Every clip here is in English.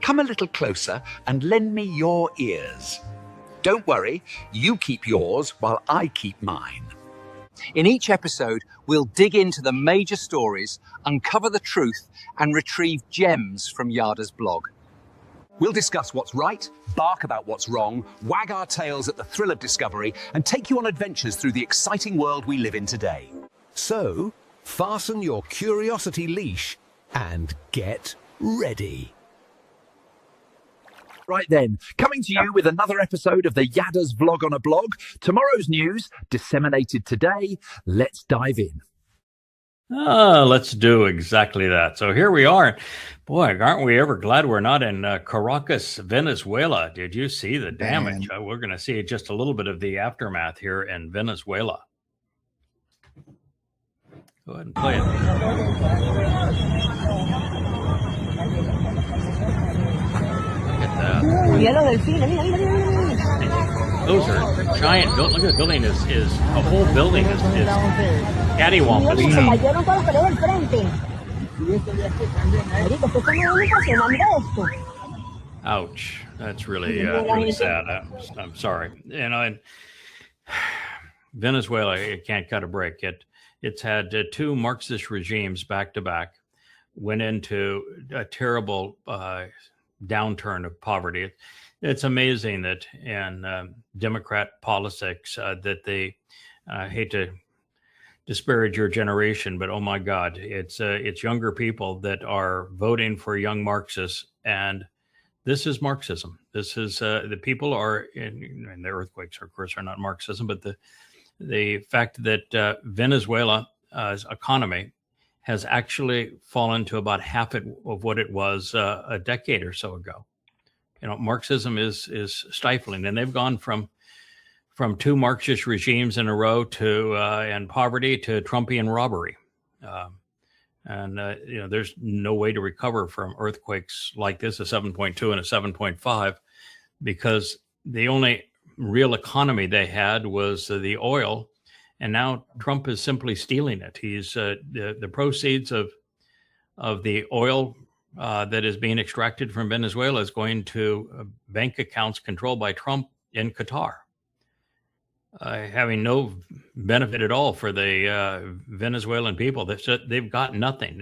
Come a little closer and lend me your ears. Don't worry, you keep yours while I keep mine. In each episode, we'll dig into the major stories, uncover the truth, and retrieve gems from Yada's blog. We'll discuss what's right, bark about what's wrong, wag our tails at the thrill of discovery, and take you on adventures through the exciting world we live in today. So, fasten your curiosity leash and get ready. Right then, coming to you with another episode of the Yada's Vlog on a Blog. Tomorrow's news, disseminated today. Let's dive in. Let's do exactly that. So here we are. Boy, aren't we ever glad we're not in Caracas, Venezuela. Did you see the damage? We're going to see just a little bit of the aftermath here in Venezuela. Go ahead and play it. Those are giant. Look at the building. Is a whole building is cattywampus. Ouch! That's really really sad. I'm sorry. You know, and Venezuela, it can't cut a break. It's had two Marxist regimes back to back. Went into a terrible downturn of poverty. It's amazing that in Democrat politics that they hate to disparage your generation, but oh my God, it's younger people that are voting for young Marxists, and this is Marxism. This is the people are and the earthquakes, of course, are not Marxism, but the fact that Venezuela's economy has actually fallen to about half of what it was a decade or so ago. You know, Marxism is stifling, and they've gone from two Marxist regimes in a row to and poverty to Trumpian robbery, and you know, there's no way to recover from earthquakes like this, a 7.2 and a 7.5, because the only real economy they had was the oil. And now Trump is simply stealing it. He's the proceeds of the oil that is being extracted from Venezuela is going to bank accounts controlled by Trump in Qatar, having no benefit at all for the Venezuelan people. They've got nothing.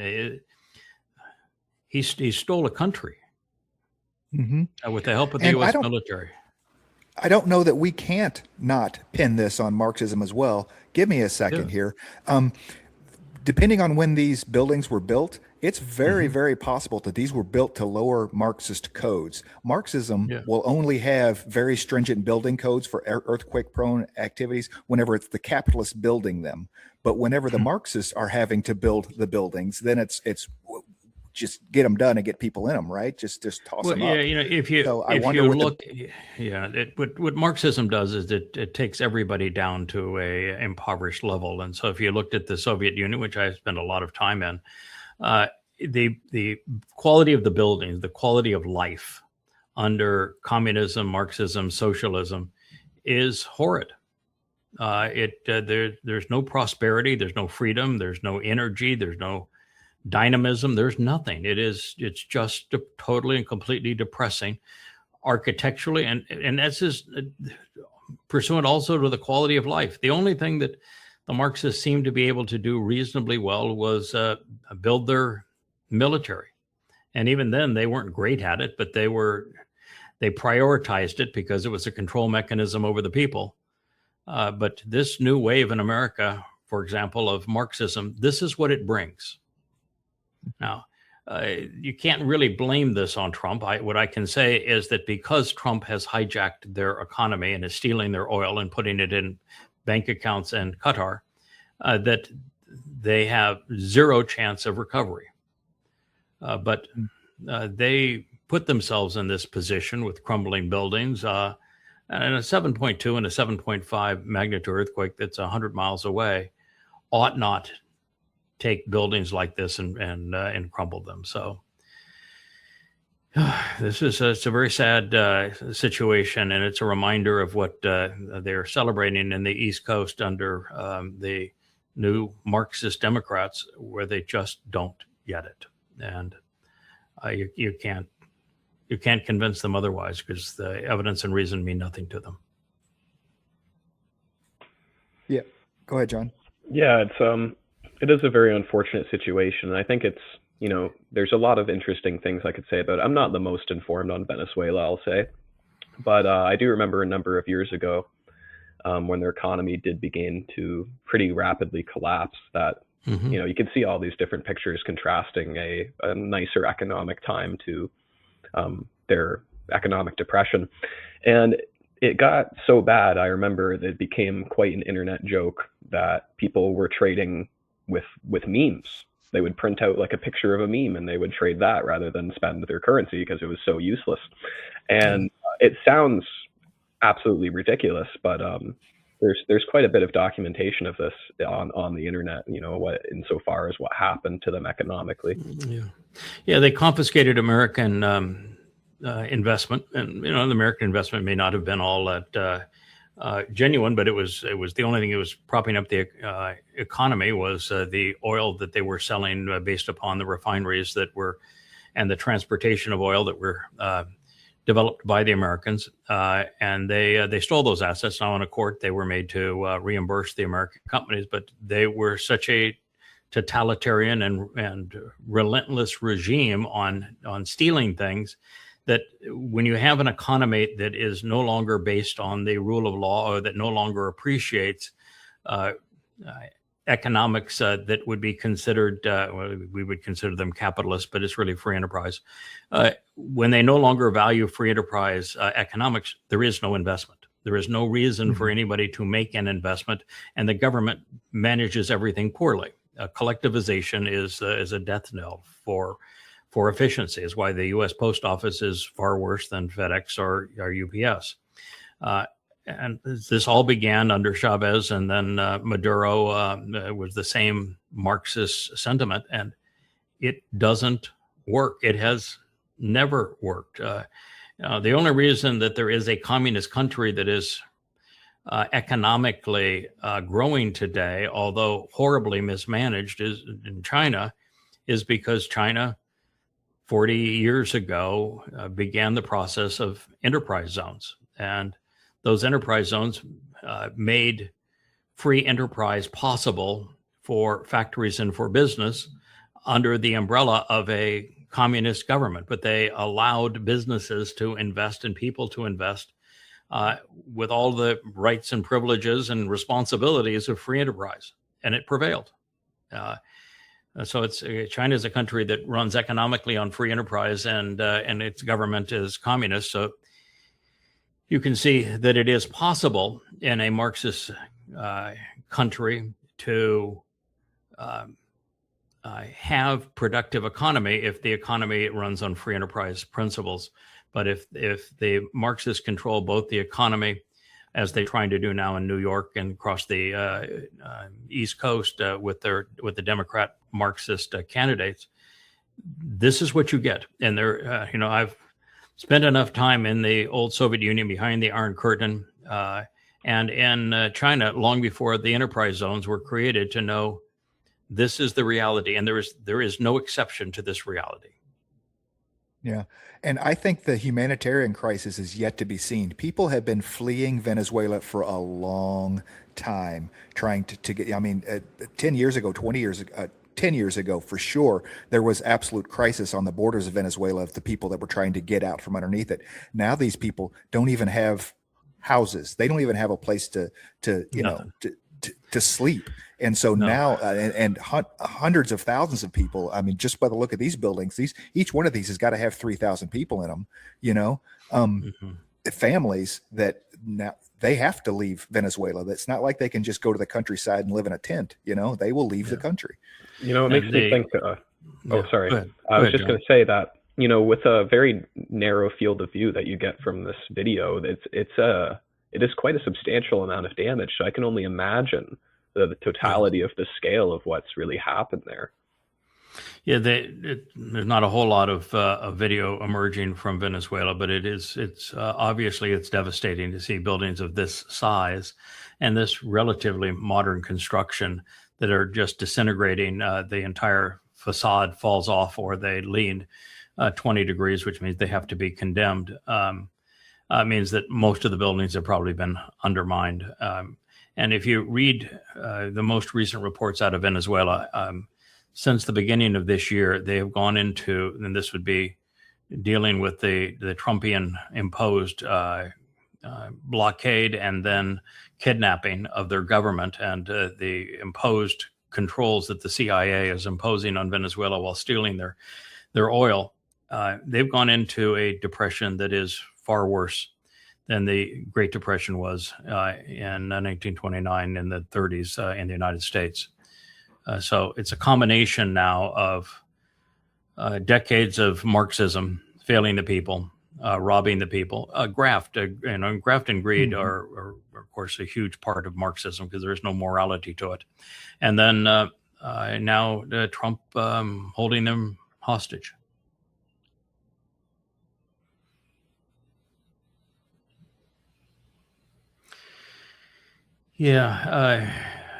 He stole a country with the help of the U.S. military. I don't know that we can't not pin this on Marxism as well. Give me a second here. Depending on when these buildings were built, it's very, very possible that these were built to lower Marxist codes. Marxism will only have very stringent building codes for earthquake-prone activities whenever it's the capitalists building them. But whenever the Marxists are having to build the buildings, then it's just get them done and get people in them, right? Just toss them up. You know, if you look, what Marxism does is it takes everybody down to a impoverished level. And so if you looked at the Soviet Union, which I spent a lot of time in, the quality of the buildings, the quality of life under communism, Marxism, socialism is horrid. There's no prosperity, there's no freedom, there's no energy, there's no dynamism, there's nothing. It's just totally and completely depressing architecturally, and that's just pursuant also to the quality of life. The only thing that the Marxists seemed to be able to do reasonably well was build their military, and even then they weren't great at it, but they prioritized it because it was a control mechanism over the people. But this new wave in America, for example, of Marxism, this is what it brings. Now, you can't really blame this on Trump. What I can say is that because Trump has hijacked their economy and is stealing their oil and putting it in bank accounts in Qatar, that they have zero chance of recovery. But they put themselves in this position with crumbling buildings and a 7.2 and a 7.5 magnitude earthquake that's 100 miles away ought not take buildings like this and crumble them. So this is it's a very sad situation, and it's a reminder of what they're celebrating in the East Coast under the new Marxist Democrats, where they just don't get it. And you can't convince them otherwise, because the evidence and reason mean nothing to them. Yeah, go ahead, John. Yeah, it is a very unfortunate situation, and I think it's, there's a lot of interesting things I could say about it. I'm not the most informed on Venezuela, I'll say, but I do remember a number of years ago when their economy did begin to pretty rapidly collapse, that you could see all these different pictures contrasting a nicer economic time to their economic depression. And it got so bad, I remember that it became quite an internet joke that people were trading with memes. They would print out like a picture of a meme and they would trade that rather than spend their currency because it was so useless. And it sounds absolutely ridiculous, but there's quite a bit of documentation of this on the internet, what insofar as what happened to them economically. Yeah, they confiscated American investment, and the American investment may not have been all that genuine, but it was the only thing that was propping up the economy was the oil that they were selling based upon the refineries that were, and the transportation of oil that were developed by the Americans, and they stole those assets. Now in a court, they were made to reimburse the American companies, but they were such a totalitarian and relentless regime on stealing things that when you have an economy that is no longer based on the rule of law, or that no longer appreciates economics that would be considered, we would consider them capitalist, but it's really free enterprise. When they no longer value free enterprise economics, there is no investment. There is no reason for anybody to make an investment, and the government manages everything poorly. Collectivization is a death knell for efficiency. Is why the U.S. Post Office is far worse than FedEx or UPS. And this all began under Chavez, and then Maduro was the same Marxist sentiment, and it doesn't work. It has never worked. The only reason that there is a communist country that is economically growing today, although horribly mismanaged, is in China, is because China 40 years ago began the process of enterprise zones. And those enterprise zones made free enterprise possible for factories and for business under the umbrella of a communist government. But they allowed businesses to invest and people to invest with all the rights and privileges and responsibilities of free enterprise. And it prevailed. So China is a country that runs economically on free enterprise, and its government is communist. So you can see that it is possible in a Marxist country to have productive economy if the economy runs on free enterprise principles. But if the Marxists control both the economy, as they're trying to do now in New York and across the East Coast with the Democrat Marxist candidates, this is what you get. And they're, I've spent enough time in the old Soviet Union behind the Iron Curtain and in China long before the enterprise zones were created to know this is the reality, and there is no exception to this reality. Yeah. And I think the humanitarian crisis is yet to be seen. People have been fleeing Venezuela for a long time, trying to get, 10 years ago, 20 years ago, 10 years ago, for sure, there was absolute crisis on the borders of Venezuela of the people that were trying to get out from underneath it. Now these people don't even have houses. They don't even have a place to sleep. And so now, and hundreds of thousands of people, just by the look of these buildings, each one of these has got to have 3,000 people in them, families that now they have to leave Venezuela. That's not like they can just go to the countryside and live in a tent, they will leave the country. It makes me think, sorry. I was just going to say that, with a very narrow field of view that you get from this video, it is quite a substantial amount of damage. So I can only imagine the totality of the scale of what's really happened there. Yeah, there's not a whole lot of video emerging from Venezuela, but it's obviously it's devastating to see buildings of this size and this relatively modern construction that are just disintegrating. The entire facade falls off, or they lean 20 degrees, which means they have to be condemned, means that most of the buildings have probably been undermined. And if you read the most recent reports out of Venezuela, since the beginning of this year, they have gone into, and this would be dealing with the Trumpian imposed blockade and then kidnapping of their government and the imposed controls that the CIA is imposing on Venezuela while stealing their oil. They've gone into a depression that is far worse than the Great Depression was in 1929 in the 30s in the United States. So it's a combination now of decades of Marxism failing the people, robbing the people, graft. Graft and greed are, of course, a huge part of Marxism because there is no morality to it. And then now Trump holding them hostage. Yeah,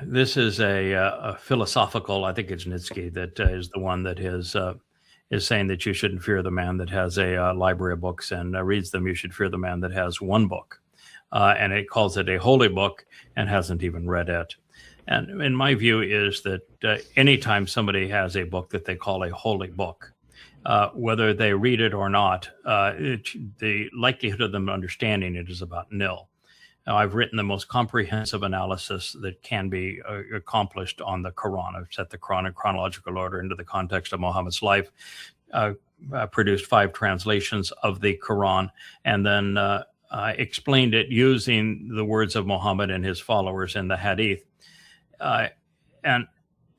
this is a philosophical. I think it's Nietzsche that is the one that is saying that you shouldn't fear the man that has a library of books and reads them. You should fear the man that has one book, and it calls it a holy book and hasn't even read it. And in my view is that anytime somebody has a book that they call a holy book, whether they read it or not, the likelihood of them understanding it is about nil. Now, I've written the most comprehensive analysis that can be accomplished on the Quran. I've set the Quran in chronological order into the context of Muhammad's life, produced 5 translations of the Quran, and then explained it using the words of Muhammad and his followers in the Hadith. And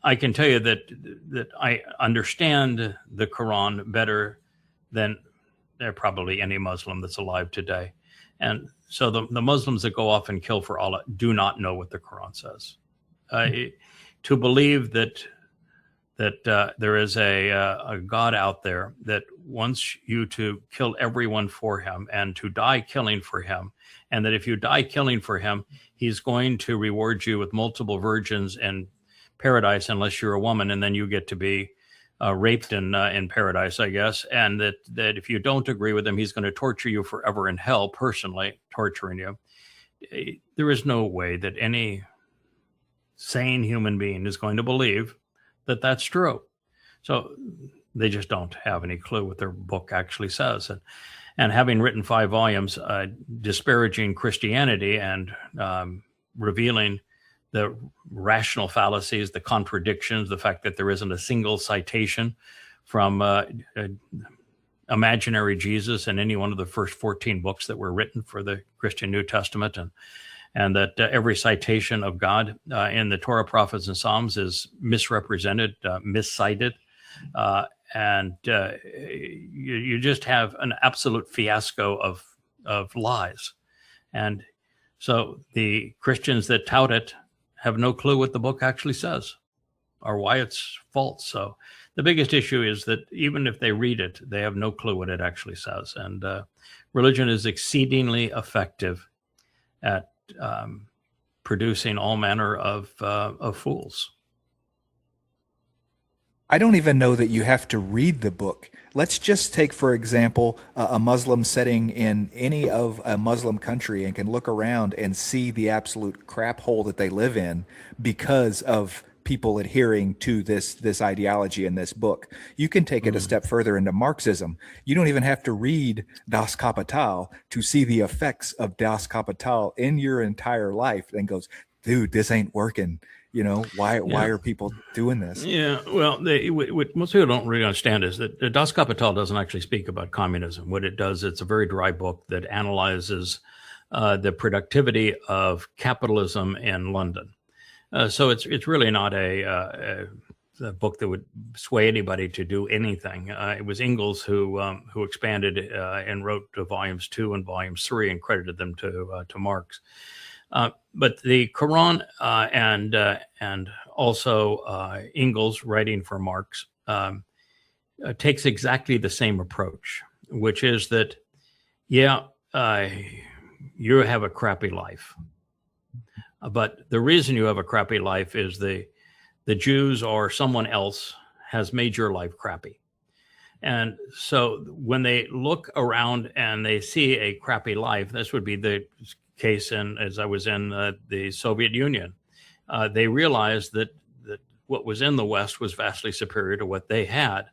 I can tell you that I understand the Quran better than probably any Muslim that's alive today. And so the Muslims that go off and kill for Allah do not know what the Quran says. To believe that there is a God out there that wants you to kill everyone for him and to die killing for him, and that if you die killing for him, he's going to reward you with multiple virgins in paradise unless you're a woman, and then you get to be raped in paradise, I guess, and that if you don't agree with him, he's going to torture you forever in hell, personally torturing you. There is no way that any sane human being is going to believe that that's true. So they just don't have any clue what their book actually says. And having written 5 volumes disparaging Christianity and revealing the rational fallacies, the contradictions, the fact that there isn't a single citation from imaginary Jesus in any one of the first 14 books that were written for the Christian New Testament, and that every citation of God in the Torah, prophets, and Psalms is misrepresented, miscited, and you just have an absolute fiasco of lies. And so the Christians that tout it have no clue what the book actually says or why it's false. So the biggest issue is that even if they read it, they have no clue what it actually says. And religion is exceedingly effective at producing all manner of fools. I don't even know that you have to read the book. Let's just take, for example, a Muslim setting in any of a Muslim country and can look around and see the absolute crap hole that they live in because of people adhering to this ideology in this book. You can take it a step further into Marxism. You don't even have to read Das Kapital to see the effects of Das Kapital in your entire life. And goes, dude, this ain't working. You know, why are people doing this? Yeah, well, what most people don't really understand is that Das Kapital doesn't actually speak about communism. What it does, it's a very dry book that analyzes the productivity of capitalism in London. So it's really not a book that would sway anybody to do anything. It was Engels who expanded and wrote volumes 2 and volumes 3 and credited them to Marx. But the Quran and also Engels writing for Marx takes exactly the same approach, which is that, you have a crappy life. But the reason you have a crappy life is the Jews or someone else has made your life crappy. And so when they look around and they see a crappy life, this would be the case as I was in the Soviet Union. They realized that what was in the West was vastly superior to what they had,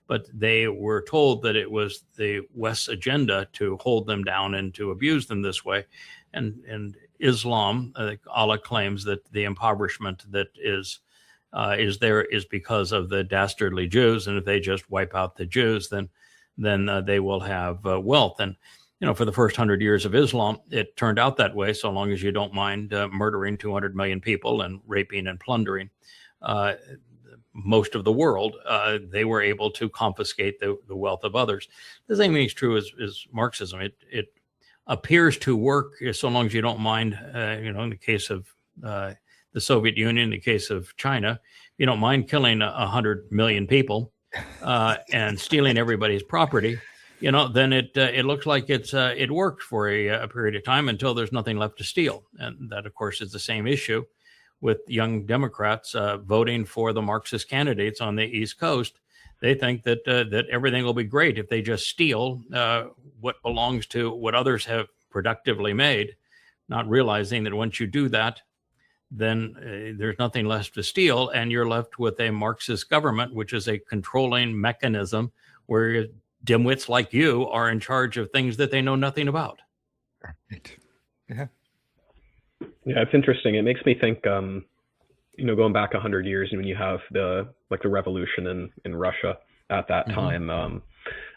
but they were told that it was the West's agenda to hold them down and to abuse them this way. And Islam, Allah claims that the impoverishment that is there is because of the dastardly Jews, and if they just wipe out the Jews, then they will have wealth. And for the first 100 years of Islam, it turned out that way, so long as you don't mind murdering 200 million people and raping and plundering most of the world. They were able to confiscate the wealth of others. The same thing is true as Marxism. It appears to work so long as you don't mind, in the case of the Soviet Union, in the case of China, you don't mind killing 100 million people and stealing everybody's property. Then it looks like it worked for a period of time until there's nothing left to steal. And that, of course, is the same issue with young Democrats voting for the Marxist candidates on the East Coast. They think that everything will be great if they just steal what belongs to what others have productively made, not realizing that once you do that, then there's nothing left to steal, and you're left with a Marxist government, which is a controlling mechanism where dimwits like you are in charge of things that they know nothing about. Right. Yeah. Yeah, it's interesting. It makes me think, going back 100 years, when you have the revolution in Russia at that time,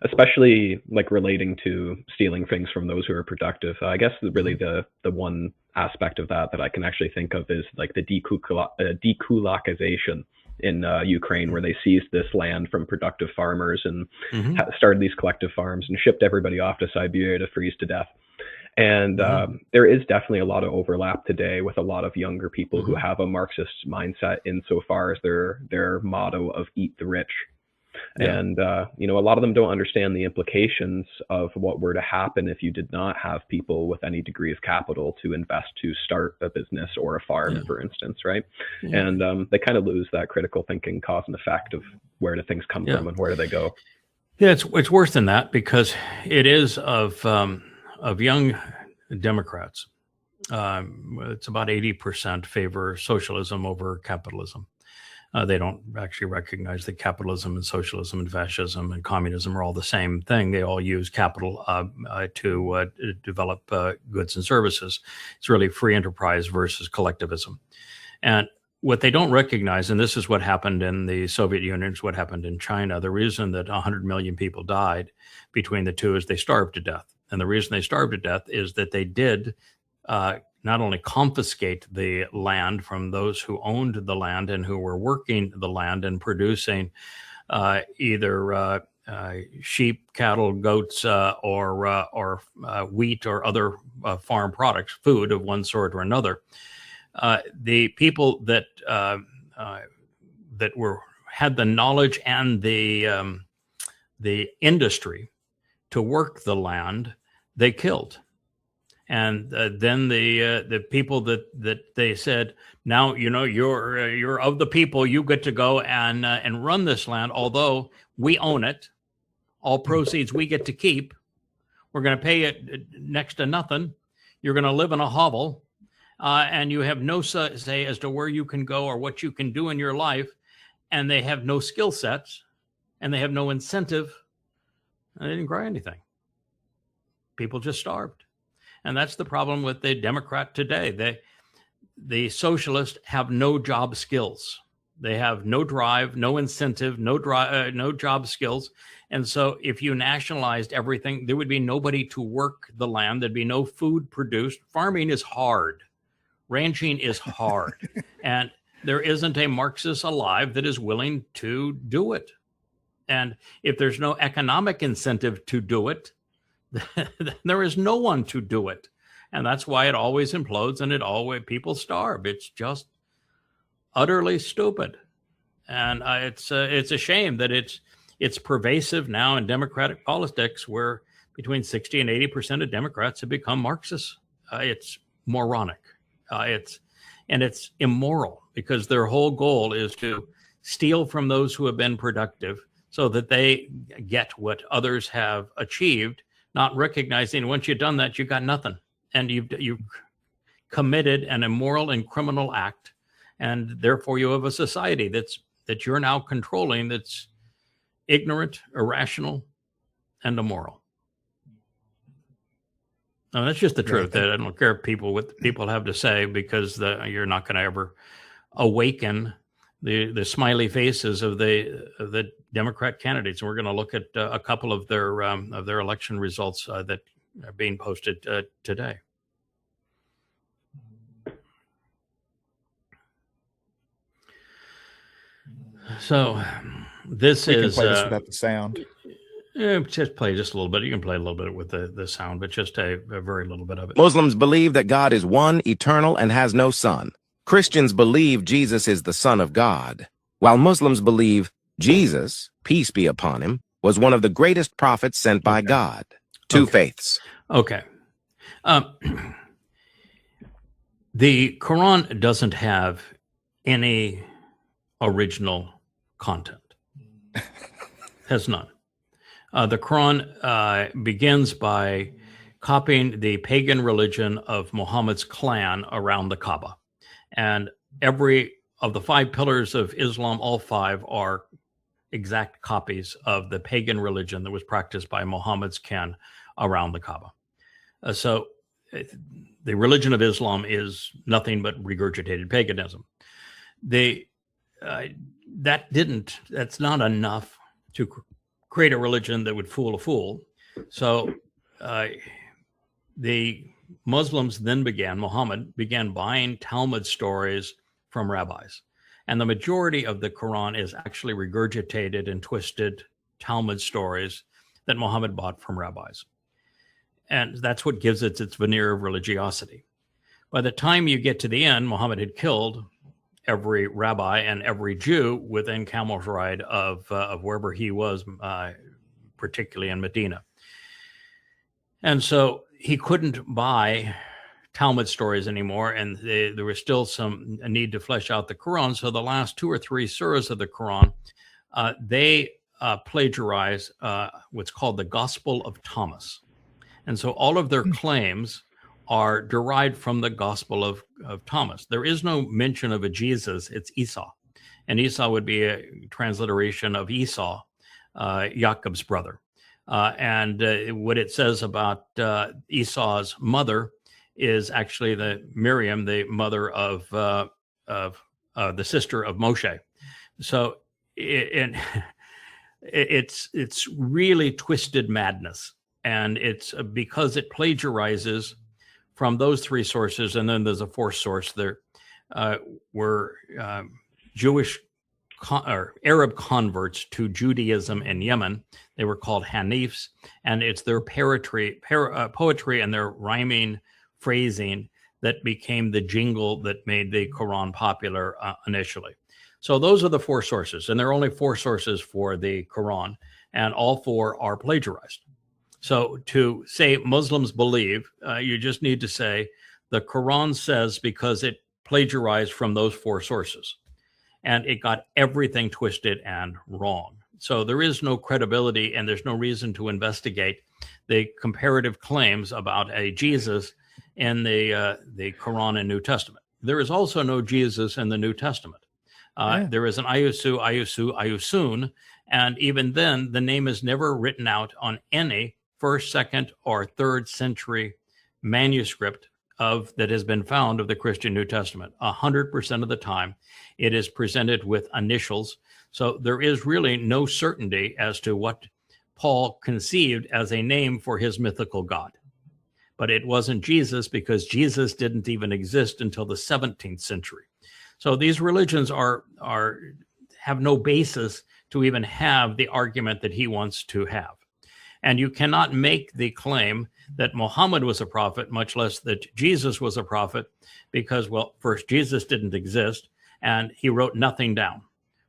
especially relating to stealing things from those who are productive. I guess really the one aspect of that I can actually think of is the dekulakization in Ukraine, where they seized this land from productive farmers and started these collective farms and shipped everybody off to Siberia to freeze to death. And there is definitely a lot of overlap today with a lot of younger people who have a Marxist mindset insofar as their motto of eat the rich. Yeah. And, a lot of them don't understand the implications of what were to happen if you did not have people with any degree of capital to invest to start a business or a farm, for instance, right? Yeah. And they kind of lose that critical thinking cause and effect of where do things come from and where do they go? Yeah, it's worse than that, because it is of young Democrats. It's about 80% favor socialism over capitalism. They don't actually recognize that capitalism and socialism and fascism and communism are all the same thing. They all use capital to develop goods and services. It's really free enterprise versus collectivism. And what they don't recognize, and this is what happened in the Soviet Union, is what happened in China. The reason that 100 million people died between the two is they starved to death. And the reason they starved to death is that they did not only confiscate the land from those who owned the land and who were working the land and producing either sheep, cattle, goats, or wheat or other farm products, food of one sort or another. The people that had the knowledge and the industry to work the land, they killed. And then the people that they said, now you're of the people, you get to go and run this land, although we own it, all proceeds we get to keep. We're going to pay it next to nothing. You're going to live in a hovel, and you have no say as to where you can go or what you can do in your life. And they have no skill sets, and they have no incentive. And they didn't grow anything. People just starved. And that's the problem with the Democrat today. The socialists have no job skills. They have no drive, no incentive, no job skills. And so if you nationalized everything, there would be nobody to work the land. There'd be no food produced. Farming is hard. Ranching is hard. And there isn't a Marxist alive that is willing to do it. And if there's no economic incentive to do it, there is no one to do it. And that's why it always implodes and people starve. It's just utterly stupid. And it's a shame that it's pervasive now in Democratic politics, where between 60 and 80% of Democrats have become Marxists. It's moronic. It's immoral, because their whole goal is to steal from those who have been productive, so that they get what others have achieved, not recognizing once you've done that, you got nothing. And you've committed an immoral and criminal act. And therefore you have a society that you're now controlling that's ignorant, irrational, and immoral. No, that's just the truth. I don't care what people have to say, because you're not going to ever awaken the smiley faces of the Democrat candidates. And we're going to look at a couple of their election results that are being posted today. So this we is can play this without the sound. Just play just a little bit. You can play a little bit with the sound, but just a very little bit of it. Muslims believe that God is one, eternal, and has no son. Christians believe Jesus is the Son of God, while Muslims believe Jesus, peace be upon him, was one of the greatest prophets sent by God. Two faiths. Okay. The Quran doesn't have any original content. Has none. The Quran begins by copying the pagan religion of Muhammad's clan around the Kaaba. And every of the 5 pillars of Islam, all 5 are exact copies of the pagan religion that was practiced by Muhammad's kin around the Kaaba. So the religion of Islam is nothing but regurgitated paganism. That's not enough to create a religion that would fool a fool. So the Muslims then Muhammad began buying Talmud stories from rabbis. And the majority of the Quran is actually regurgitated and twisted Talmud stories that Muhammad bought from rabbis. And that's what gives it its veneer of religiosity. By the time you get to the end, Muhammad had killed every rabbi and every Jew within camel's ride of wherever he was, particularly in Medina. And so he couldn't buy Talmud stories anymore, and there was still a need to flesh out the Quran. So the last 2 or 3 surahs of the Quran, they plagiarize what's called the Gospel of Thomas. And so all of their claims are derived from the Gospel of Thomas. There is no mention of a Jesus, it's Esau. And Esau would be a transliteration of Esau, Jacob's brother. And what it says about Esau's mother is actually Miriam, the mother of the sister of Moshe. So it's really twisted madness, and it's because it plagiarizes from those 3 sources, and then there's a 4th source. There were Jewish or Arab converts to Judaism in Yemen. They were called Hanifs, and it's their poetry and their rhyming phrasing that became the jingle that made the Quran popular initially. So those are the 4 sources, and there are only 4 sources for the Quran, and all 4 are plagiarized. So to say Muslims believe, you just need to say the Quran says, because it plagiarized from those 4 sources, and it got everything twisted and wrong. So there is no credibility, and there's no reason to investigate the comparative claims about a Jesus in the Quran and New Testament. There is also no Jesus in the New Testament. There is an Ayusun, and even then, the name is never written out on any 1st, 2nd, or 3rd century manuscript that has been found of the Christian New Testament. 100% of the time, it is presented with initials. So there is really no certainty as to what Paul conceived as a name for his mythical God. But it wasn't Jesus, because Jesus didn't even exist until the 17th century. So these religions have no basis to even have the argument that he wants to have. And you cannot make the claim that Muhammad was a prophet, much less that Jesus was a prophet, because, well, first, Jesus didn't exist, and he wrote nothing down.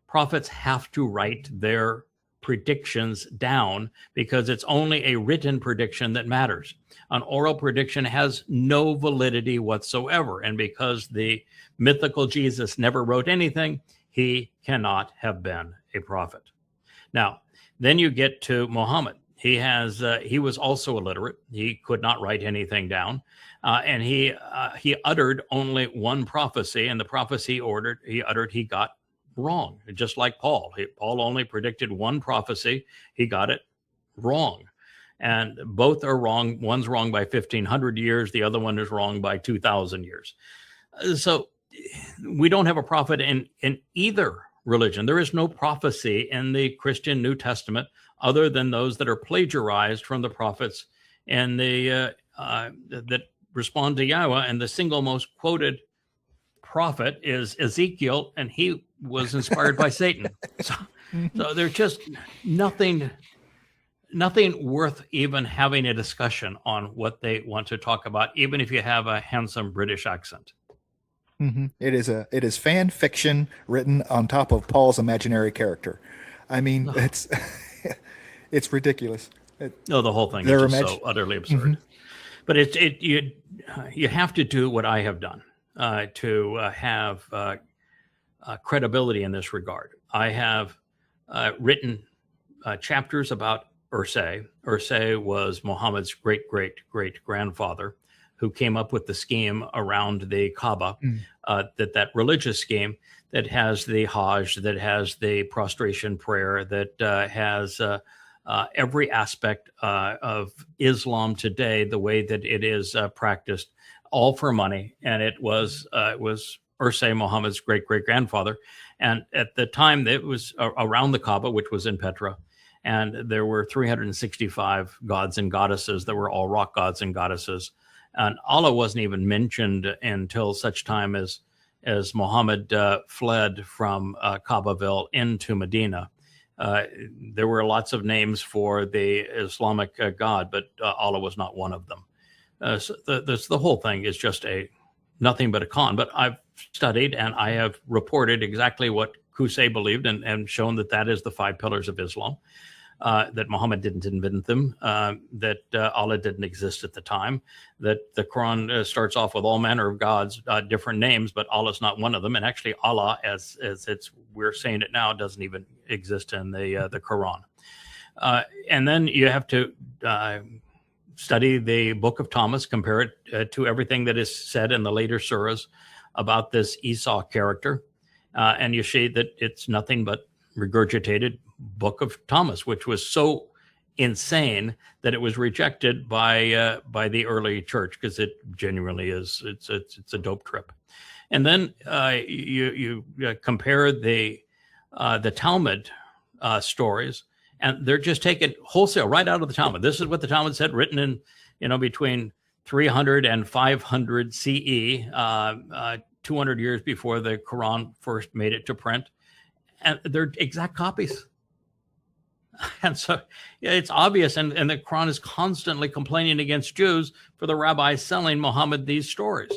Prophets have to write their predictions down, because it's only a written prediction that matters. An oral prediction has no validity whatsoever. And because the mythical Jesus never wrote anything, he cannot have been a prophet. Now, Then you get to Muhammad. He was also illiterate. He could not write anything down, and he uttered only one prophecy, and the prophecy he uttered he got wrong, just like Paul. Paul only predicted one prophecy. He got it wrong, and both are wrong. One's wrong by 1,500 years. The other one is wrong by 2,000 years. So we don't have a prophet in either religion. There is no prophecy in the Christian New Testament other than those that are plagiarized from the prophets and that respond to Yahweh. And the single most quoted prophet is Ezekiel, and he was inspired by Satan. So there's just nothing worth even having a discussion on what they want to talk about, even if you have a handsome British accent. Mm-hmm. It is fan fiction written on top of Paul's imaginary character. I mean, it's ridiculous. The whole thing is just so utterly absurd. Mm-hmm. But you have to do what I have done to have credibility in this regard. I have written chapters about Ursay. Ursay was Muhammad's great-great-great-grandfather who came up with the scheme around the Kaaba, that religious scheme that has the Hajj, that has the prostration prayer, that has every aspect of Islam today, the way that it is practiced, all for money. And it was Ursay, Muhammad's great-great-grandfather. And at the time, it was around the Kaaba, which was in Petra. And there were 365 gods and goddesses that were all rock gods and goddesses. And Allah wasn't even mentioned until such time as Muhammad fled from Kaabaville into Medina. There were lots of names for the Islamic God, but Allah was not one of them. So the whole thing is just nothing but a con. But I've studied and I have reported exactly what Qusay believed and shown that is the 5 pillars of Islam. That Muhammad didn't invent them, that Allah didn't exist at the time, that the Quran starts off with all manner of gods, different names, but Allah's not one of them. And actually Allah, as we're saying it now, doesn't even exist in the Quran. And then you have to study the book of Thomas, compare it to everything that is said in the later surahs about this Esau character. And you see that it's nothing but regurgitated book of Thomas, which was so insane that it was rejected by the early church, because it genuinely is. It's a dope trip. And then you compare the Talmud stories, and they're just taken wholesale right out of the Talmud. This is what the Talmud said, written in between 300 and 500 CE, 200 years before the Quran first made it to print, and they're exact copies. And so it's obvious, and the Quran is constantly complaining against Jews for the rabbis selling Muhammad these stories.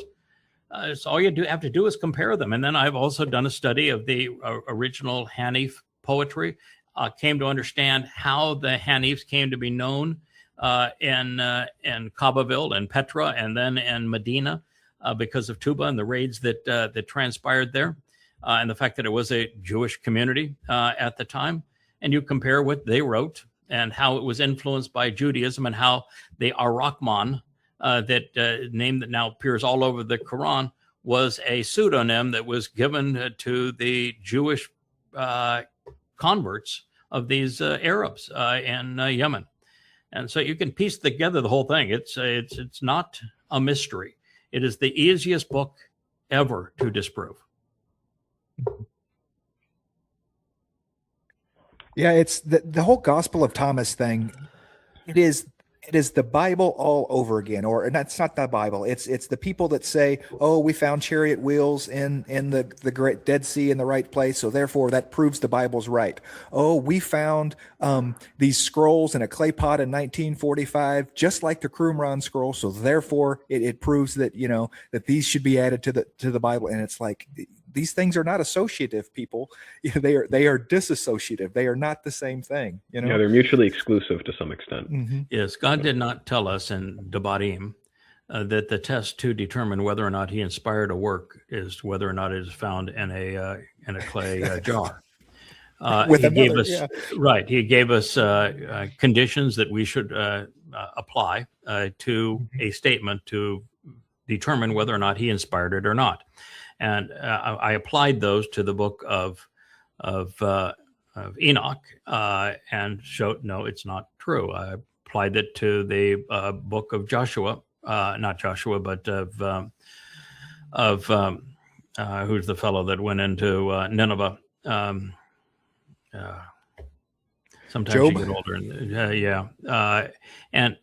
So all you have to do is compare them. And then I've also done a study of the original Hanif poetry, came to understand how the Hanifs came to be known in Kaabaville and Petra, and then in Medina because of Tuba and the raids that transpired there, and the fact that it was a Jewish community at the time. And you compare what they wrote and how it was influenced by Judaism, and how the Ar-Rahman, that name that now appears all over the Quran, was a pseudonym that was given to the Jewish converts of these Arabs in Yemen. And so you can piece together the whole thing. It's not a mystery. It is the easiest book ever to disprove. Yeah, it's the whole Gospel of Thomas thing. It is the Bible all over again, or that's not the Bible. It's the people that say, "Oh, we found chariot wheels in the great Dead Sea in the right place, so therefore that proves the Bible's right." "Oh, we found these scrolls in a clay pot in 1945, just like the Qumran scroll, so therefore it proves that that these should be added to the Bible." And it's like, these things are not associative, people. They are disassociative. They are not the same thing. Yeah, they're mutually exclusive to some extent. Mm-hmm. Yes, God did not tell us in Debarim that the test to determine whether or not He inspired a work is whether or not it is found in a clay jar. With he gave another, us yeah. right. He gave us conditions that we should apply to a statement to determine whether or not he inspired it or not. And I applied those to the book of Enoch and showed no, it's not true. I applied it to the book of Joshua, not Joshua, but of who's the fellow that went into Nineveh. Sometimes Job? you get older, and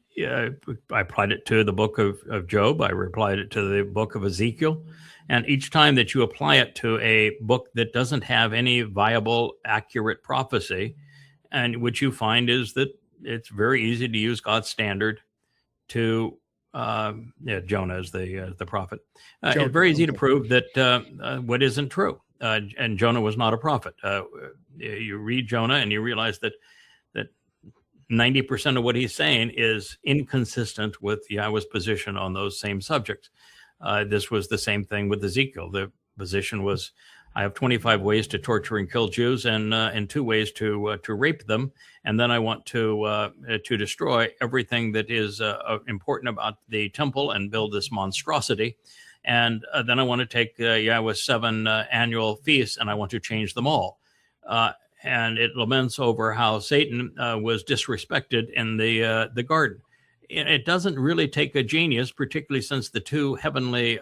I applied it to the book of Job. I applied it to the book of Ezekiel. And each time that you apply it to a book that doesn't have any viable, accurate prophecy, and what you find is that it's very easy to use God's standard to Jonah is the prophet. It's very easy to prove that what isn't true. And Jonah was not a prophet. You read Jonah and you realize that 90% of what he's saying is inconsistent with Yahweh's position on those same subjects. This was the same thing with Ezekiel. The position was, I have 25 ways to torture and kill Jews, and 2 ways to rape them, and then I want to destroy everything that is important about the temple and build this monstrosity, and then I want to take Yahweh's 7 annual feasts and I want to change them all. And it laments over how Satan was disrespected in the garden. It doesn't really take a genius, particularly since the 2 heavenly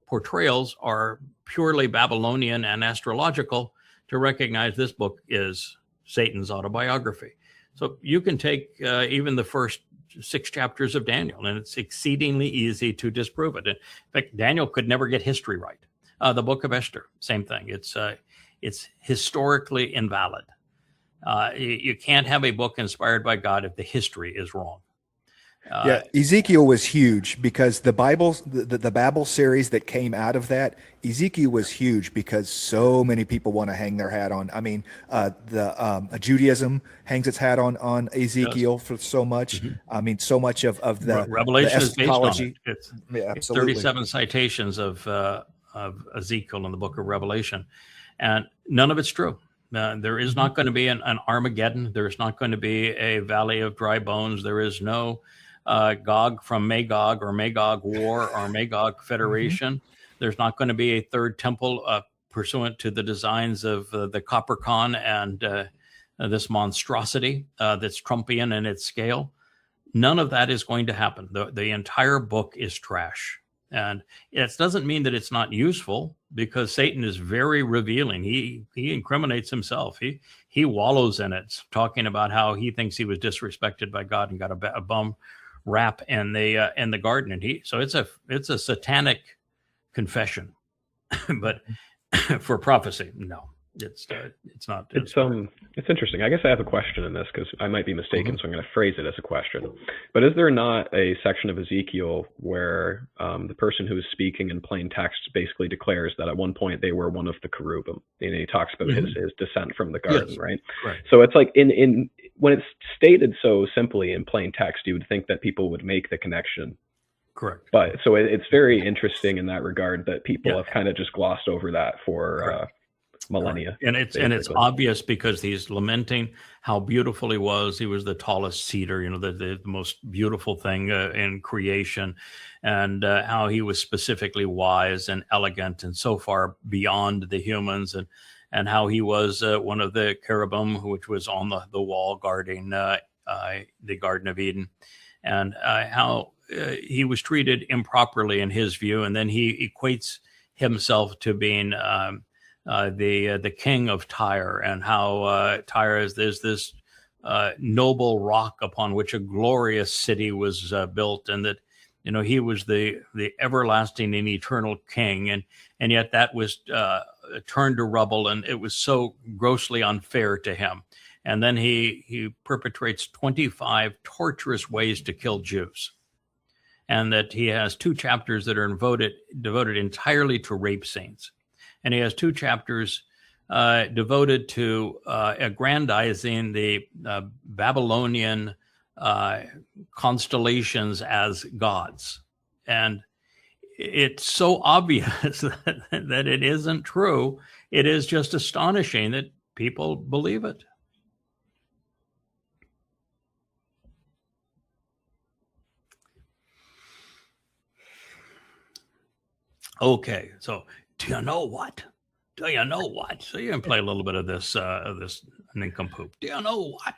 portrayals are purely Babylonian and astrological, to recognize this book is Satan's autobiography. So you can take even the first 6 chapters of Daniel, and it's exceedingly easy to disprove it. In fact, Daniel could never get history right. The book of Esther, same thing. It's historically invalid. You can't have a book inspired by God if the history is wrong. Ezekiel was huge because the Babel series that came out of that, Ezekiel was huge because so many people want to hang their hat on. I mean, Judaism hangs its hat on Ezekiel for so much. Mm-hmm. I mean, so much of the Revelation the is based on it. It's 37 citations of Ezekiel in the book of Revelation, and none of it's true. There is not going to be an Armageddon. There's not going to be a valley of dry bones. There is no Gog from Magog or Magog War or Magog Federation. Mm-hmm. There's not going to be a 3rd temple pursuant to the designs of the Copper Con and this monstrosity that's Trumpian in its scale. None of that is going to happen. The entire book is trash. And it doesn't mean that it's not useful, because Satan is very revealing. He incriminates himself. He wallows in it, talking about how he thinks he was disrespected by God and got a bum rap in the garden. And so it's a satanic confession, but for prophecy, no, it's not. It's interesting. I guess I have a question in this, because I might be mistaken, so I'm going to phrase it as a question. But is there not a section of Ezekiel where the person who is speaking in plain text basically declares that at one point they were one of the cherubim, and he talks about his descent from the garden, yes. right? Right? So it's like in when it's stated so simply in plain text, you would think that people would make the connection. Correct. But so it's very interesting in that regard that people have kind of just glossed over that for millennia. And it's obvious, because he's lamenting how beautiful he was. He was the tallest cedar, the most beautiful thing in creation, and how he was specifically wise and elegant and so far beyond the humans, and how he was one of the cherubim, which was on the wall guarding the Garden of Eden, and how he was treated improperly in his view. And then he equates himself to being the king of Tyre, and how Tyre is this noble rock upon which a glorious city was built, and that he was the everlasting and eternal king, and yet that was turned to rubble, and it was so grossly unfair to him. And then he perpetrates 25 torturous ways to kill Jews, and that he has 2 chapters that are devoted entirely to rape scenes. And he has 2 chapters devoted to aggrandizing the Babylonian constellations as gods. And it's so obvious that it isn't true. It is just astonishing that people believe it. Okay, so do you know what? Do you know what? So you can play a little bit of this nincompoop. Do you know what?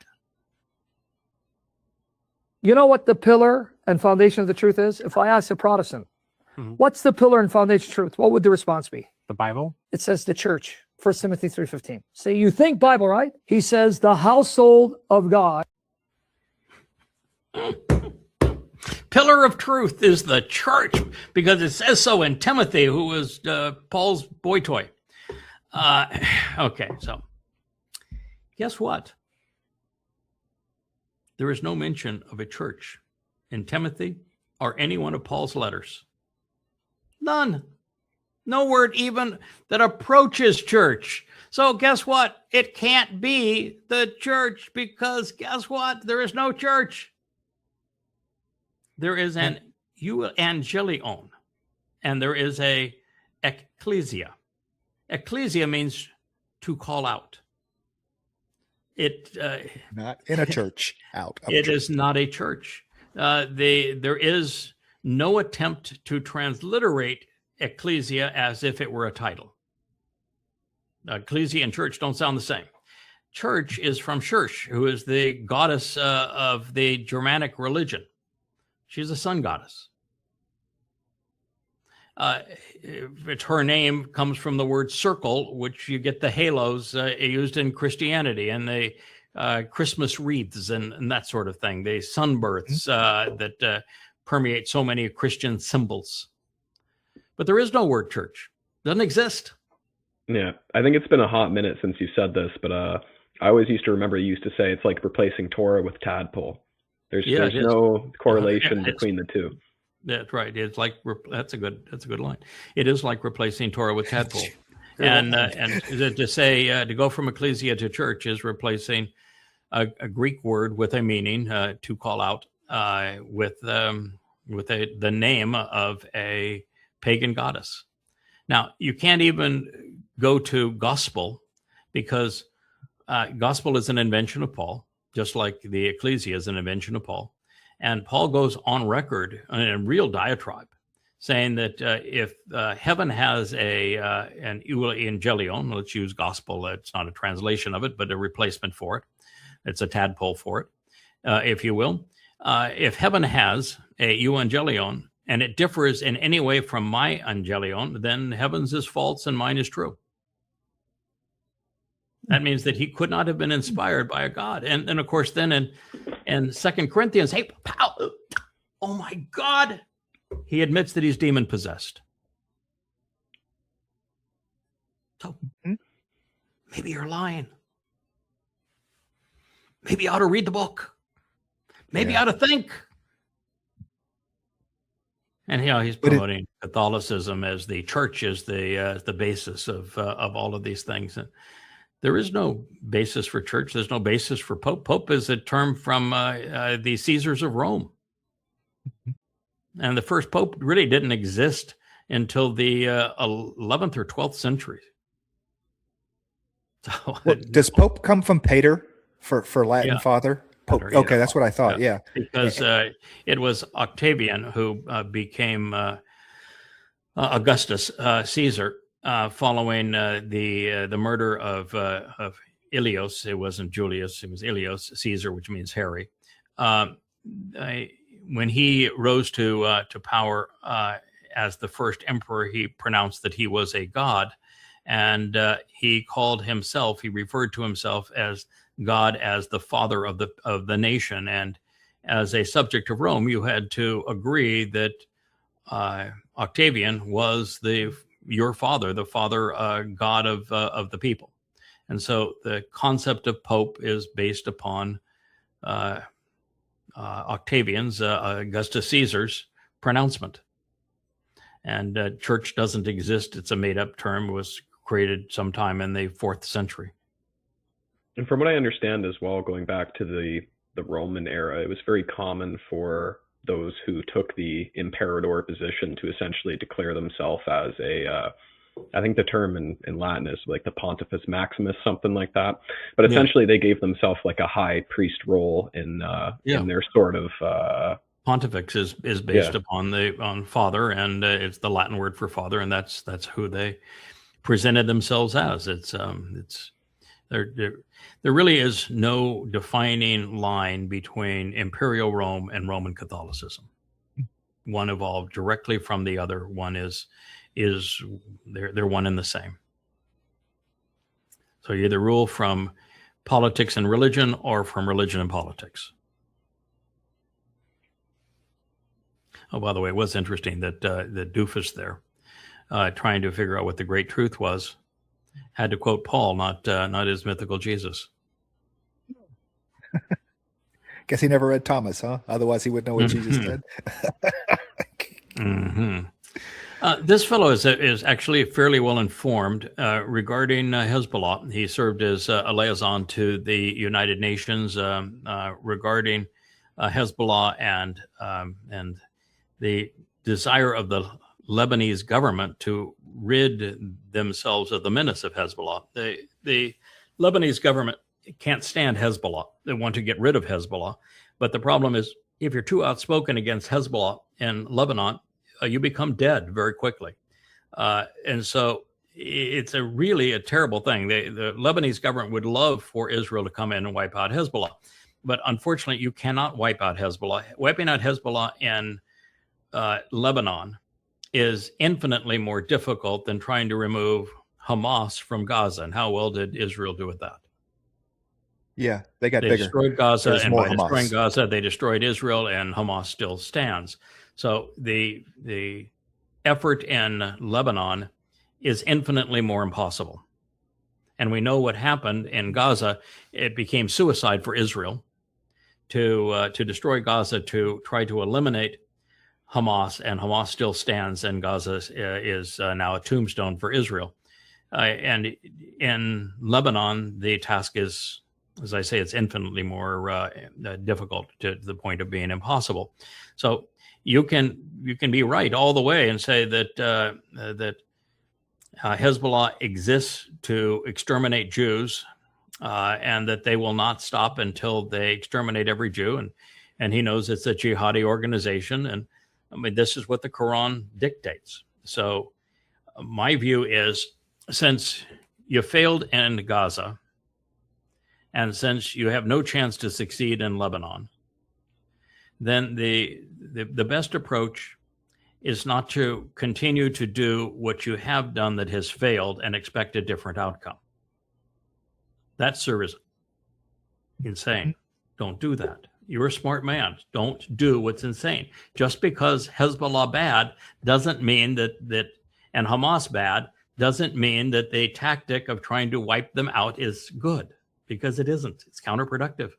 You know what the pillar and foundation of the truth is? If I ask a Protestant, what's the pillar and foundation of truth? What would the response be? The Bible? It says the church. 1 Timothy 3:15. So you think Bible, right? He says the household of God. Pillar of truth is the church, because it says so in Timothy, who was Paul's boy toy. Okay, so guess what? There is no mention of a church in Timothy or any one of Paul's letters. None. No word even that approaches church. So guess what? It can't be the church, because guess what? There is no church. There is an evangelion, and there is a ecclesia. Ecclesia means to call out. It Not in a church, out of it church. is not a church. There is no attempt to transliterate ecclesia as if it were a title. Ecclesia and church don't sound the same. Church is from Church, who is the goddess of the Germanic religion. She's a sun goddess. Her name comes from the word circle, which you get the halos used in Christianity, and the Christmas wreaths and that sort of thing, the sunbirths that permeate so many Christian symbols. But there is no word church. Doesn't exist. Yeah, I think it's been a hot minute since you said this, but I always used to remember you used to say it's like replacing Torah with tadpole. There's no correlation between the two. That's right. It's like that's a good line. It is like replacing Torah with tadpole, and to say to go from ecclesia to church is replacing a Greek word with a meaning to call out with the name of a pagan goddess. Now you can't even go to gospel, because gospel is an invention of Paul, just like the ecclesia is an invention of Paul. And Paul goes on record in a real diatribe saying that if heaven has an evangelion, let's use gospel, it's not a translation of it, but a replacement for it. It's a tadpole for it, if you will. If heaven has a evangelion and it differs in any way from my evangelion, then heaven's is false and mine is true. That means that he could not have been inspired by a God. And of course, then in 2 Corinthians, hey, pow, oh my God, he admits that he's demon possessed. So maybe you're lying. Maybe you ought to read the book. Maybe you ought to think. And he's promoting Catholicism as the church is the basis of all of these things. And there is no basis for church. There's no basis for pope. Pope is a term from the Caesars of Rome. And the first pope really didn't exist until the 11th or 12th century. So, does pope come from pater for Latin father? Pope. Pater, okay, that's what I thought. Yeah. Because it was Octavian who became Augustus Caesar. Following the murder of Ilios, it wasn't Julius, it was Ilios Caesar, which means Harry. When he rose to power as the first emperor, he pronounced that he was a god, and he referred to himself as God, as the father of the nation. And as a subject of Rome, you had to agree that Octavian was your father, the father God of the people. And so the concept of pope is based upon Octavian's, Augustus Caesar's pronouncement. And church doesn't exist. It's a made-up term. It was created sometime in the 4th century. And from what I understand as well, going back to the Roman era, it was very common for those who took the imperator position to essentially declare themselves as I think the term in Latin is like the Pontifex Maximus, something like that. But essentially, they gave themselves like a high priest role in their sort of. Pontifex is based on father, and it's the Latin word for father, and that's who they presented themselves as. There really is no defining line between Imperial Rome and Roman Catholicism. One evolved directly from the other. One is they're one and the same. So you either rule from politics and religion or from religion and politics. Oh, by the way, it was interesting that the doofus there, trying to figure out what the great truth was, had to quote Paul, not his mythical Jesus. Guess he never read Thomas, huh? Otherwise, he would know what Jesus said. This fellow is actually fairly well informed regarding Hezbollah. He served as a liaison to the United Nations regarding Hezbollah and the desire of the Lebanese government to rid themselves of the menace of Hezbollah. The Lebanese government can't stand Hezbollah. They want to get rid of Hezbollah. But the problem is, if you're too outspoken against Hezbollah in Lebanon, you become dead very quickly. And so it's really a terrible thing. The Lebanese government would love for Israel to come in and wipe out Hezbollah. But unfortunately, you cannot wipe out Hezbollah. Wiping out Hezbollah in Lebanon is infinitely more difficult than trying to remove Hamas from Gaza. And how well did Israel do with that? Yeah, they bigger. Destroyed Gaza, and by destroying Gaza, they destroyed Israel, and Hamas still stands. So the effort in Lebanon is infinitely more impossible. And we know what happened in Gaza. It became suicide for Israel to destroy Gaza, to try to eliminate Hamas, and Hamas still stands, and Gaza is now a tombstone for Israel. And in Lebanon, the task is, as I say, it's infinitely more difficult, to the point of being impossible. So you can be right all the way and say that Hezbollah exists to exterminate Jews, and that they will not stop until they exterminate every Jew. And he knows it's a jihadi organization. And I mean, this is what the Quran dictates. So my view is, since you failed in Gaza, and since you have no chance to succeed in Lebanon, then the best approach is not to continue to do what you have done that has failed and expect a different outcome. That, sir, is insane. Don't do that. You're a smart man. Don't do what's insane. Just because Hezbollah bad doesn't mean that and Hamas bad doesn't mean that the tactic of trying to wipe them out is good, because it isn't. It's counterproductive.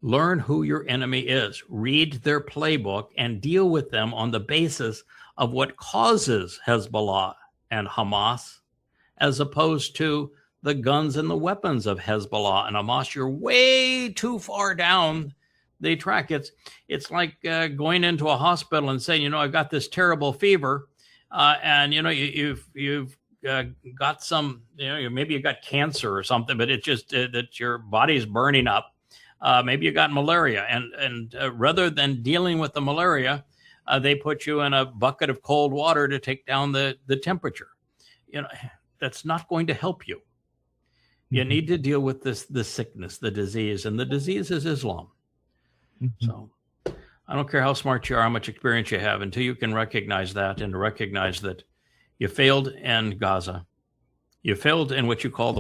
Learn who your enemy is. Read their playbook and deal with them on the basis of what causes Hezbollah and Hamas, as opposed to the guns and the weapons of Hezbollah and Hamas. You're way too far down the track. It's like going into a hospital and saying, I've got this terrible fever, and you've got some, maybe you got cancer or something, but it's just that your body's burning up. Maybe you got malaria, and rather than dealing with the malaria, they put you in a bucket of cold water to take down the temperature. That's not going to help you. You need to deal with the sickness, the disease, and the disease is Islam. So I don't care how smart you are, how much experience you have, until you can recognize that, and recognize that you failed in Gaza. You failed in what you call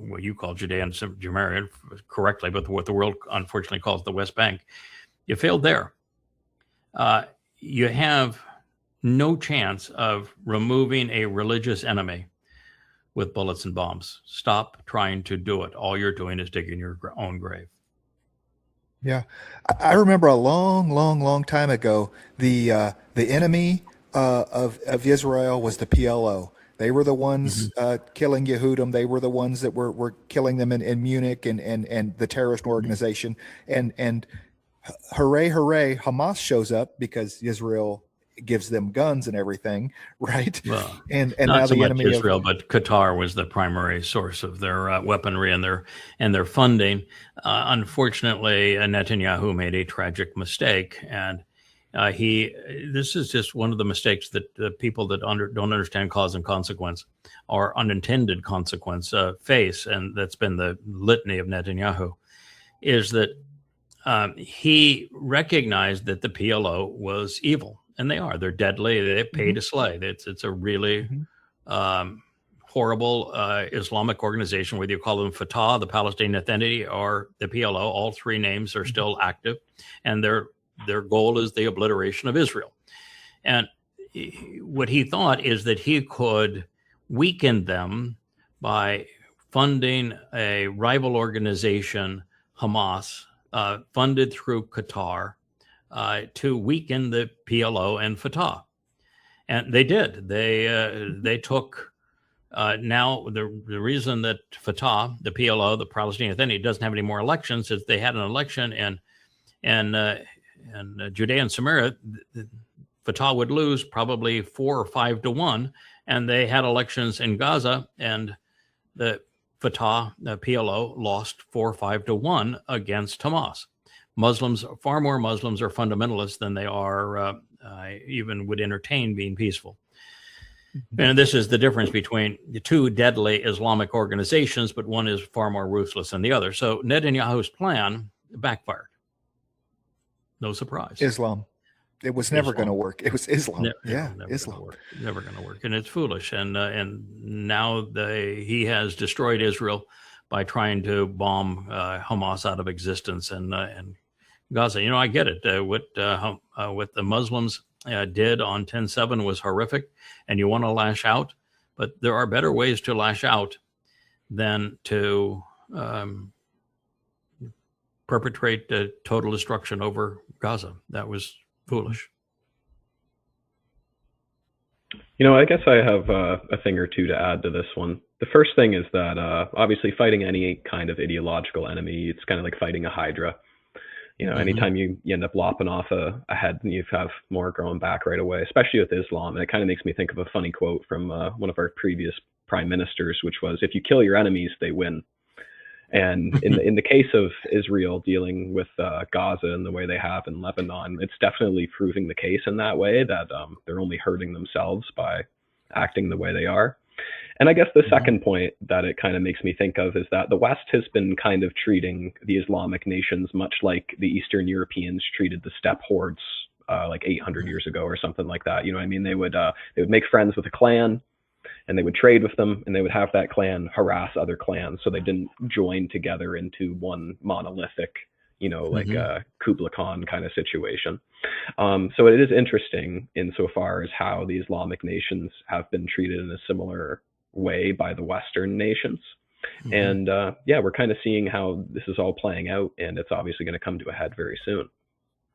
what you call Judea and Samaria correctly, but what the world unfortunately calls the West Bank. You failed there. You have no chance of removing a religious enemy with bullets and bombs. Stop trying to do it. All you're doing is digging your own grave. Yeah, I remember a long time ago, the enemy of Israel was the PLO. They were the ones killing Yehudim. They were the ones that were killing them in Munich and the terrorist organization. And hooray, Hamas shows up because Israel gives them guns and everything, right? Well, and not now so the much enemy Israel, of but Qatar was the primary source of their weaponry and their funding. Unfortunately, Netanyahu made a tragic mistake, and this is just one of the mistakes that the people that don't understand cause and consequence or unintended consequence face, and that's been the litany of Netanyahu, is that he recognized that the PLO was evil, and they are. They're deadly. They pay to slay. It's a really horrible Islamic organization, whether you call them Fatah, the Palestinian Authority, or the PLO. All three names are still active, and their goal is the obliteration of Israel. And what he thought is that he could weaken them by funding a rival organization, Hamas, funded through Qatar, to weaken the PLO and Fatah. And they did. They took now the reason that Fatah, the PLO, the Palestinian Authority, doesn't have any more elections is they had an election in Judea and Samaria. Fatah would lose probably 4 or 5 to 1, and they had elections in Gaza, and the Fatah, the PLO, lost 4 or 5 to 1 against Hamas. Far more Muslims are fundamentalists than they are even would entertain being peaceful. And this is the difference between the two deadly Islamic organizations, but one is far more ruthless than the other. So Netanyahu's plan backfired. No surprise. Islam. It was never going to work. It was Islam. Never Islam. Never going to work, and it's foolish. And now he has destroyed Israel by trying to bomb Hamas out of existence and Gaza. You know, I get it. What the Muslims did on 10/7 was horrific, and you want to lash out, but there are better ways to lash out than to perpetrate total destruction over Gaza. That was foolish. You know, I guess I have a thing or two to add to this one. The first thing is that obviously fighting any kind of ideological enemy, it's kind of like fighting a hydra. You know, anytime you end up lopping off a head, you have more growing back right away, especially with Islam. And it kind of makes me think of a funny quote from one of our previous prime ministers, which was, if you kill your enemies, they win. And in the case of Israel dealing with Gaza and the way they have in Lebanon, it's definitely proving the case in that way, that they're only hurting themselves by acting the way they are. And I guess the second point that it kind of makes me think of is that the West has been kind of treating the Islamic nations much like the Eastern Europeans treated the steppe hordes like 800 years ago or something like that. You know what I mean? They would make friends with a clan, and they would trade with them, and they would have that clan harass other clans so they didn't join together into one monolithic, you know, like a Kublai Khan kind of situation. So it is interesting insofar as how the Islamic nations have been treated in a similar way by the Western nations. And we're kind of seeing how this is all playing out, and it's obviously going to come to a head very soon.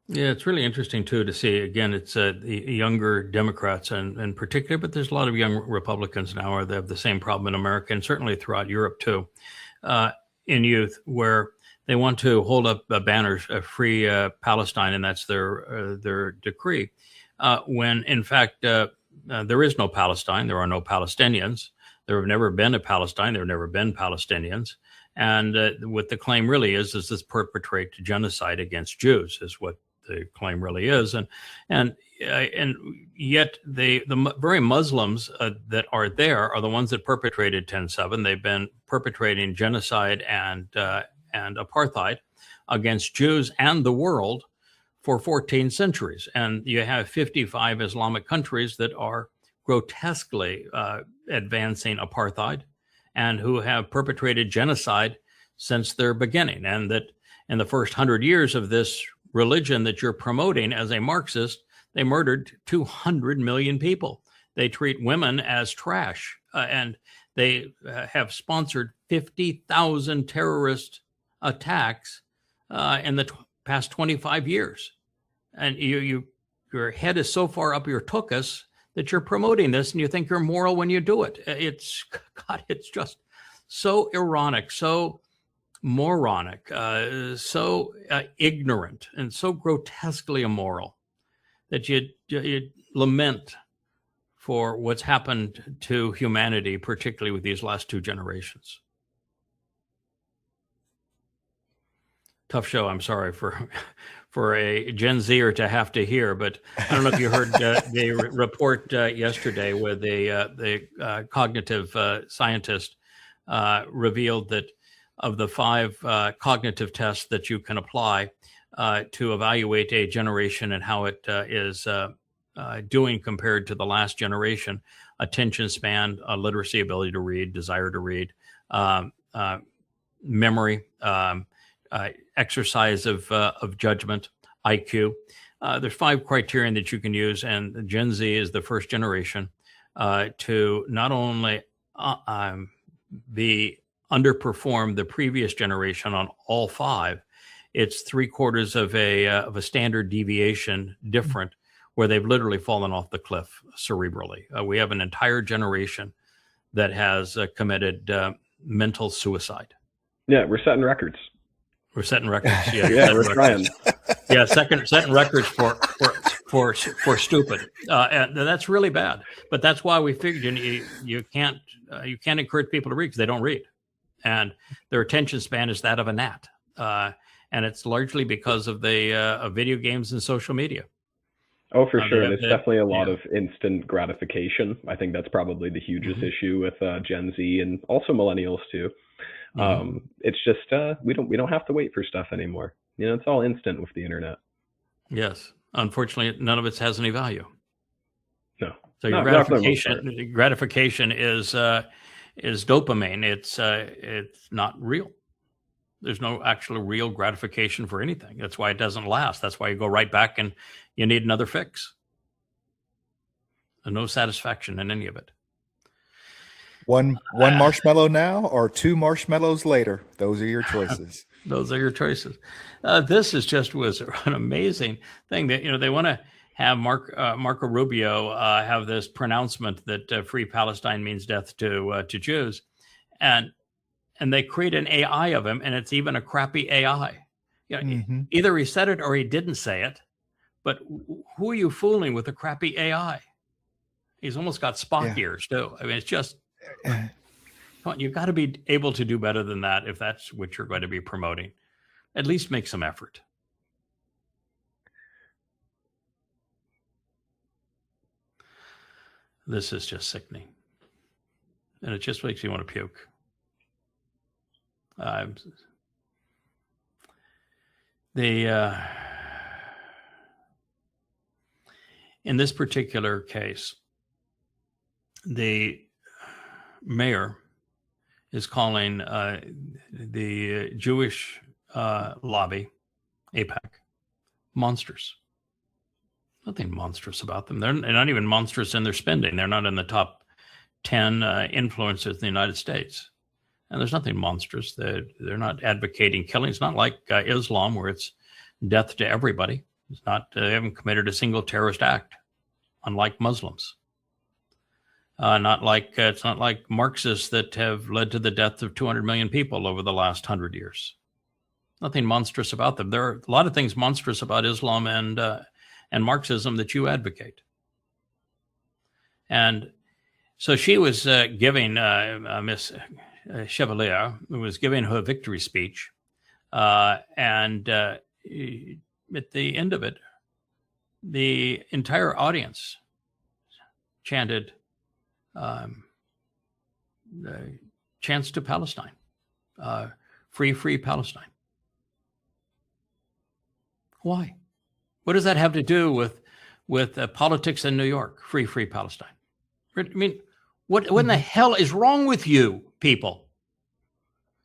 Yeah, it's really interesting, too, to see, again, it's the younger Democrats in particular, but there's a lot of young Republicans now that have the same problem in America and certainly throughout Europe, too, in youth, where they want to hold up banners of free Palestine, and that's their decree, when, in fact, there is no Palestine. There are no Palestinians. There have never been a Palestine. There have never been Palestinians. And what the claim really is this perpetrate genocide against Jews is what the claim really is, and yet the very Muslims that are there are the ones that perpetrated 10/7. They've been perpetrating genocide and apartheid against Jews and the world for 14 centuries. And you have 55 Islamic countries that are grotesquely advancing apartheid and who have perpetrated genocide since their beginning, and that in the first 100 years of this religion that you're promoting as a Marxist, they murdered 200 million people. They treat women as trash, and they have sponsored 50,000 terrorist attacks in the past 25 years. And your head is so far up your tuchus that you're promoting this, and you think you're moral when you do it. It's just so ironic, so moronic, so ignorant, and so grotesquely immoral that you lament for what's happened to humanity, particularly with these last 2 generations. Tough show. I'm sorry for a Gen Zer to have to hear, but I don't know if you heard the report yesterday where the cognitive scientist revealed that of the 5 cognitive tests that you can apply to evaluate a generation and how it is doing compared to the last generation: attention span, literacy, ability to read, desire to read, memory, exercise of judgment, IQ. There's 5 criterion that you can use, and Gen Z is the first generation to not only underperform the previous generation on all 5. It's 3/4 of a standard deviation different, where they've literally fallen off the cliff cerebrally. We have an entire generation that has committed mental suicide. Yeah, we're setting records. We're setting records. Yeah, yeah, we're trying. Yeah, setting records for stupid, and that's really bad. But that's why we figured you can't encourage people to read because they don't read, and their attention span is that of a gnat, and it's largely because of the of video games and social media. Oh, for sure. There's definitely a lot of instant gratification. I think that's probably the hugest issue with Gen Z and also millennials too. It's just we don't have to wait for stuff anymore. It's all instant with the internet. Yes, unfortunately, none of it has any value. No. So your gratification is dopamine. It's not real. There's no actual real gratification for anything. That's why it doesn't last. That's why you go right back and you need another fix. And no satisfaction in any of it. One marshmallow now or 2 marshmallows later. Those are your choices. Those are your choices. This was an amazing thing that, they want to have Marco Rubio have this pronouncement that free Palestine means death to Jews. And they create an AI of him, and it's even a crappy AI. Either he said it or he didn't say it. But who are you fooling with a crappy AI? He's almost got Spock ears too. I mean, it's just, come on, you've got to be able to do better than that if that's what you're going to be promoting. At least make some effort. This is just sickening. And it just makes you want to puke. In this particular case, the mayor is calling the Jewish lobby, AIPAC, monsters. Nothing monstrous about them. They're not even monstrous in their spending. They're not in the top 10 influencers in the United States. And there's nothing monstrous. They're not advocating killing. It's not like Islam, where it's death to everybody. It's not. They haven't committed a single terrorist act, unlike Muslims. It's not like Marxists that have led to the death of 200 million people over the last 100 years. Nothing monstrous about them. There are a lot of things monstrous about Islam and Marxism that you advocate. And so she was giving Miss Chevalier, who was giving her victory speech, and at the end of it, the entire audience chanted chants to Palestine, free Palestine. Why? What does that have to do with politics in New York? Free Palestine. I mean, what in the hell is wrong with you people?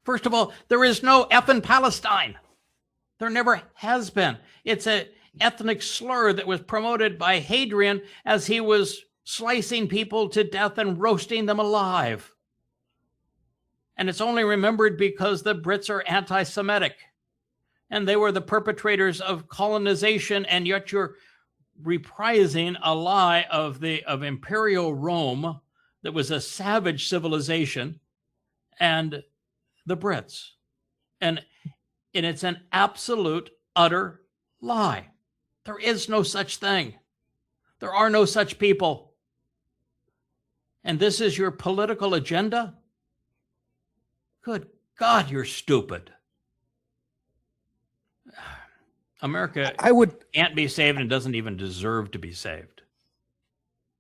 First of all, there is no effing Palestine. There never has been. It's an ethnic slur that was promoted by Hadrian as he was slicing people to death and roasting them alive. And it's only remembered because the Brits are anti-Semitic and they were the perpetrators of colonization, and yet you're reprising a lie of Imperial Rome that was a savage civilization and the Brits. And it's an absolute, utter lie. There is no such thing. There are no such people. And this is your political agenda? Good God, you're stupid. America can't be saved and doesn't even deserve to be saved.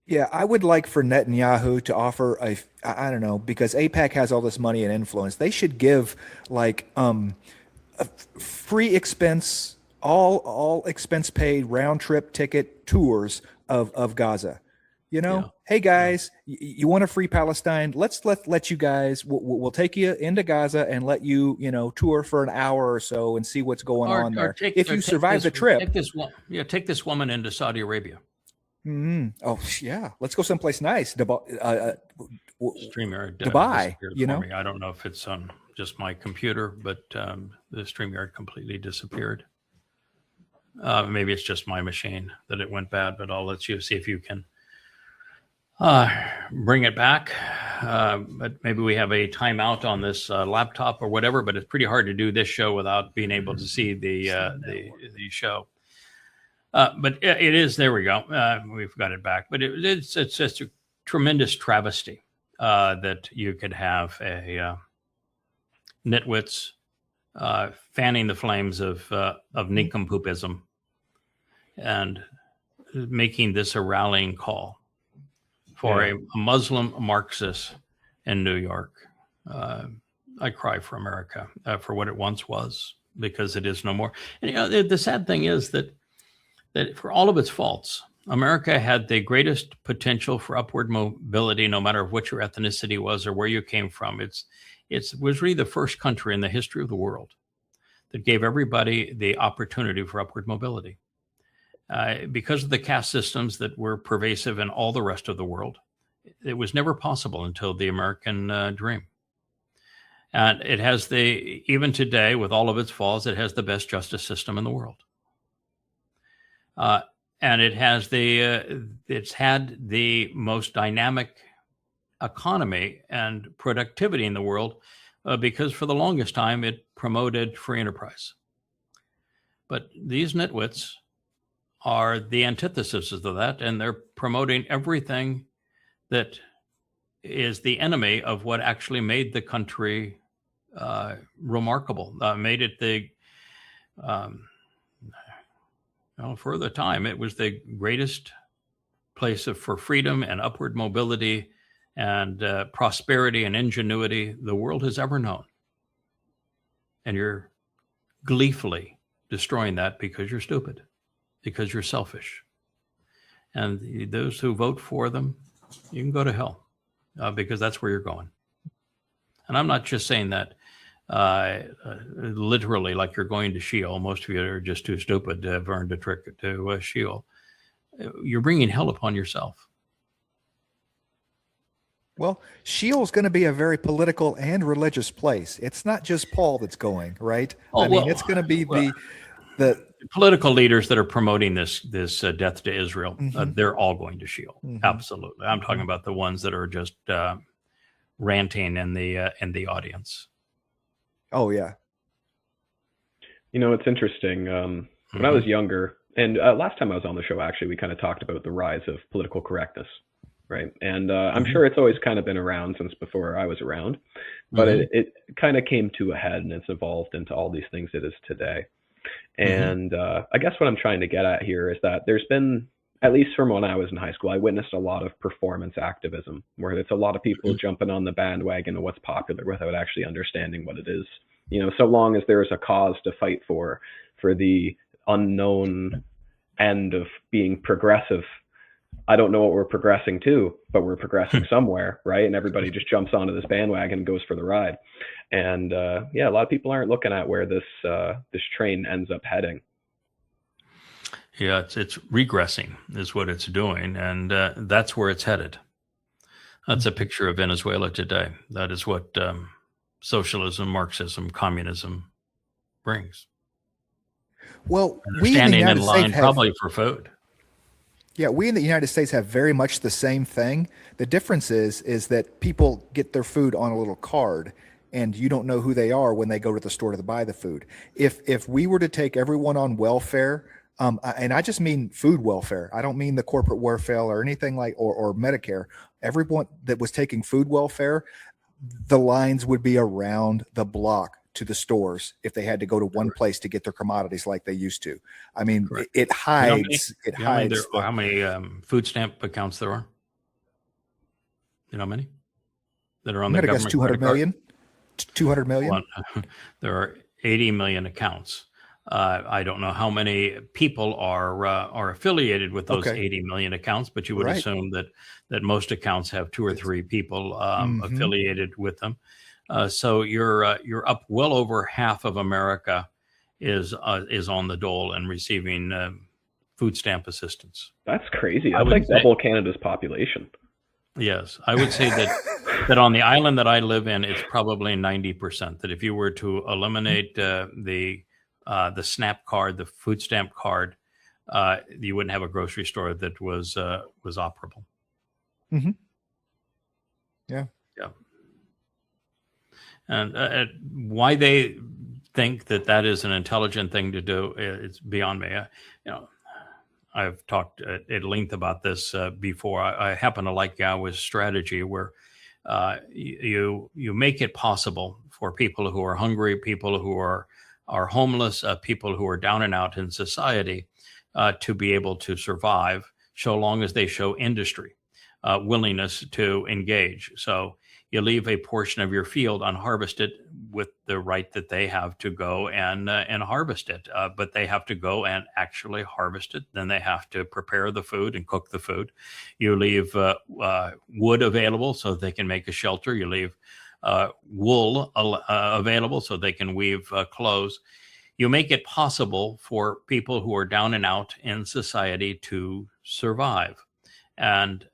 Yeah, I would like for Netanyahu to offer I don't know, because AIPAC has all this money and influence. They should give like a free expense, all expense paid round trip ticket tours of Gaza. You know, Yeah. Hey guys, you want a free Palestine? Let's let you guys. We'll take you into Gaza and let you tour for an hour or so and see what's going on there. If you survive the trip, take this woman into Saudi Arabia. Mm-hmm. Oh yeah, let's go someplace nice. StreamYard Dubai. For me. I don't know if it's on just my computer, but the StreamYard completely disappeared. Maybe it's just my machine that it went bad, but I'll let you see if you can bring it back. But maybe we have a timeout on this laptop or whatever. But it's pretty hard to do this show without being able to see the show. But it is. There we go. We've got it back. But it's just a tremendous travesty that you could have a nitwits fanning the flames of nincompoopism and making this a rallying call for a Muslim Marxist in New York. I cry for America for what it once was, because it is no more. And the sad thing is that for all of its faults, America had the greatest potential for upward mobility, no matter what your ethnicity was or where you came from. It was really the first country in the history of the world that gave everybody the opportunity for upward mobility. Because of the caste systems that were pervasive in all the rest of the world, it was never possible until the American dream. And it has even today, with all of its flaws, it has the best justice system in the world. And it's had the most dynamic economy and productivity in the world because for the longest time it promoted free enterprise. But these nitwits are the antithesis of that, and they're promoting everything that is the enemy of what actually made the country remarkable, made it for the time, it was the greatest place for freedom and upward mobility and prosperity and ingenuity the world has ever known. And you're gleefully destroying that because you're stupid, because you're selfish. And those who vote for them, you can go to hell because that's where you're going. And I'm not just saying that literally like you're going to Sheol. Most of you are just too stupid to have earned a trip to Sheol. You're bringing hell upon yourself. Well, Sheol's going to be a very political and religious place. It's not just Paul that's going, right? It's going to be the political leaders that are promoting this death to Israel. Mm-hmm. They're all going to Sheol. Mm-hmm. Absolutely. I'm talking about the ones that are just ranting in the audience. Oh yeah. It's interesting. When I was younger, and last time I was on the show, actually, we kind of talked about the rise of political correctness, right? And I'm sure it's always kind of been around since before I was around, but it kind of came to a head and it's evolved into all these things it is today. And I guess what I'm trying to get at here is that there's been, at least from when I was in high school, I witnessed a lot of performance activism, where it's a lot of people jumping on the bandwagon of what's popular without actually understanding what it is. So long as there is a cause to fight for the unknown end of being progressive. I don't know what we're progressing to, but we're progressing somewhere, right? And everybody just jumps onto this bandwagon and goes for the ride. And a lot of people aren't looking at where this train ends up heading. Yeah, it's regressing is what it's doing, and that's where it's headed. That's a picture of Venezuela today. That is what socialism, Marxism, communism brings. Well, we standing in line probably for food. Yeah, we in the United States have very much the same thing. The difference is that people get their food on a little card, and you don't know who they are when they go to the store to buy the food. If we were to take everyone on welfare, And I just mean food welfare. I don't mean the corporate welfare or anything like, or Medicare. Everyone that was taking food welfare, the lines would be around the block to the stores if they had to go to one place to get their commodities like they used to. I mean, it hides. How many food stamp accounts there are? You know how many that are on the government? 200 million. 200 million. Well, there are 80 million accounts. I don't know how many people are affiliated with those 80 million accounts, but you would assume that most accounts have 2 or 3 people affiliated with them. So you're up well over half of America is on the dole and receiving food stamp assistance. That's crazy. That's like double Canada's population. Yes, I would say that on the island that I live in, it's probably 90%. That if you were to eliminate the SNAP card, the food stamp card, you wouldn't have a grocery store that was operable. Mm-hmm. Yeah. And why they think that is an intelligent thing to do, it's beyond me. I've talked at length about this before. I happen to like YAHOWAH's strategy where you make it possible for people who are hungry, people who are homeless, people who are down and out in society to be able to survive so long as they show industry, willingness to engage. So you leave a portion of your field unharvested with the right that they have to go and harvest it. But they have to go and actually harvest it. Then they have to prepare the food and cook the food. You leave wood available so they can make a shelter. You leave wool available so they can weave clothes. You make it possible for people who are down and out in society to survive. And,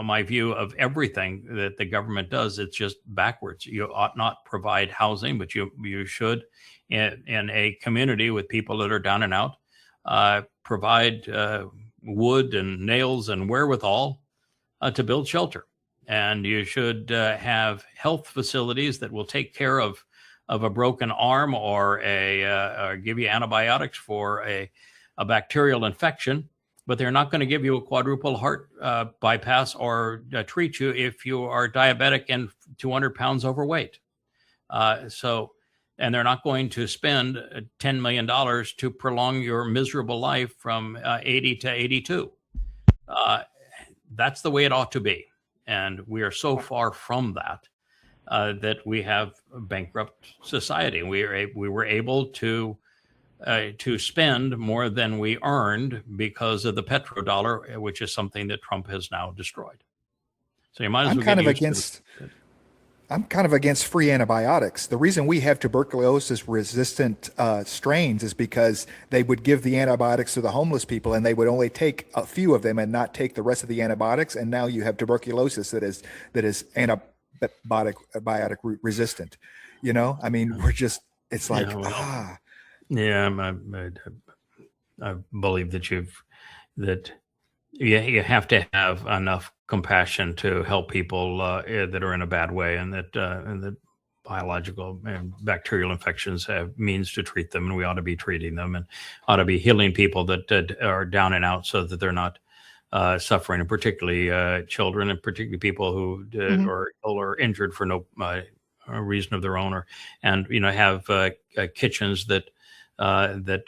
my view of everything that the government does, it's just backwards. You ought not provide housing, but you should, in a community with people that are down and out, provide wood and nails and wherewithal to build shelter. And you should have health facilities that will take care of a broken arm or or give you antibiotics for a bacterial infection. But they're not going to give you a quadruple heart bypass or treat you if you are diabetic and 200 pounds overweight. And they're not going to spend $10 million to prolong your miserable life from 80 to 82. That's the way it ought to be. And we are so far from that that we have a bankrupt society. We were able to spend more than we earned because of the petrodollar, which is something that Trump has now destroyed. So you might as well I'm kind of against free antibiotics. The reason we have tuberculosis resistant strains is because they would give the antibiotics to the homeless people and they would only take a few of them and not take the rest of the antibiotics. And now you have tuberculosis that is antibiotic resistant. I mean, it's like, Yeah, I believe that you have to have enough compassion to help people that are in a bad way, and that biological and bacterial infections have means to treat them, and we ought to be treating them and ought to be healing people that are down and out so that they're not suffering, and particularly children, and particularly people who are ill or injured for no reason of their own, and have kitchens that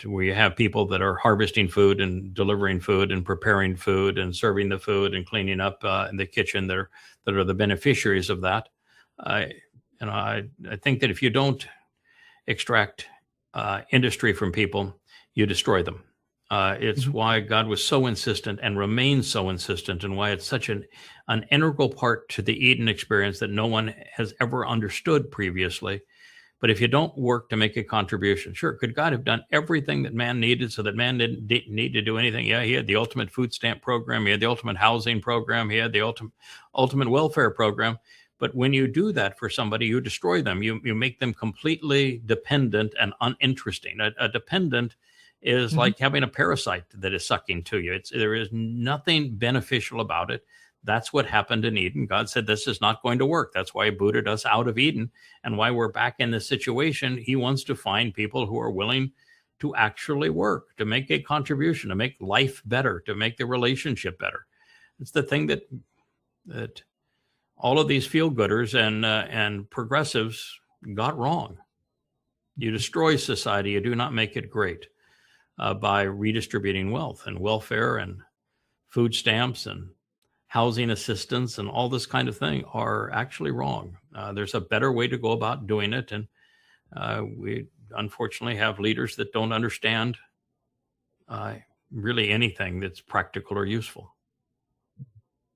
we have people that are harvesting food and delivering food and preparing food and serving the food and cleaning up in the kitchen that are the beneficiaries of that. I think that if you don't extract industry from people, you destroy them. It's why God was so insistent and remains so insistent, and why it's such an integral part to the Eden experience that no one has ever understood previously. But if you don't work to make a contribution, sure, could God have done everything that man needed so that man didn't need to do anything? Yeah, he had the ultimate food stamp program. He had the ultimate housing program. He had the ultimate welfare program. But when you do that for somebody, you destroy them. You make them completely dependent and uninteresting. A dependent is like having a parasite that is sucking to you. There is nothing beneficial about it. That's what happened in Eden. God said, this is not going to work. That's why he booted us out of Eden, and why we're back in this situation. He wants to find people who are willing to actually work, to make a contribution, to make life better, to make the relationship better. It's the thing that all of these feel-gooders and progressives got wrong. You destroy society. You do not make it great by redistributing wealth and welfare and food stamps and housing assistance and all this kind of thing are actually wrong. There's a better way to go about doing it. And we unfortunately have leaders that don't understand really anything that's practical or useful.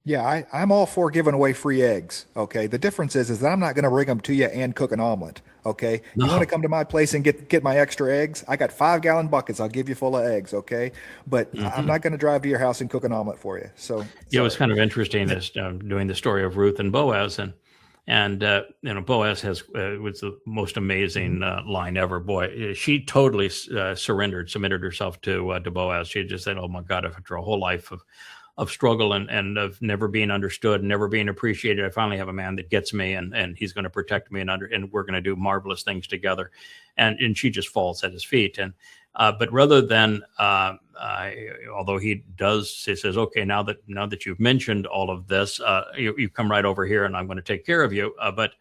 Yeah, I'm all for giving away free eggs. Okay. The difference is that I'm not going to bring them to you and cook an omelet. Okay. No. You want to come to my place and get my extra eggs? I got 5-gallon buckets. I'll give you full of eggs. Okay. But I'm not going to drive to your house and cook an omelet for you. So yeah, it was kind of interesting this doing the story of Ruth and Boaz, and Boaz was the most amazing line ever. Boy, she totally submitted herself to Boaz. She just said, "Oh my God, after a whole life of struggle and of never being understood, never being appreciated, I finally have a man that gets me, and he's going to protect me, and we're going to do marvelous things together." And she just falls at his feet. And but rather than although he says, "Okay, now that you've mentioned all of this, you come right over here, and I'm going to take care of you." But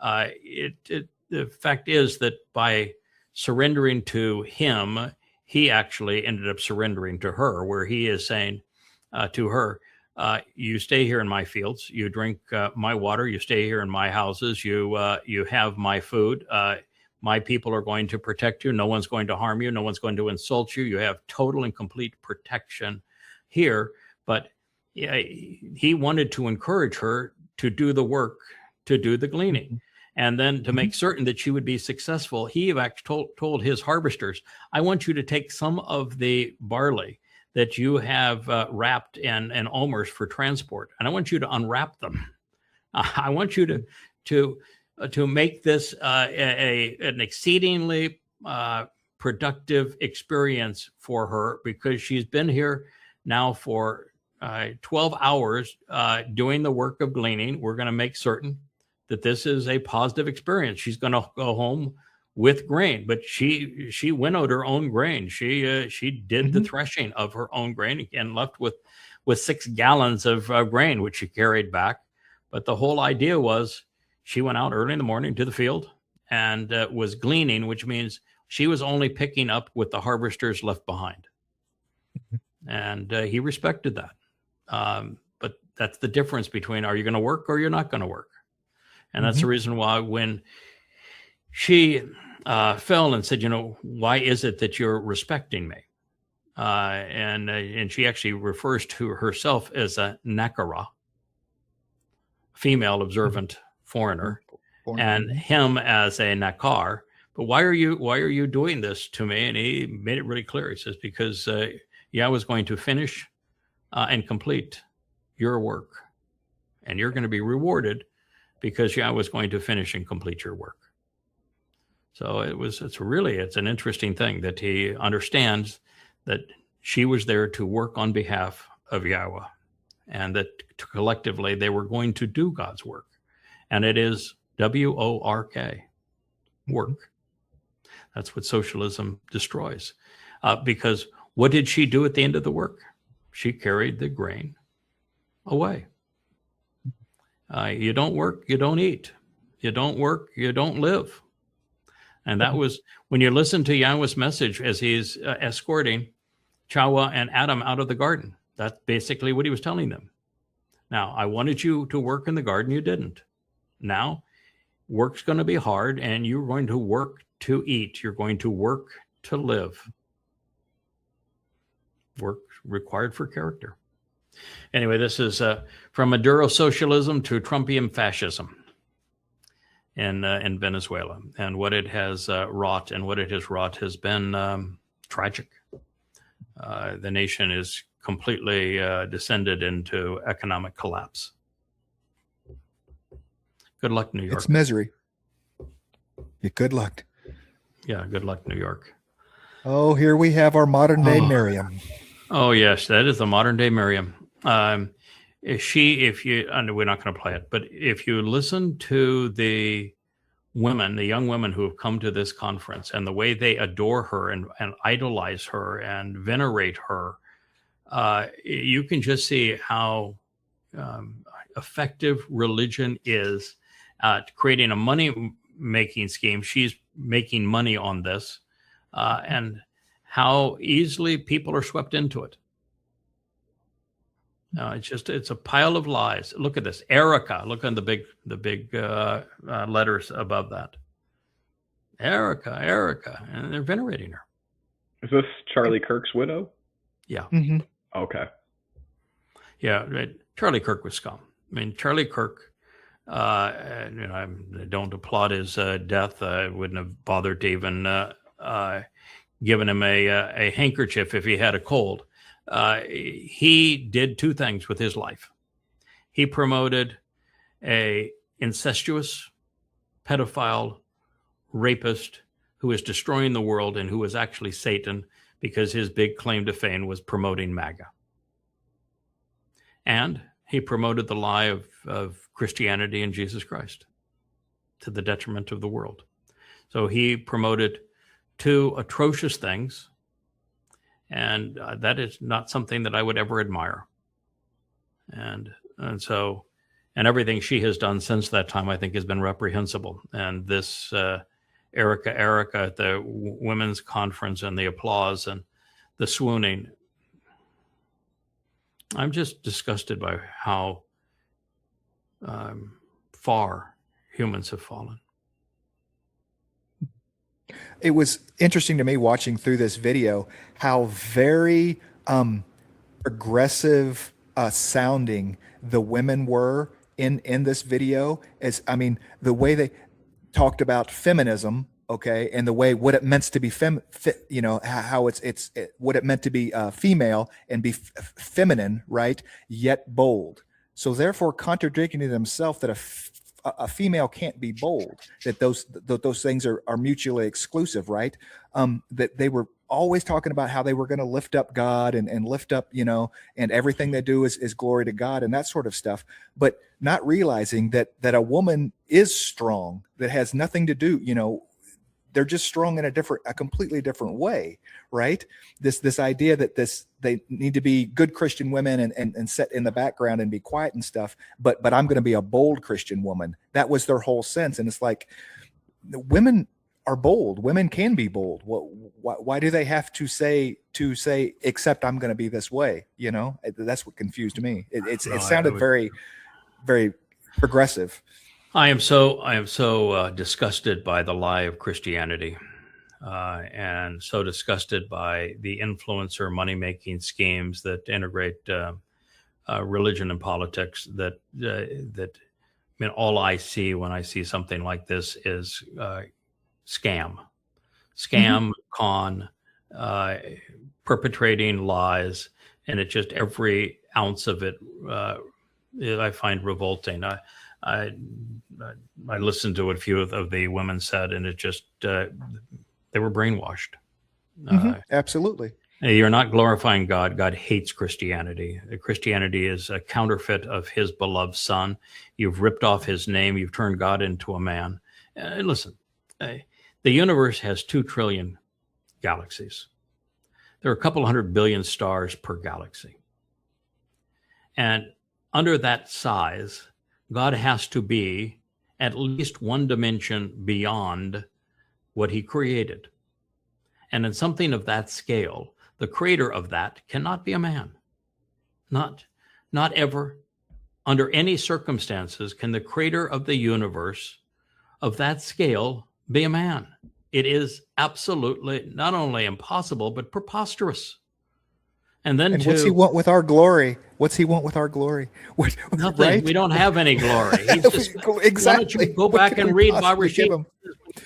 the fact is that by surrendering to him, he actually ended up surrendering to her, where he is saying to her, you stay here in my fields, you drink my water, you stay here in my houses, you have my food, my people are going to protect you, no one's going to harm you, no one's going to insult you, you have total and complete protection here. But he wanted to encourage her to do the work, to do the gleaning. And then to make certain that she would be successful, he actually told his harvesters, I want you to take some of the barley that you have wrapped in omers for transport, and I want you to unwrap them. I want you to make this an exceedingly productive experience for her, because she's been here now for 12 hours doing the work of gleaning. We're going to make certain that this is a positive experience. She's going to go home with grain, but she winnowed her own grain. She did the threshing of her own grain and left with 6 gallons of grain, which she carried back. But the whole idea was she went out early in the morning to the field and was gleaning, which means she was only picking up what the harvesters left behind. And he respected that. But that's the difference between, are you going to work or you're not going to work? And that's the reason why when she fell and said, why is it that you're respecting me? And she actually refers to herself as a nakara, female observant foreigner, and him as a nakar. But why are you doing this to me? And he made it really clear. He says, because Yahweh is going to finish and complete your work, and you're going to be rewarded because Yahweh is going to finish and complete your work. So it's an interesting thing that he understands that she was there to work on behalf of Yahweh, and that collectively they were going to do God's work. And it is W-O-R-K, work. That's what socialism destroys. Because what did she do at the end of the work? She carried the grain away. You don't work, you don't eat. You don't work, you don't live. And that was when you listen to Yahweh's message as he's escorting Chawah and Adam out of the garden. That's basically what he was telling them. Now, I wanted you to work in the garden. You didn't. Now, work's going to be hard, and you're going to work to eat. You're going to work to live. Work required for character. Anyway, this is from Maduro socialism to Trumpian fascism in Venezuela, and what it has wrought has been tragic. The nation is completely descended into economic collapse. Good luck, New York. It's misery. Yeah, good luck. Yeah, good luck, New York. Oh, here we have our modern day Miriam. Oh, yes, that is the modern day Miriam. We're not going to play it, but if you listen to the women, the young women who have come to this conference, and the way they adore her and idolize her and venerate her, you can just see how effective religion is at creating a money-making scheme. She's making money on this, and how easily people are swept into it. It's a pile of lies. Look at this, Erica. Look on the big letters above that. Erica, and they're venerating her. Is this Charlie Kirk's widow? Yeah. Mm-hmm. Okay. Yeah, Charlie Kirk was scum. I mean, Charlie Kirk. I don't applaud his death. I wouldn't have bothered to even given him a handkerchief if he had a cold. He did two things with his life. He promoted a incestuous, pedophile, rapist who was destroying the world and who was actually Satan, because his big claim to fame was promoting MAGA. And he promoted the lie of Christianity and Jesus Christ to the detriment of the world. So he promoted two atrocious things, and that is not something that I would ever admire. And so everything she has done since that time, I think, has been reprehensible. And this Erica at the women's conference, and the applause and the swooning, I'm just disgusted by how far humans have fallen. It was interesting to me watching through this video how very progressive sounding the women were in this video. The way they talked about feminism, okay, and the way what it meant to be how it's what it meant to be female and be feminine, right? Yet bold. So therefore, contradicting themselves that a female can't be bold. That those things are mutually exclusive, right? That they were always talking about how they were going to lift up God and lift up, and everything they do is glory to God and that sort of stuff, but not realizing that a woman is strong, that has nothing to do, they're just strong in a completely different way, right? This idea that they need to be good Christian women and sit in the background and be quiet and stuff, but I'm going to be a bold Christian woman. That was their whole sense. And it's like, women are bold. Women can be bold. Why do they have to say, except I'm going to be this way? That's what confused me. It sounded very, very progressive. I am so disgusted by the lie of Christianity, and so disgusted by the influencer money-making schemes that integrate religion and politics. That all I see when I see something like this is scam, con, perpetrating lies, and it just every ounce of it I find revolting. I listened to what a few of the women said, and it just they were brainwashed. Absolutely. You're not glorifying God. God hates Christianity. Christianity is a counterfeit of his beloved son. You've ripped off his name. You've turned God into a man. Listen, the universe has 2 trillion galaxies. There are a couple 100 billion stars per galaxy. And under that size, God has to be at least one dimension beyond what he created. And in something of that scale, the creator of that cannot be a man. Not ever, under any circumstances, can the creator of the universe of that scale be a man. It is absolutely not only impossible, but preposterous. And what's he want with our glory? What's he want with our glory? Nothing. Right? We don't have any glory. He's just, exactly. Why don't you go back and read Bob Rashid?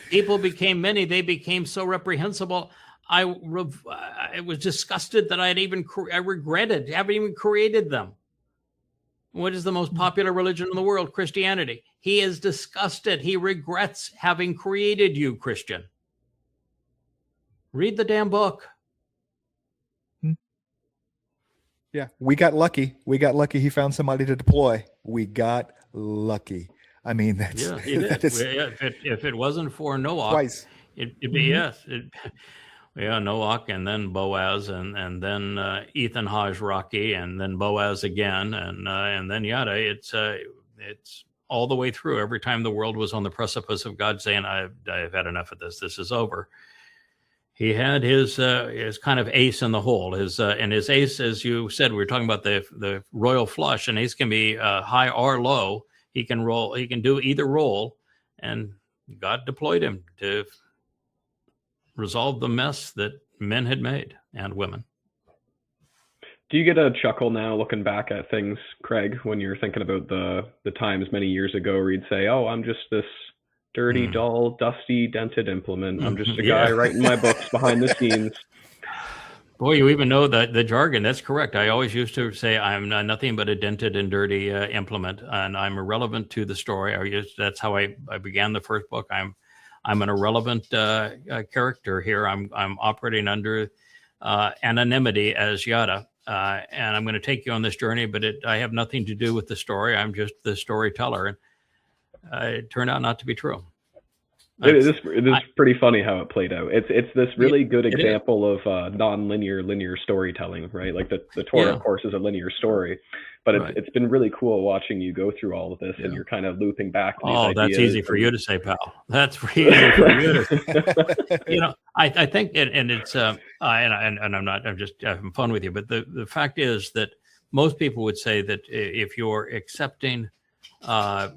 People became many. They became so reprehensible. I was disgusted that I regretted having even created them. What is the most popular religion in the world? Christianity. He is disgusted. He regrets having created you, Christian. Read the damn book. Yeah, we got lucky. He found somebody to deploy. We got lucky. I mean, that's Yeah, he did. that is If it wasn't for Noah, twice. it'd be yes. Yeah, Noah, and then Boaz, and then Ethan Hajj Rocky, and then Boaz again, and then Yada. It's all the way through. Every time the world was on the precipice of God saying, "I've had enough of this. This is over." He had his kind of ace in the hole. His ace, as you said, we were talking about the royal flush. An ace can be high or low. He can roll. He can do either role, and God deployed him to resolve the mess that men had made, and women. Do you get a chuckle now looking back at things, Craig, when you're thinking about the times many years ago where you'd say, "Oh, I'm just this dirty, dull, dusty, dented implement. I'm just a guy writing my books behind the scenes." Boy, you even know the jargon. That's correct. I always used to say I'm nothing but a dented and dirty implement, and I'm irrelevant to the story. That's how I began the first book. I'm an irrelevant character here. I'm operating under anonymity as Yada, and I'm going to take you on this journey, but I have nothing to do with the story. I'm just the storyteller. And it turned out not to be true. It is pretty funny how it played out. It's this really good example of non-linear storytelling, right? Like the Torah, of course, is a linear story, but it's been really cool watching you go through all of this, and you're kind of looping back to these ideas. That's easy for you to say, pal. That's easy for you to say. I think, and it's and I'm just having fun with you, but the fact is that most people would say that if you're accepting the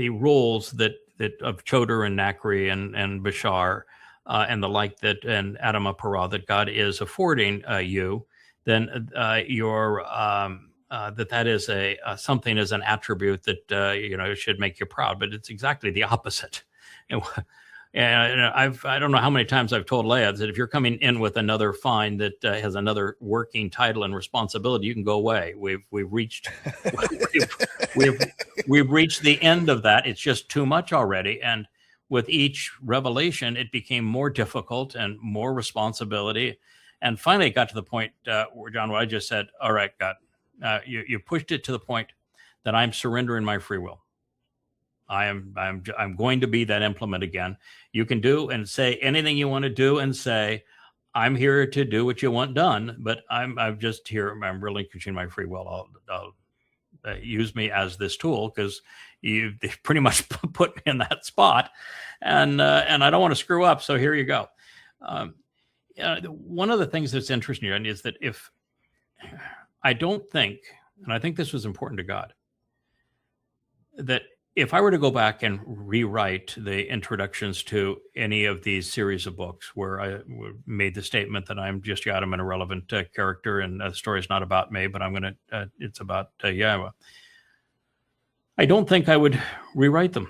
roles that of Choder and Nakri and Bashar and the like and Adama Parah that God is affording you, then you're that is something as an attribute that should make you proud. But it's exactly the opposite. And I don't know how many times I've told Leah that if you're coming in with another find that has another working title and responsibility, you can go away. We've reached we've reached the end of that. It's just too much already. And with each revelation, it became more difficult and more responsibility. And finally, it got to the point where John, what I just said, all right, God, you pushed it to the point that I'm surrendering my free will. I'm going to be that implement again. You can do and say anything you want to do and say, I'm here to do what you want done, but I'm just here. I'm relinquishing my free will. I'll use me as this tool because you pretty much put me in that spot, and I don't want to screw up. So here you go. One of the things that's interesting here is that I don't think, and I think this was important to God, that if I were to go back and rewrite the introductions to any of these series of books where I made the statement that I'm just Yada, I'm an irrelevant character, and the story is not about me, but it's about YAHOWAH. I don't think I would rewrite them,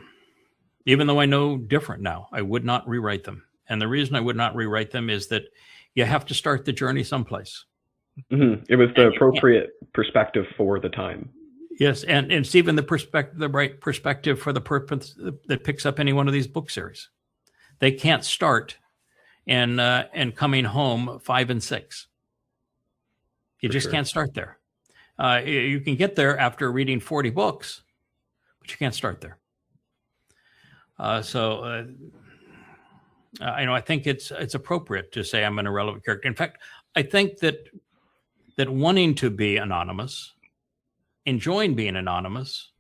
even though I know different now. I would not rewrite them. And the reason I would not rewrite them is that you have to start the journey someplace. Mm-hmm. It was the appropriate perspective for the time. Yes, and it's even the right perspective for the purpose that picks up any one of these book series. They can't start and coming home 5 and 6. You just can't start there. You can get there after reading 40 books, but you can't start there. I think it's appropriate to say I'm an irrelevant character. In fact, I think that wanting to be anonymous, enjoying being anonymous,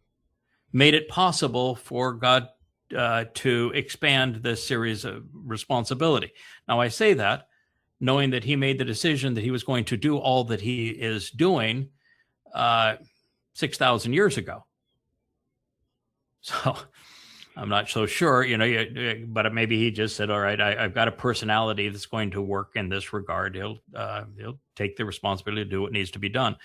made it possible for God to expand this series of responsibility. Now, I say that knowing that he made the decision that he was going to do all that he is doing 6,000 years ago. So I'm not so sure, but maybe he just said, all right, I've got a personality that's going to work in this regard. He'll take the responsibility to do what needs to be done.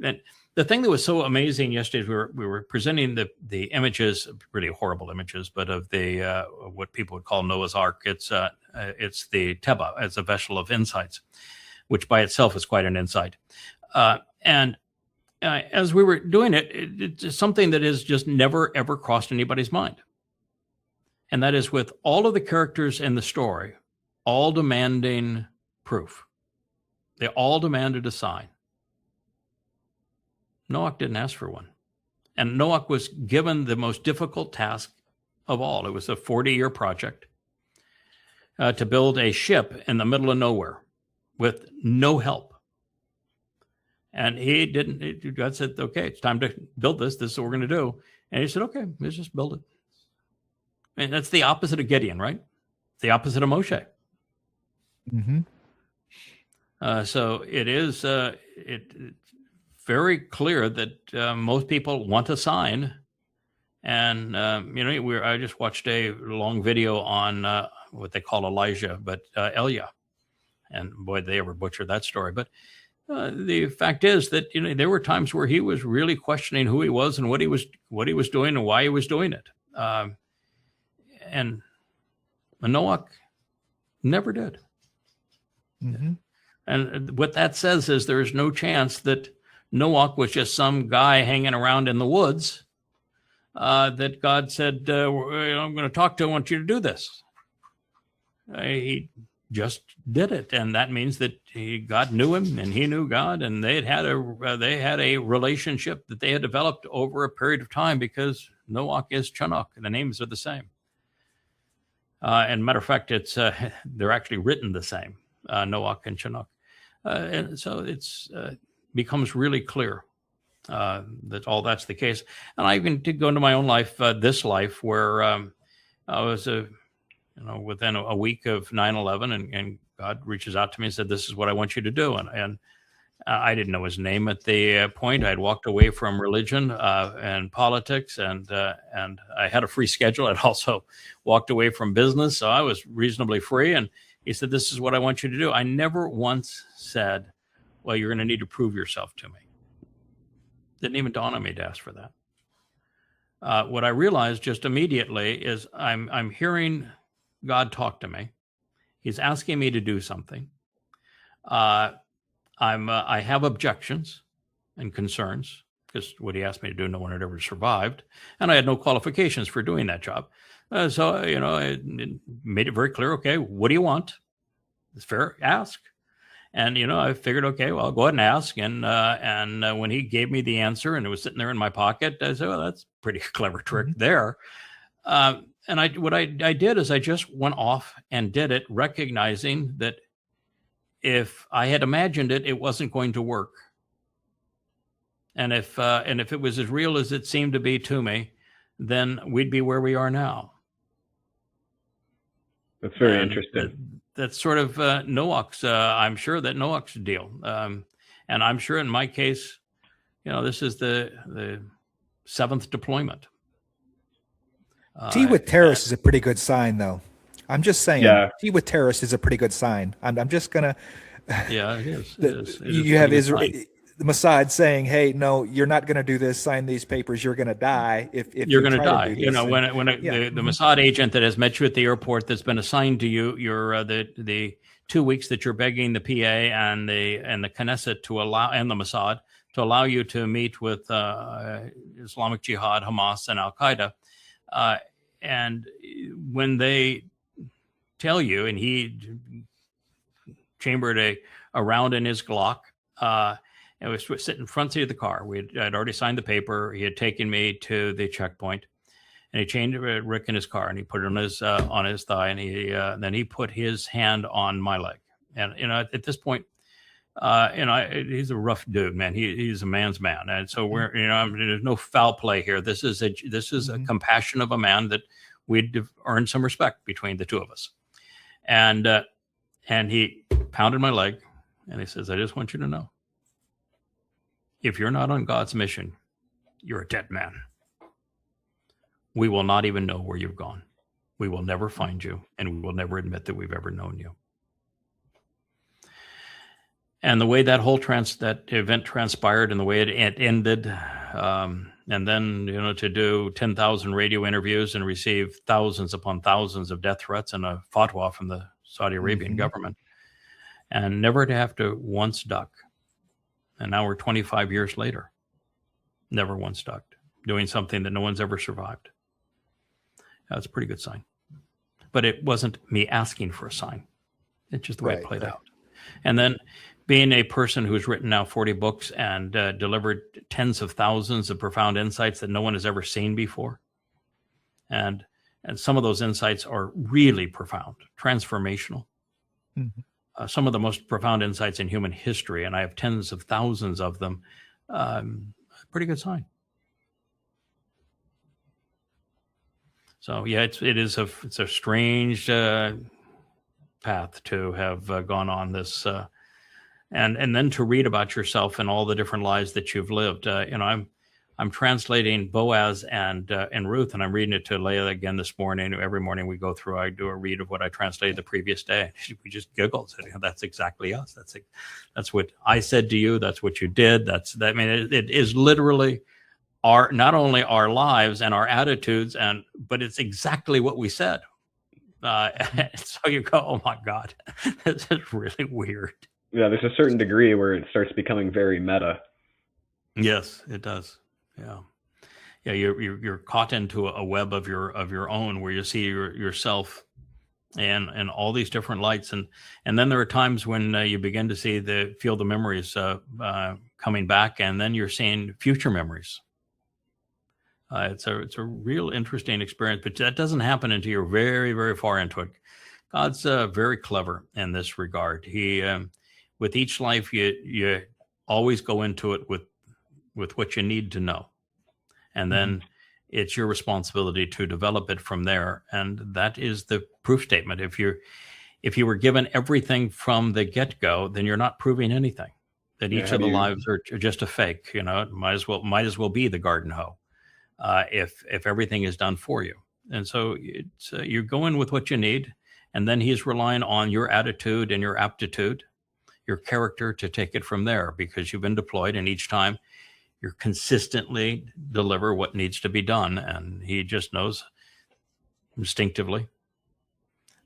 And the thing that was so amazing yesterday is we were presenting the images, really horrible images, but of the what people would call Noah's Ark. It's the Teba as a vessel of insights, which by itself is quite an insight. And as we were doing it, it's something that has just never, ever crossed anybody's mind. And that is with all of the characters in the story, all demanding proof. They all demanded a sign. Noah didn't ask for one. And Noah was given the most difficult task of all. It was a 40-year project to build a ship in the middle of nowhere with no help. And he didn't, God said, okay, it's time to build this. This is what we're going to do. And he said, okay, let's just build it. And that's the opposite of Gideon, right? The opposite of Moshe. Mm-hmm. So it is it's very clear that most people want a sign. And, I just watched a long video on what they call Elijah, but Elia. And boy, they ever butchered that story. But the fact is that, there were times where he was really questioning who he was and what he was doing and why he was doing it. And Noah never did. Mm-hmm. And what that says is there is no chance that Noah was just some guy hanging around in the woods that God said, I'm going to talk to, I want you to do this. He just did it. And that means that God knew him and he knew God, and they had a relationship that they had developed over a period of time, because Noah is Chinook and the names are the same. And matter of fact, it's they're actually written the same, Noah and Chinook. And so it's becomes really clear that all that's the case. And I even did go into my own life, this life, where I was within a week of 9/11, and God reaches out to me and said, "This is what I want you to do." And I didn't know his name at the point. I'd walked away from religion and politics, and I had a free schedule. I'd also walked away from business, so I was reasonably free. And he said, "This is what I want you to do." I never once said, "Well, you're going to need to prove yourself to me." Didn't even dawn on me to ask for that. What I realized just immediately is I'm hearing God talk to me. He's asking me to do something. I have objections and concerns, because what he asked me to do, no one had ever survived, and I had no qualifications for doing that job. So I made it very clear. Okay, what do you want? It's fair. Ask. And I figured, okay, well, I'll go ahead and ask. And when he gave me the answer and it was sitting there in my pocket, I said, "Well, that's a pretty clever trick there." And what I did is I just went off and did it, recognizing that if I had imagined it, it wasn't going to work. And if it was as real as it seemed to be to me, then we'd be where we are now. That's very interesting. That's sort of Noach's. I'm sure that Noach's deal, and I'm sure in my case, this is the seventh deployment. T with terrorists is a pretty good sign, though. I'm just saying. Yeah. T with terrorists is a pretty good sign. I'm just gonna. Yeah, it is. You have Israel, the Mossad saying, "Hey, no, you're not going to do this. Sign these papers. You're going to die if you're going to die." The Mossad agent that has met you at the airport, that's been assigned to you, you're the 2 weeks that you're begging the PA and the Knesset to allow, and the Mossad to allow you to meet with Islamic Jihad, Hamas, and Al Qaeda, and when they tell you, and he chambered a round in his Glock. It was sitting in front seat of the car. I'd already signed the paper. He had taken me to the checkpoint, and he chained Rick in his car, and he put it on his thigh, and then he put his hand on my leg. And at this point, he's a rough dude, man. He's a man's man, and so there's no foul play here. This is a compassion of a man that we'd earned some respect between the two of us, and he pounded my leg, and he says, "I just want you to know, if you're not on God's mission, you're a dead man. We will not even know where you've gone. We will never find you, and we will never admit that we've ever known you." And the way that whole that event transpired, and the way it ended, and then to do 10,000 radio interviews and receive thousands upon thousands of death threats and a fatwa from the Saudi Arabian government, and never to have to once duck. And now we're 25 years later, never once ducked, doing something that no one's ever survived. That's a pretty good sign. But it wasn't me asking for a sign. It's just the way it played out. And then being a person who's written now 40 books and delivered tens of thousands of profound insights that no one has ever seen before. And some of those insights are really profound, transformational. Mm-hmm. Some of the most profound insights in human history, and I have tens of thousands of them. Pretty good sign. So yeah, it's a strange path to have gone on this, and then to read about yourself and all the different lives that you've lived. I'm translating Boaz and Ruth, and I'm reading it to Leah again this morning. Every morning we go through, I do a read of what I translated the previous day. We just giggled. Said, that's exactly us. That's what I said to you. That's what you did. It is literally not only our lives and our attitudes, but it's exactly what we said. So you go, oh my God, this is really weird. Yeah, there's a certain degree where it starts becoming very meta. Yes, it does. Yeah. You're caught into a web of your own, where you see yourself and all these different lights, and then there are times when you begin to feel the memories coming back, and then you're seeing future memories. It's a real interesting experience, but that doesn't happen until you're very, very far into it. God's very clever in this regard. He with each life, you always go into it with what you need to know. And then it's your responsibility to develop it from there. And that is the proof statement. If you were given everything from the get-go, then you're not proving anything. That each of the lives are just a fake. It might as well be the garden hoe, if everything is done for you. And so you go in with what you need, and then he's relying on your attitude and your aptitude, your character, to take it from there, because you've been deployed, and each time you're consistently deliver what needs to be done. And he just knows instinctively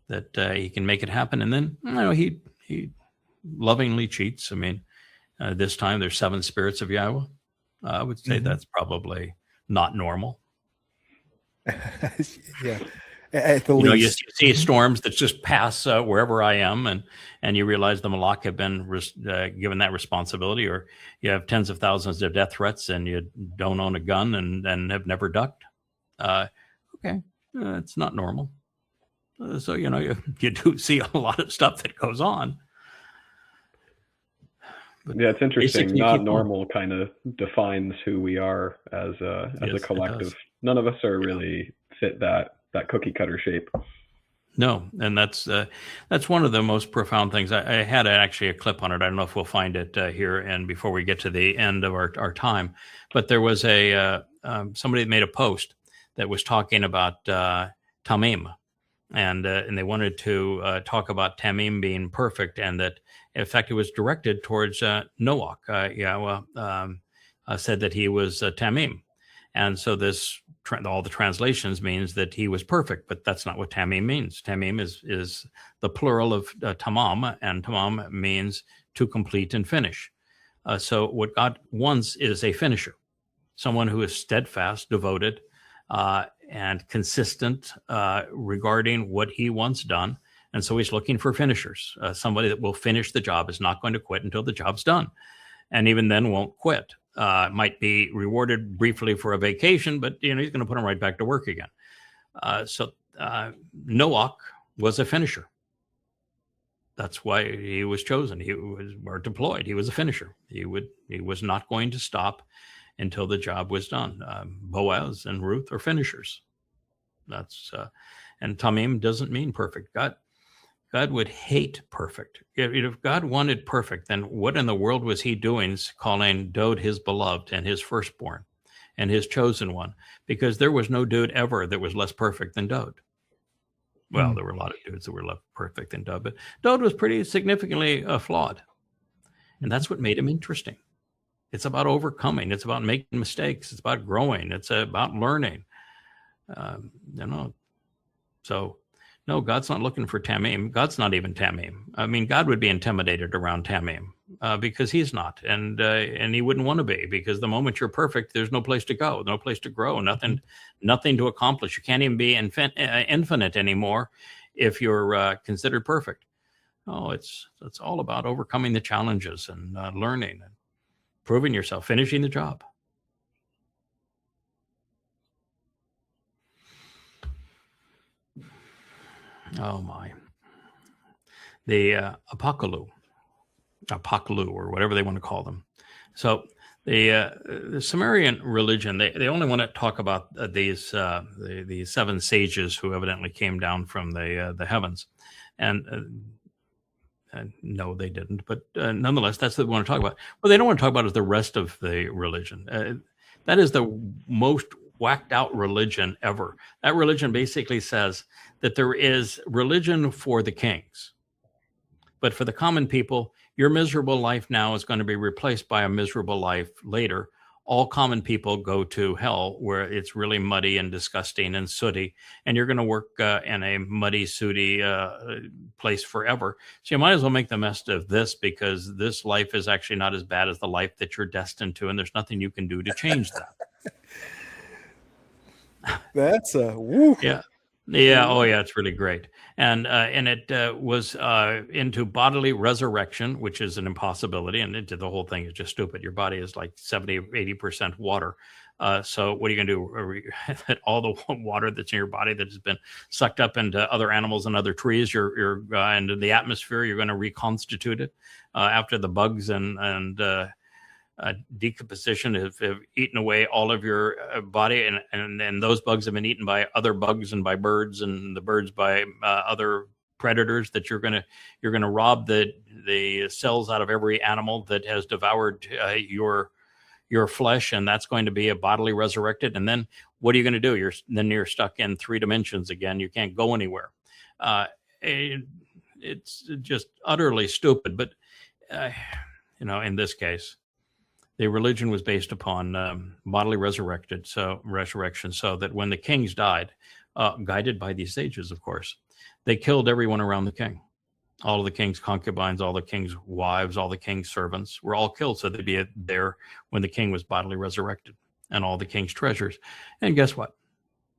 that he can make it happen. And then, he lovingly cheats. This time there's 7 spirits of YAHOWAH. I would say that's probably not normal. Yeah. At the least. You see storms that just pass wherever I am, and you realize the Malak have been given that responsibility, or you have tens of thousands of death threats and you don't own a gun and have never ducked. It's not normal. So, you do see a lot of stuff that goes on. But yeah, it's interesting. Not normal kind of defines who we are as a collective. None of us are really fit that cookie cutter shape. No, and that's one of the most profound things. I had actually a clip on it. I don't know if we'll find it here and before we get to the end of our time. But there was somebody that made a post that was talking about Tamim, and they wanted to talk about Tamim being perfect, and that in fact it was directed towards Noach. YAHOWAH said that he was Tamim. And so all the translations means that he was perfect, but that's not what Tamim means. Tamim is the plural of tamam, and tamam means to complete and finish. So what God wants is a finisher, someone who is steadfast, devoted, and consistent regarding what he wants done. And so he's looking for finishers, somebody that will finish the job, is not going to quit until the job's done, and even then won't quit. Might be rewarded briefly for a vacation, but he's going to put him right back to work again. So Noach was a finisher. That's why he was chosen. He was deployed. He was a finisher. He was not going to stop until the job was done. Boaz and Ruth are finishers. And Tamim doesn't mean perfect. God would hate perfect. If God wanted perfect, then what in the world was he doing calling Dode his beloved and his firstborn and his chosen one? Because there was no dude ever that was less perfect than Dode. Well, there were a lot of dudes that were less perfect than Dode, but Dode was pretty significantly flawed. And that's what made him interesting. It's about overcoming. It's about making mistakes. It's about growing. It's about learning. So... No, God's not looking for Tamim. God's not even Tamim. God would be intimidated around Tamim because he's not, and he wouldn't want to be, because the moment you're perfect, there's no place to go, no place to grow, nothing to accomplish. You can't even be infinite anymore if you're considered perfect. Oh, it's all about overcoming the challenges and learning and proving yourself, finishing the job. Oh my. The apocalypse, or whatever they want to call them. So the Sumerian religion, they only want to talk about these the seven sages who evidently came down from the heavens, and no, they didn't. But nonetheless, that's what they want to talk about. What they don't want to talk about is the rest of the religion. That is the most whacked out religion ever. That religion basically says that there is religion for the kings, but for the common people, your miserable life now is going to be replaced by a miserable life later. All common people go to hell, where it's really muddy and disgusting and sooty, and you're going to work in a muddy, sooty place forever. So you might as well make the best of this, because this life is actually not as bad as the life that you're destined to, and there's nothing you can do to change that. That's a woo. Yeah. Yeah. Oh, yeah. It's really great. And it was into bodily resurrection, which is an impossibility. And the whole thing is just stupid. Your body is like 70, 80% water. So what are you going to do? All the water that's in your body that has been sucked up into other animals and other trees, you're into the atmosphere, you're going to reconstitute it after the bugs and decomposition have eaten away all of your body, and those bugs have been eaten by other bugs and by birds, and the birds by other predators, that you're gonna rob the cells out of every animal that has devoured your flesh, and that's going to be a bodily resurrected. And then what are you going to do? You're stuck in 3 dimensions again. You can't go anywhere. It's just utterly stupid. But in this case, the religion was based upon bodily resurrection, so that when the kings died, guided by these sages, of course, they killed everyone around the king. All of the king's concubines, all the king's wives, all the king's servants were all killed, so they'd be there when the king was bodily resurrected, and all the king's treasures. And guess what?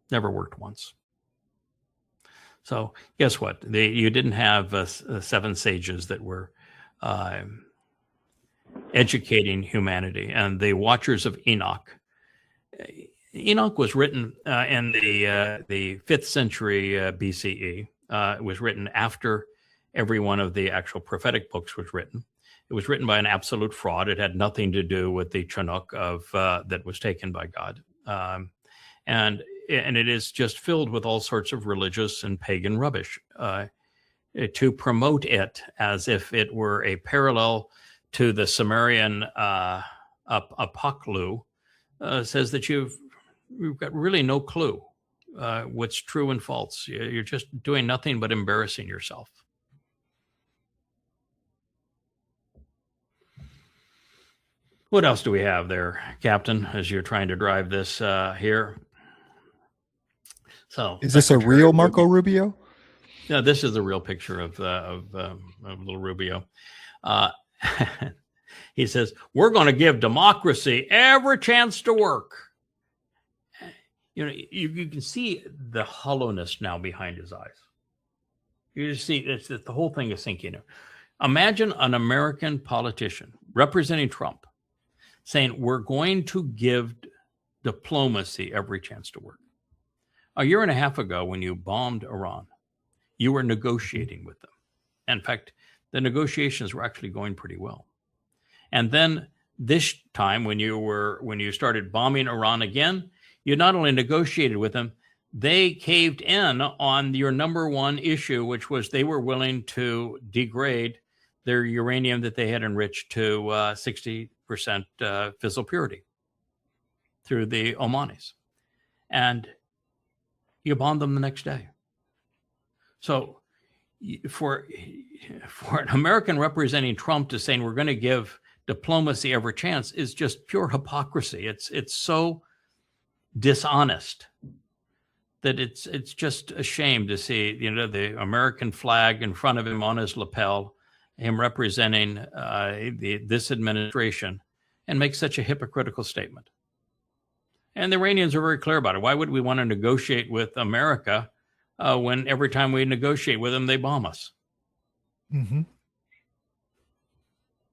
Never worked once. So guess what? You didn't have 7 sages that were educating humanity. And the Watchers of Enoch. Enoch was written in the 5th century BCE. It was written after every one of the actual prophetic books was written. It was written by an absolute fraud. It had nothing to do with the Chinook that was taken by God. And it is just filled with all sorts of religious and pagan rubbish to promote it as if it were a parallel to the Sumerian apocalypse, says that you've got really no clue what's true and false. You're just doing nothing but embarrassing yourself. What else do we have there, Captain, as you're trying to drive this here? So, is this a real Marco Rubio? No, this is the real picture of little Rubio. He says, we're going to give democracy every chance to work. You can see the hollowness now behind his eyes. You just see the whole thing is sinking in. Imagine an American politician representing Trump saying, we're going to give diplomacy every chance to work. A year and a half ago, when you bombed Iran, you were negotiating with them. In fact, the negotiations were actually going pretty well. And then this time, when you started bombing Iran again, you not only negotiated with them, they caved in on your number one issue, which was they were willing to degrade their uranium that they had enriched to 60% fissile purity through the Omanis. And you bombed them the next day. So for an American representing Trump to saying we're going to give diplomacy every chance is just pure hypocrisy. It's so dishonest that it's just a shame to see the American flag in front of him on his lapel, him representing this administration, and make such a hypocritical statement. And the Iranians are very clear about it. Why would we want to negotiate with America when every time we negotiate with them, they bomb us? Mm-hmm.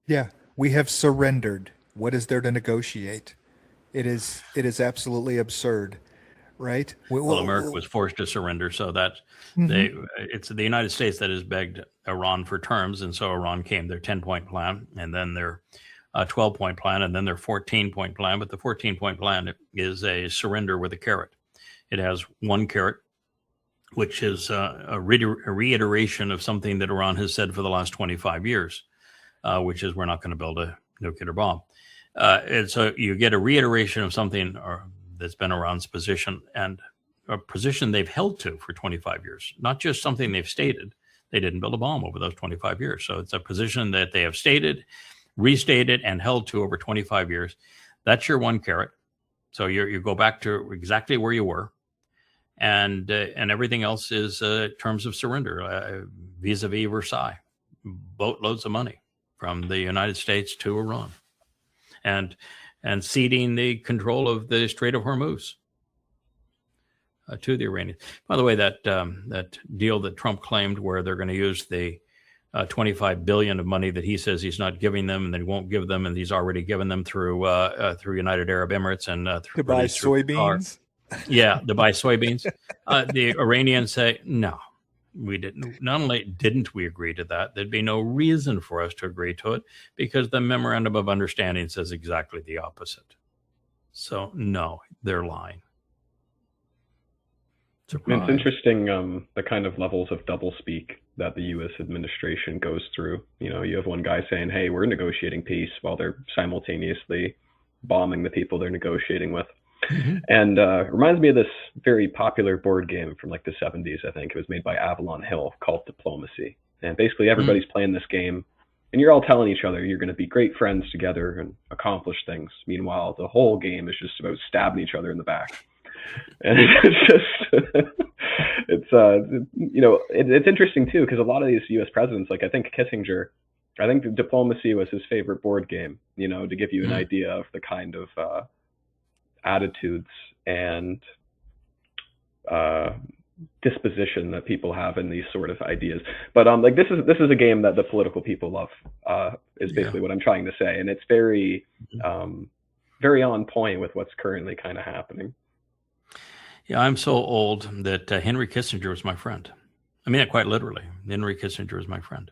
Yeah, we have surrendered. What is there to negotiate? It is absolutely absurd, right? Well, America was forced to surrender, so that it's the United States that has begged Iran for terms, and so Iran came their 10-point plan, and then their 12-point plan, and then their 14-point plan. But the 14-point plan is a surrender with a carrot. It has one carrot, which is a reiteration of something that Iran has said for the last 25 years, which is we're not going to build a nuclear bomb. And so you get a reiteration of something that's been Iran's position, and a position they've held to for 25 years, not just something they've stated. They didn't build a bomb over those 25 years. So it's a position that they have stated, restated, and held to over 25 years. That's your one carrot. So you go back to exactly where you were. And everything else is terms of surrender, vis-a-vis Versailles, boatloads of money from the United States to Iran, and ceding the control of the Strait of Hormuz to the Iranians. By the way, that deal that Trump claimed, where they're going to use the $25 billion of money that he says he's not giving them, and that he won't give them, and he's already given them through United Arab Emirates and to buy soybeans. Yeah, to buy soybeans. The Iranians say, no, we didn't. Not only didn't we agree to that, there'd be no reason for us to agree to it, because the Memorandum of Understanding says exactly the opposite. So, no, they're lying. Surprise. It's interesting the kind of levels of doublespeak that the U.S. administration goes through. You know, you have one guy saying, hey, we're negotiating peace, while they're simultaneously bombing the people they're negotiating with. Mm-hmm. And it reminds me of this very popular board game from like the 70s, I think. It was made by Avalon Hill, called Diplomacy. And basically everybody's playing this game, and you're all telling each other you're going to be great friends together and accomplish things. Meanwhile, the whole game is just about stabbing each other in the back. And it's just, it's interesting too, because a lot of these U.S. presidents, like I think Kissinger, I think Diplomacy was his favorite board game, you know, to give you an idea of the kind of attitudes and disposition that people have in these sort of ideas. But like this is a game that the political people love, is basically what I'm trying to say, and it's very very on point with what's currently kind of happening. Yeah, I'm so old that Henry Kissinger was my friend. I mean that quite literally. Henry Kissinger is my friend.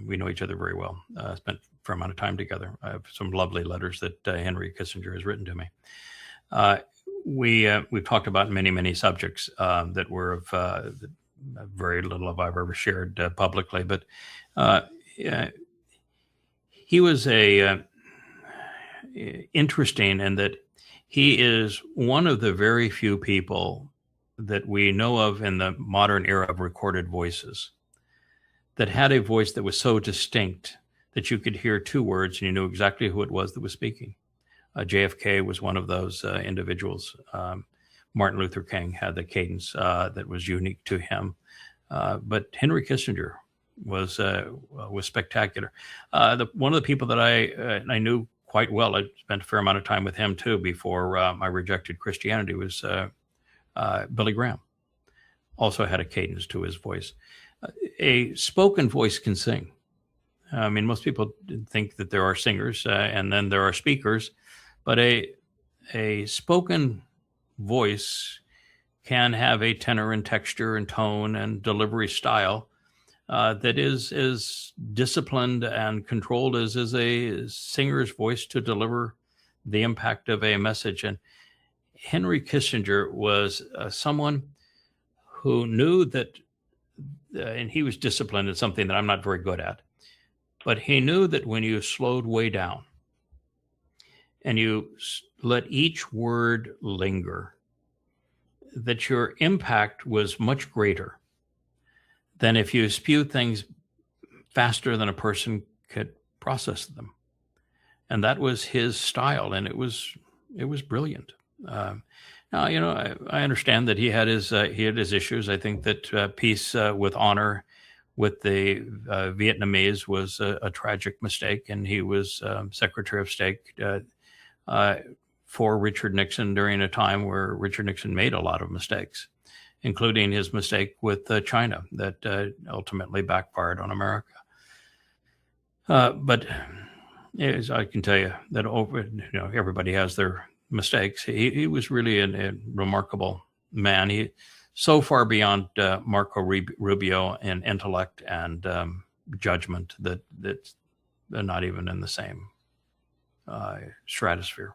We know each other very well. Spent a fair amount of time together. I have some lovely letters that Henry Kissinger has written to me. We've talked about many subjects that were of very little of I've ever shared publicly, but he was interesting in that he is one of the very few people that we know of in the modern era of recorded voices that had a voice that was so distinct that you could hear two words and you knew exactly who it was that was speaking. JFK was one of those individuals. Martin Luther King had the cadence that was unique to him. But Henry Kissinger was spectacular. One of the people that I knew quite well, I spent a fair amount of time with him too before I rejected Christianity, was Billy Graham. Also had a cadence to his voice. A spoken voice can sing. I mean, most people think that there are singers and then there are speakers. But a spoken voice can have a tenor and texture and tone and delivery style that is as disciplined and controlled as is a singer's voice to deliver the impact of a message. And Henry Kissinger was someone who knew that, and he was disciplined in something that I'm not very good at, but he knew that when you slowed way down, and you let each word linger, that your impact was much greater than if you spew things faster than a person could process them. And that was his style, and it was brilliant. Now, you know, I understand that he had his issues. I think that peace with honor with the Vietnamese was a tragic mistake, and he was Secretary of State for Richard Nixon during a time where Richard Nixon made a lot of mistakes, including his mistake with China that ultimately backfired on America. But as I can tell you that everybody has their mistakes. He was really a remarkable man. He so far beyond Marco Rubio in intellect and judgment that they're not even in the same stratosphere.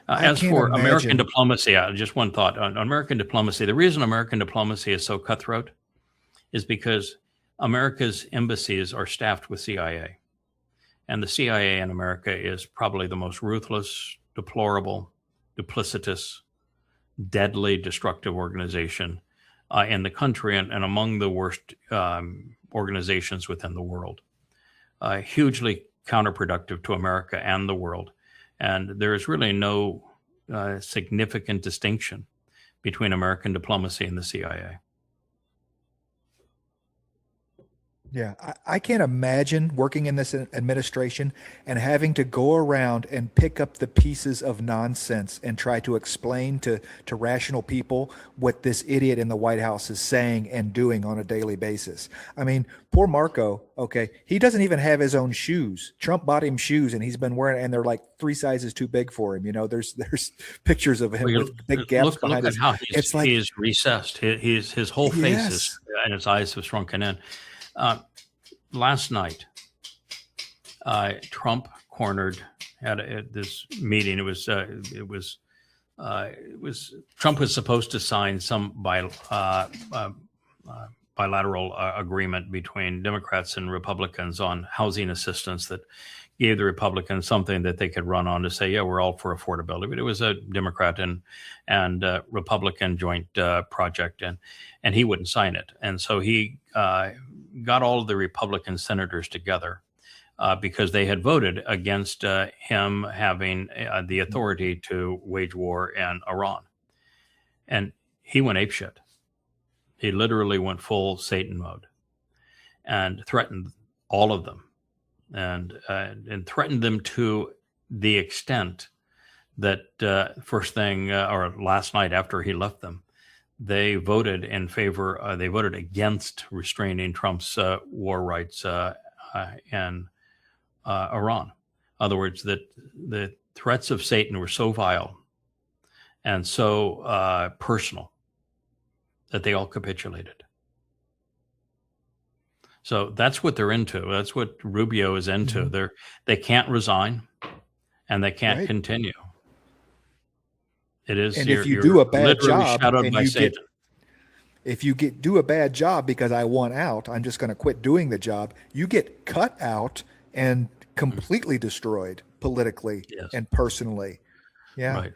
As for American diplomacy, just one thought on American diplomacy. The reason American diplomacy is so cutthroat is because America's embassies are staffed with CIA. And the CIA in America is probably the most ruthless, deplorable, duplicitous, deadly, destructive organization in the country and among the worst organizations within the world. Hugely counterproductive to America and the world. And there is really no significant distinction between American diplomacy and the CIA. Yeah, I can't imagine working in this administration and having to go around and pick up the pieces of nonsense and try to explain to rational people what this idiot in the White House is saying and doing on a daily basis. I mean, poor Marco, okay, he doesn't even have his own shoes. Trump bought him shoes and he's been wearing, and they're like 3 sizes too big for him. You know, there's pictures of him with big gaps behind his. How it's like he's recessed. His whole face is, and his eyes have shrunken in. Last night, Trump cornered at this meeting. It was Trump was supposed to sign some bilateral agreement between Democrats and Republicans on housing assistance that gave the Republicans something that they could run on to say, yeah, we're all for affordability. But it was a Democrat and Republican joint project, and he wouldn't sign it. And so he got all of the Republican senators together because they had voted against him having the authority to wage war in Iran. And he went apeshit. He literally went full Satan mode and threatened all of them and threatened them to the extent that first thing or last night after he left them, they voted in favor, they voted against restraining Trump's war rights in Iran. In other words, that the threats of Satan were so vile and so personal that they all capitulated. So that's what they're into. That's what Rubio is into. Mm-hmm. They can't resign and they can't continue. It is, and if you do a bad job, and if you do a bad job because I want out, I'm just going to quit doing the job. You get cut out and completely destroyed politically and personally. Yeah. Right.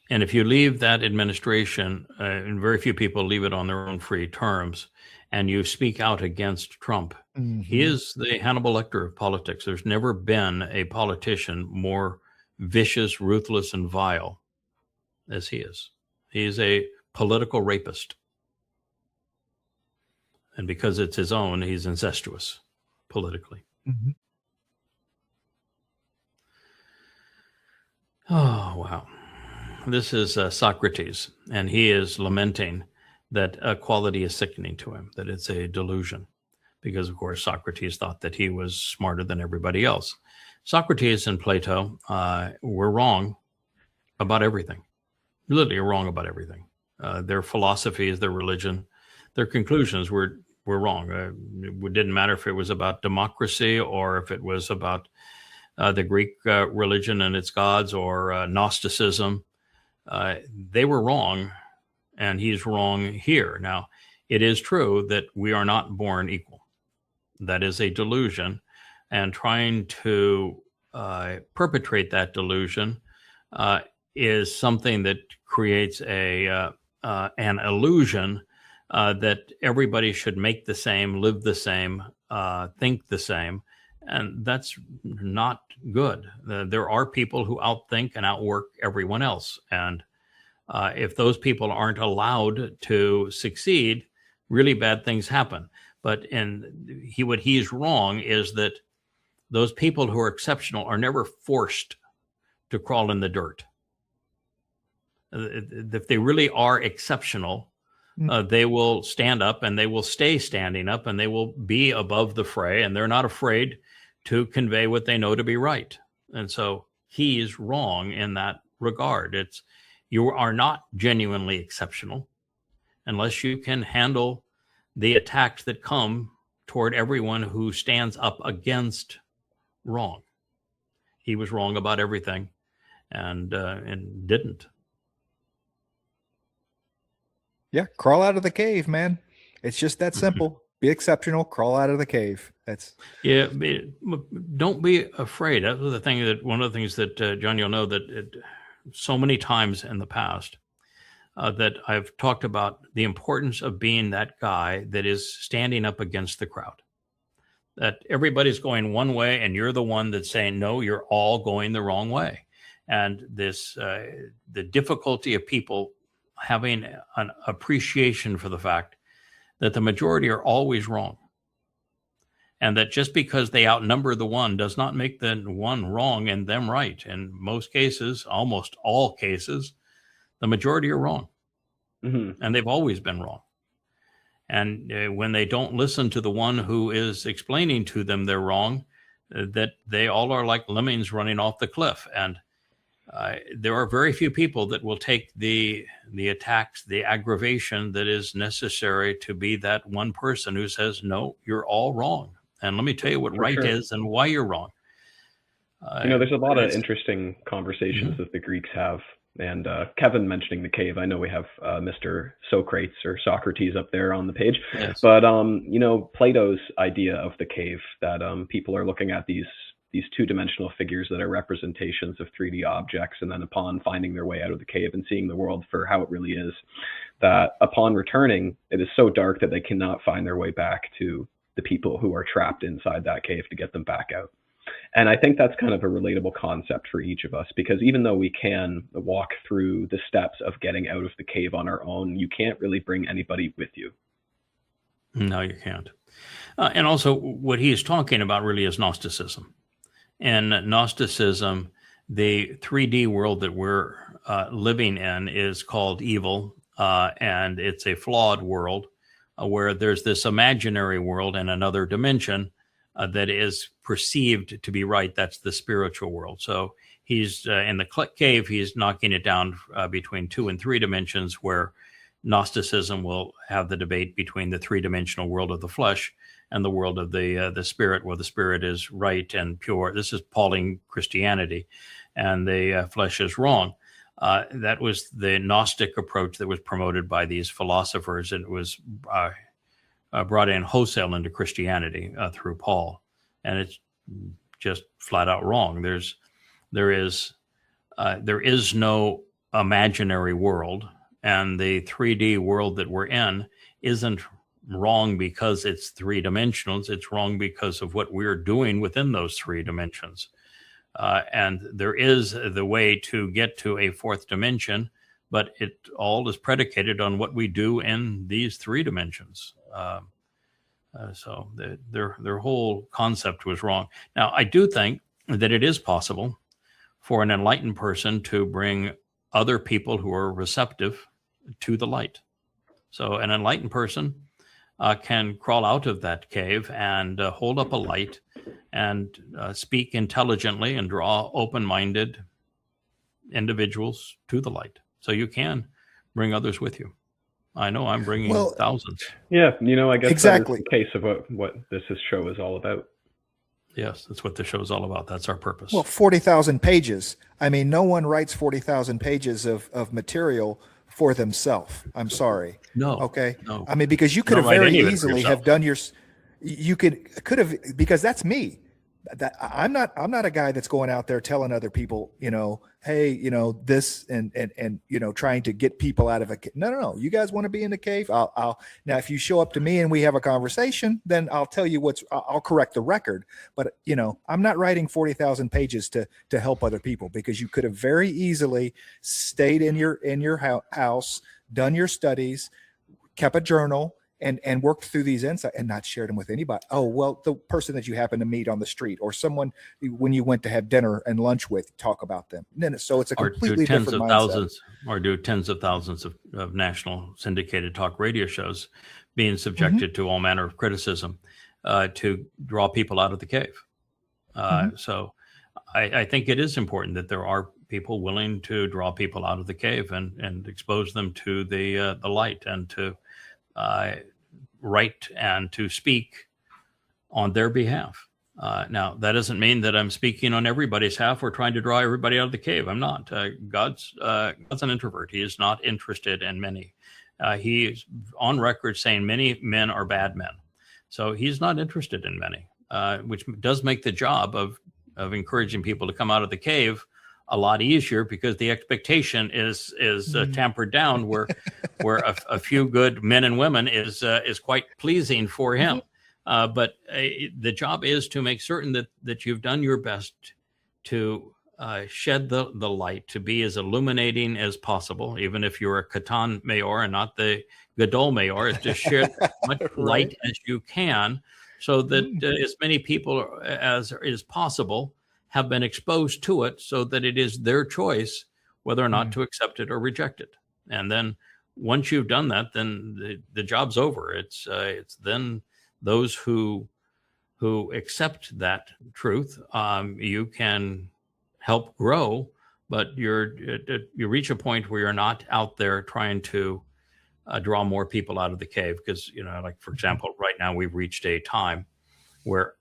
And if you leave that administration, and very few people leave it on their own free terms, and you speak out against Trump, he is the Hannibal Lecter of politics. There's never been a politician more vicious, ruthless, and vile as he is. He is a political rapist. And because it's his own, he's incestuous politically. Mm-hmm. Oh, wow. This is Socrates, and he is lamenting that equality is sickening to him, that it's a delusion, because, of course, Socrates thought that he was smarter than everybody else. Socrates and Plato were wrong about everything, literally wrong about everything. Their philosophies, their religion, their conclusions were wrong. It didn't matter if it was about democracy or if it was about the Greek religion and its gods or Gnosticism. They were wrong, and he's wrong here. Now, it is true that we are not born equal. That is a delusion, and trying to perpetrate that delusion is something that creates an illusion that everybody should make the same, live the same, think the same. And that's not good. There are people who outthink and outwork everyone else. And if those people aren't allowed to succeed, really bad things happen. But what he's wrong is that those people who are exceptional are never forced to crawl in the dirt. If they really are exceptional, they will stand up and they will stay standing up and they will be above the fray, and they're not afraid to convey what they know to be right. And so he is wrong in that regard. You are not genuinely exceptional unless you can handle the attacks that come toward everyone who stands up against wrong. He was wrong about everything and didn't. Yeah, crawl out of the cave, man. It's just that simple. Be exceptional, crawl out of the cave. Don't be afraid. That was the thing one of the things that John, you'll know that so many times in the past that I've talked about the importance of being that guy that is standing up against the crowd. That everybody's going one way and you're the one that's saying, no, you're all going the wrong way. And the difficulty of people having an appreciation for the fact that the majority are always wrong. And that just because they outnumber the one does not make the one wrong and them right. In most cases, almost all cases, the majority are wrong. Mm-hmm. And they've always been wrong. And when they don't listen to the one who is explaining to them they're wrong, that they all are like lemmings running off the cliff. And there are very few people that will take the attacks, the aggravation that is necessary to be that one person who says, no, you're all wrong. And let me tell you what right is and why you're wrong. There's a lot of interesting conversations that the Greeks have. And Kevin mentioning the cave, I know we have Mr. Socrates or Socrates up there on the page. Yes. But, Plato's idea of the cave, that people are looking at these two-dimensional figures that are representations of 3D objects, and then upon finding their way out of the cave and seeing the world for how it really is, that upon returning, it is so dark that they cannot find their way back to the people who are trapped inside that cave to get them back out. And I think that's kind of a relatable concept for each of us, because even though we can walk through the steps of getting out of the cave on our own, you can't really bring anybody with you. No, you can't. And also what he is talking about really is Gnosticism. In Gnosticism, the 3D world that we're living in is called evil, and it's a flawed world where there's this imaginary world in another dimension that is perceived to be right. That's the spiritual world. So he's in the cave, he's knocking it down between 2 and 3 dimensions, where Gnosticism will have the debate between the 3-dimensional world of the flesh and the world of the spirit, where the spirit is right and pure. This is Pauline Christianity, and the flesh is wrong. That was the Gnostic approach that was promoted by these philosophers, and it was brought in wholesale into Christianity through Paul, and it's just flat out wrong. There is no imaginary world, and the 3D world that we're in isn't wrong because it's 3 dimensionals. It's wrong because of what we're doing within those 3 dimensions. And there is the way to get to a 4th dimension, but it all is predicated on what we do in these 3 dimensions. So their whole concept was wrong. Now, I do think that it is possible for an enlightened person to bring other people who are receptive to the light. So an enlightened person can crawl out of that cave and hold up a light and speak intelligently and draw open-minded individuals to the light. So you can bring others with you. I know I'm bringing thousands. Yeah, I guess exactly that's the case of what this show is all about. Yes, that's what the show is all about. That's our purpose. Well, 40,000 pages. I mean, no one writes 40,000 pages of material for themselves. I'm sorry. No. Okay. No. I mean, because you could have very easily have done you could have, because that's me. That I'm not a guy that's going out there telling other people, hey, this and trying to get people out of a cave. No. You guys want to be in the cave? I'll now, if you show up to me and we have a conversation, then I'll tell you I'll correct the record. But, I'm not writing 40,000 pages to help other people, because you could have very easily stayed in your house, done your studies, kept a journal, and worked through these insights and not shared them with anybody. Oh, well, the person that you happen to meet on the street or someone when you went to have dinner and lunch with, talk about them. And then, so it's a completely different mindset. Or do tens of thousands of national syndicated talk radio shows being subjected to all manner of criticism to draw people out of the cave. So I think it is important that there are people willing to draw people out of the cave and expose them to the light and to write and to speak on their behalf. Now, that doesn't mean that I'm speaking on everybody's behalf or trying to draw everybody out of the cave. I'm not. God's an introvert. He is not interested in many. He is on record saying many men are bad men. So he's not interested in many, which does make the job of encouraging people to come out of the cave a lot easier, because the expectation is tampered down, where a few good men and women is quite pleasing for him. But the job is to make certain that you've done your best to shed the light, to be as illuminating as possible, even if you're a Katan Mayor and not the Gadol Mayor, is to share as much light as you can, so that as many people as is possible have been exposed to it, so that it is their choice whether or not to accept it or reject it. And then once you've done that, then the job's over. It's then those who accept that truth, you can help grow, but you reach a point where you're not out there trying to draw more people out of the cave. Because, like, for example, right now we've reached a time where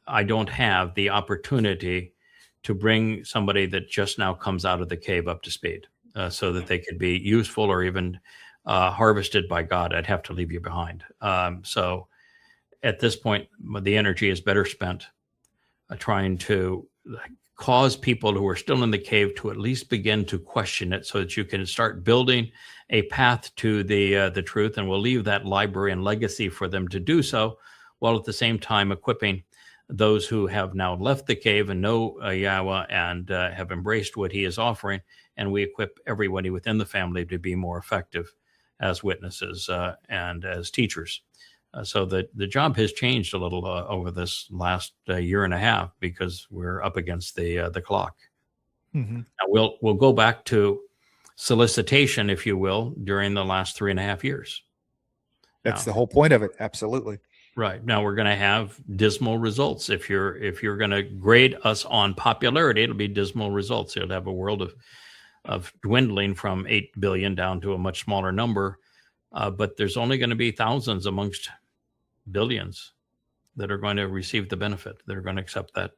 I don't have the opportunity to bring somebody that just now comes out of the cave up to speed, so that they could be useful or even harvested by God. I'd have to leave you behind. So at this point, the energy is better spent trying to cause people who are still in the cave to at least begin to question it, so that you can start building a path to the truth. And we'll leave that library and legacy for them to do so, while at the same time equipping those who have now left the cave and know Yahowah and have embraced what he is offering. And we equip everybody within the family to be more effective as witnesses and as teachers. So that the job has changed a little over this last year and a half, because we're up against the clock. Now we'll go back to solicitation, if you will, during the last 3.5 years. That's the whole point of it. Absolutely. Right. Now we're going to have dismal results. If you're going to grade us on popularity, it'll be dismal results. It'll have a world of dwindling from 8 billion down to a much smaller number. But there's only going to be thousands amongst billions that are going to receive the benefit, that are going to accept that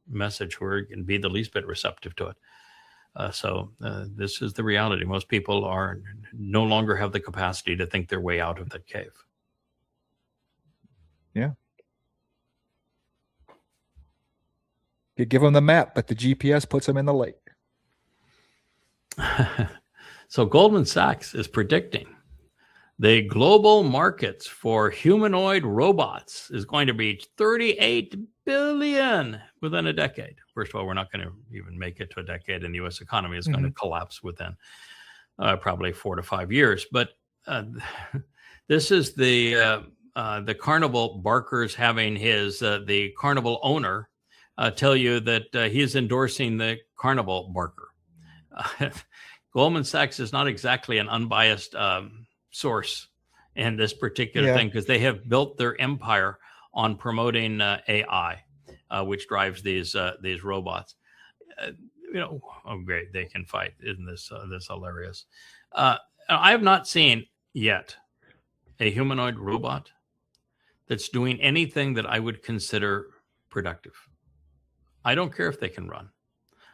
message, where it can be the least bit receptive to it. So this is the reality. Most people are no longer have the capacity to think their way out of that cave. Yeah. You give them the map, but the GPS puts them in the lake. So Goldman Sachs is predicting the global markets for humanoid robots is going to reach 38 billion within a decade. First of all, we're not going to even make it to a decade, and the U.S. economy is going to collapse within probably 4 to 5 years. But this is the carnival barkers having the carnival owner tell you that he's endorsing the carnival barker. Goldman Sachs is not exactly an unbiased source in this particular thing, because they have built their empire on promoting AI, which drives these robots. Oh great, they can fight! Isn't this hilarious? I have not seen yet a humanoid robot that's doing anything that I would consider productive. I don't care if they can run.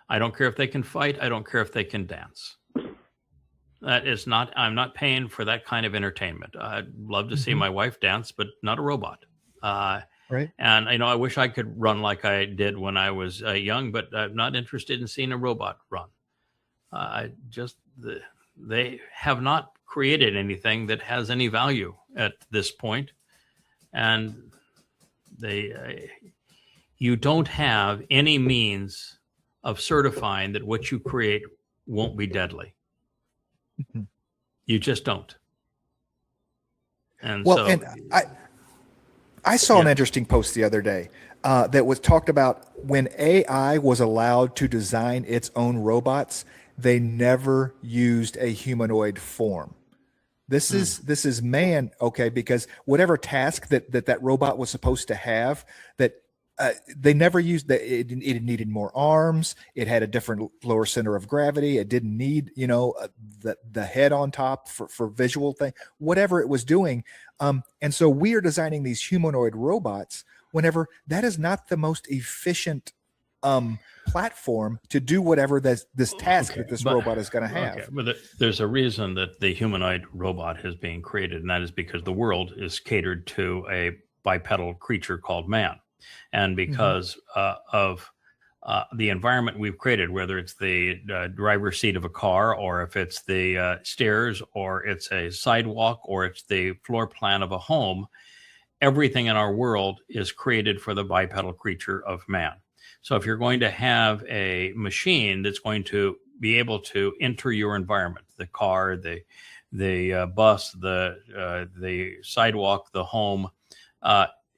I don't care if they can fight. I don't care if they can dance. I'm not paying for that kind of entertainment. I'd love to see my wife dance, but not a robot. Right. And I wish I could run like I did when I was young, but I'm not interested in seeing a robot run. They have not created anything that has any value at this point. And you don't have any means of certifying that what you create won't be deadly. You just don't. And Well, so, and I saw an interesting post the other day that was talked about when AI was allowed to design its own robots, they never used a humanoid form. This is man, okay, because whatever task that robot was supposed to have, that they never used that. It needed more arms. It had a different lower center of gravity. It didn't need, the head on top for visual thing, whatever it was doing. And so we are designing these humanoid robots whenever that is not the most efficient platform to do whatever this task that this robot is going to have. Okay, but there's a reason that the humanoid robot is being created, and that is because the world is catered to a bipedal creature called man. And because of the environment we've created, whether it's the driver's seat of a car, or if it's the stairs, or it's a sidewalk, or it's the floor plan of a home, everything in our world is created for the bipedal creature of man. So if you're going to have a machine that's going to be able to enter your environment, the car, the bus, the sidewalk, the home,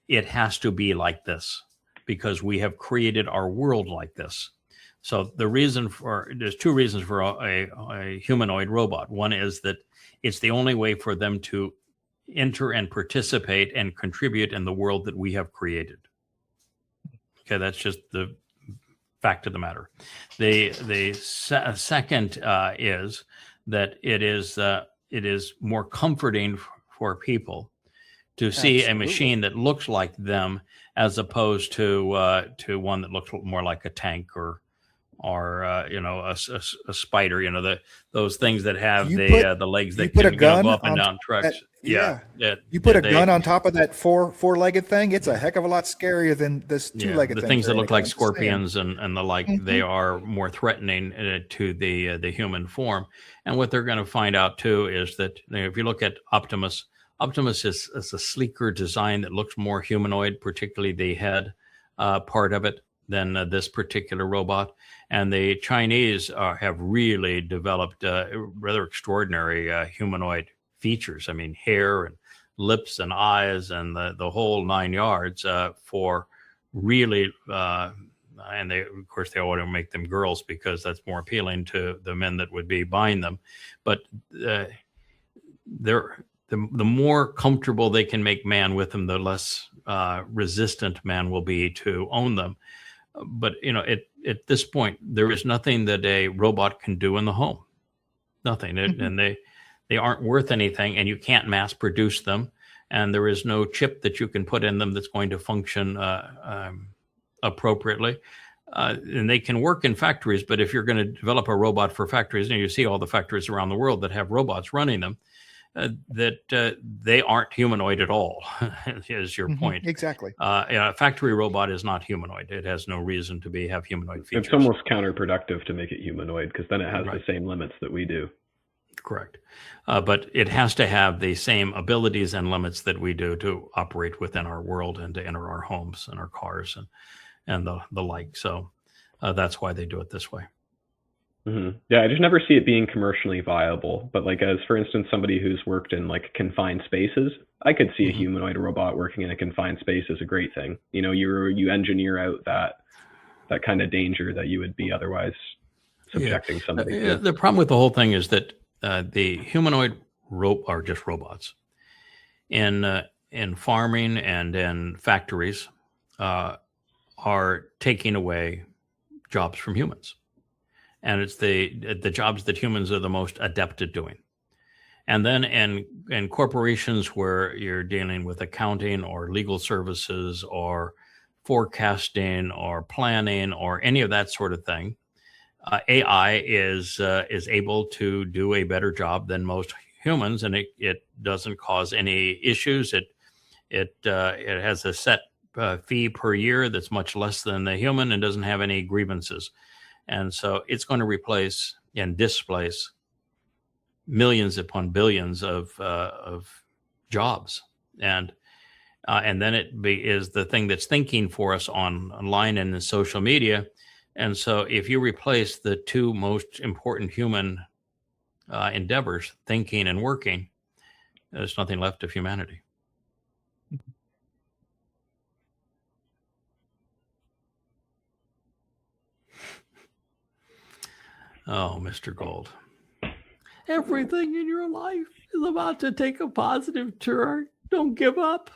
it has to be like this because we have created our world like this. So there's two reasons for a humanoid robot. One is that it's the only way for them to enter and participate and contribute in the world that we have created. Okay, that's just the fact of the matter. The second is that it is more comforting for people to see a machine that looks like them as opposed to one that looks more like a tank or a spider. Those things that have the legs that can go up and down trucks. You put a gun on top of that four-legged thing, it's a heck of a lot scarier than this two-legged thing. The things that look like scorpions and the like, they are more threatening to the human form. And what they're going to find out too is that if you look at Optimus is a sleeker design that looks more humanoid, particularly the head part of it, than this particular robot. And the Chinese have really developed rather extraordinary humanoid features. I mean, hair and lips and eyes and the whole 9 yards for really, and of course they want to make them girls because that's more appealing to the men that would be buying them. But the more comfortable they can make man with them, the less resistant man will be to own them. But, at this point, there is nothing that a robot can do in the home. Nothing. And they aren't worth anything, and you can't mass produce them. And there is no chip that you can put in them that's going to function appropriately. And they can work in factories, but if you're going to develop a robot for factories, and you see all the factories around the world that have robots running them, that they aren't humanoid at all, is your point. Exactly. A factory robot is not humanoid. It has no reason to have humanoid features. It's almost counterproductive to make it humanoid because then it has the same limits that we do. Correct. But it has to have the same abilities and limits that we do to operate within our world and to enter our homes and our cars and the like. So that's why they do it this way. Mm-hmm. Yeah, I just never see it being commercially viable. But as for instance, somebody who's worked in confined spaces, I could see a humanoid robot working in a confined space as a great thing. You engineer out that kind of danger that you would be otherwise subjecting somebody to. The problem with the whole thing is that the humanoid are just robots. In farming and in factories are taking away jobs from humans. And it's the jobs that humans are the most adept at doing. And then in corporations where you're dealing with accounting or legal services or forecasting or planning or any of that sort of thing, AI is able to do a better job than most humans, and it doesn't cause any issues. It has a set fee per year that's much less than the human and doesn't have any grievances. And so it's going to replace and displace millions upon billions of jobs. And then it is the thing that's thinking for us online and in social media. And so if you replace the two most important human endeavors, thinking and working, there's nothing left of humanity. Oh, Mr. Gold. Everything in your life is about to take a positive turn. Don't give up.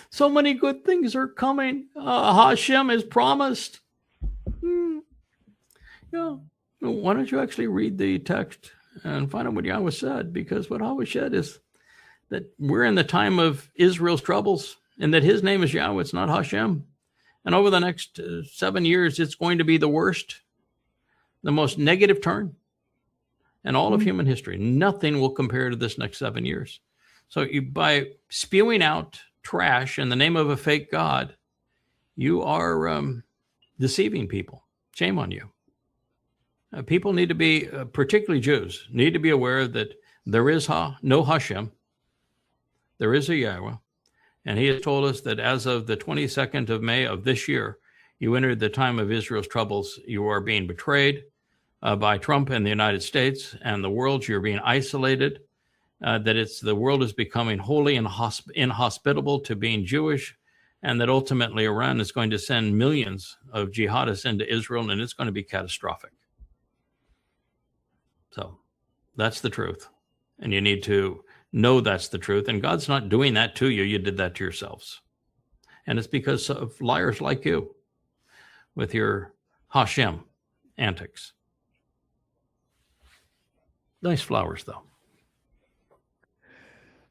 So many good things are coming. Hashem has promised. Yeah. Why don't you actually read the text and find out what Yahweh said? Because what Yahweh said is that we're in the time of Israel's troubles and that his name is Yahweh. It's not Hashem. And over the next 7 years, it's going to be the worst, the most negative turn in all of human history. Nothing will compare to this next 7 years. So by spewing out trash in the name of a fake God, you are deceiving people. Shame on you. People need to be, particularly Jews, need to be aware that there is no Hashem. There is a Yahweh. And he has told us that as of the 22nd of May of this year, you entered the time of Israel's troubles. You are being betrayed by Trump and the United States and the world. You're being isolated. That the world is becoming wholly inhospitable to being Jewish, and that ultimately Iran is going to send millions of jihadists into Israel, and it's going to be catastrophic. So that's the truth. And you need to know that's the truth. And God's not doing that to you. You did that to yourselves. And it's because of liars like you with your Hashem antics. Nice flowers, though.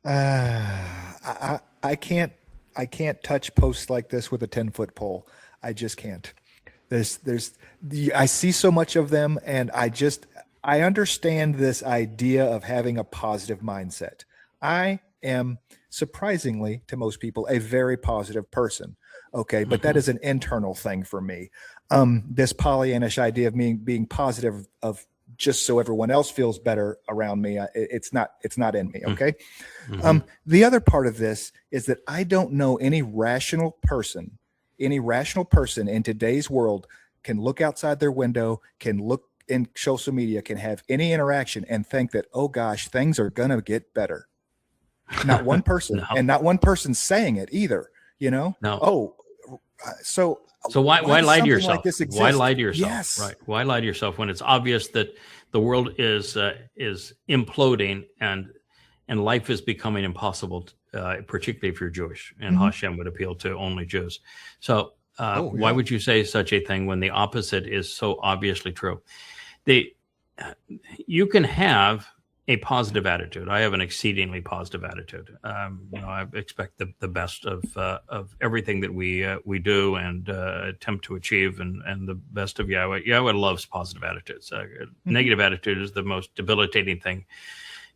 I can't touch posts like this with a 10-foot pole. I just can't. I see so much of them, and I understand this idea of having a positive mindset. I am, surprisingly to most people, a very positive person. Okay, but that is an internal thing for me. This Pollyannish idea of me being positive of just so everyone else feels better around me, it's not in me. Okay. The other part of this is that I don't know any rational person in today's world can look outside their window, can look in social media, can have any interaction and think that, oh gosh, things are going to get better. Not one person. No. And not one person saying it either, No. Oh, so why lie to yourself? Like this exists? Why lie to yourself? Yes. Right. Why lie to yourself when it's obvious that the world is imploding and life is becoming impossible, particularly if you're Jewish, and Hashem would appeal to only Jews. So why would you say such a thing when the opposite is so obviously true? You can have a positive attitude. I have an exceedingly positive attitude. I expect the best of everything that we do and attempt to achieve, and the best of Yahweh. Yahweh loves positive attitudes. Negative attitude is the most debilitating thing,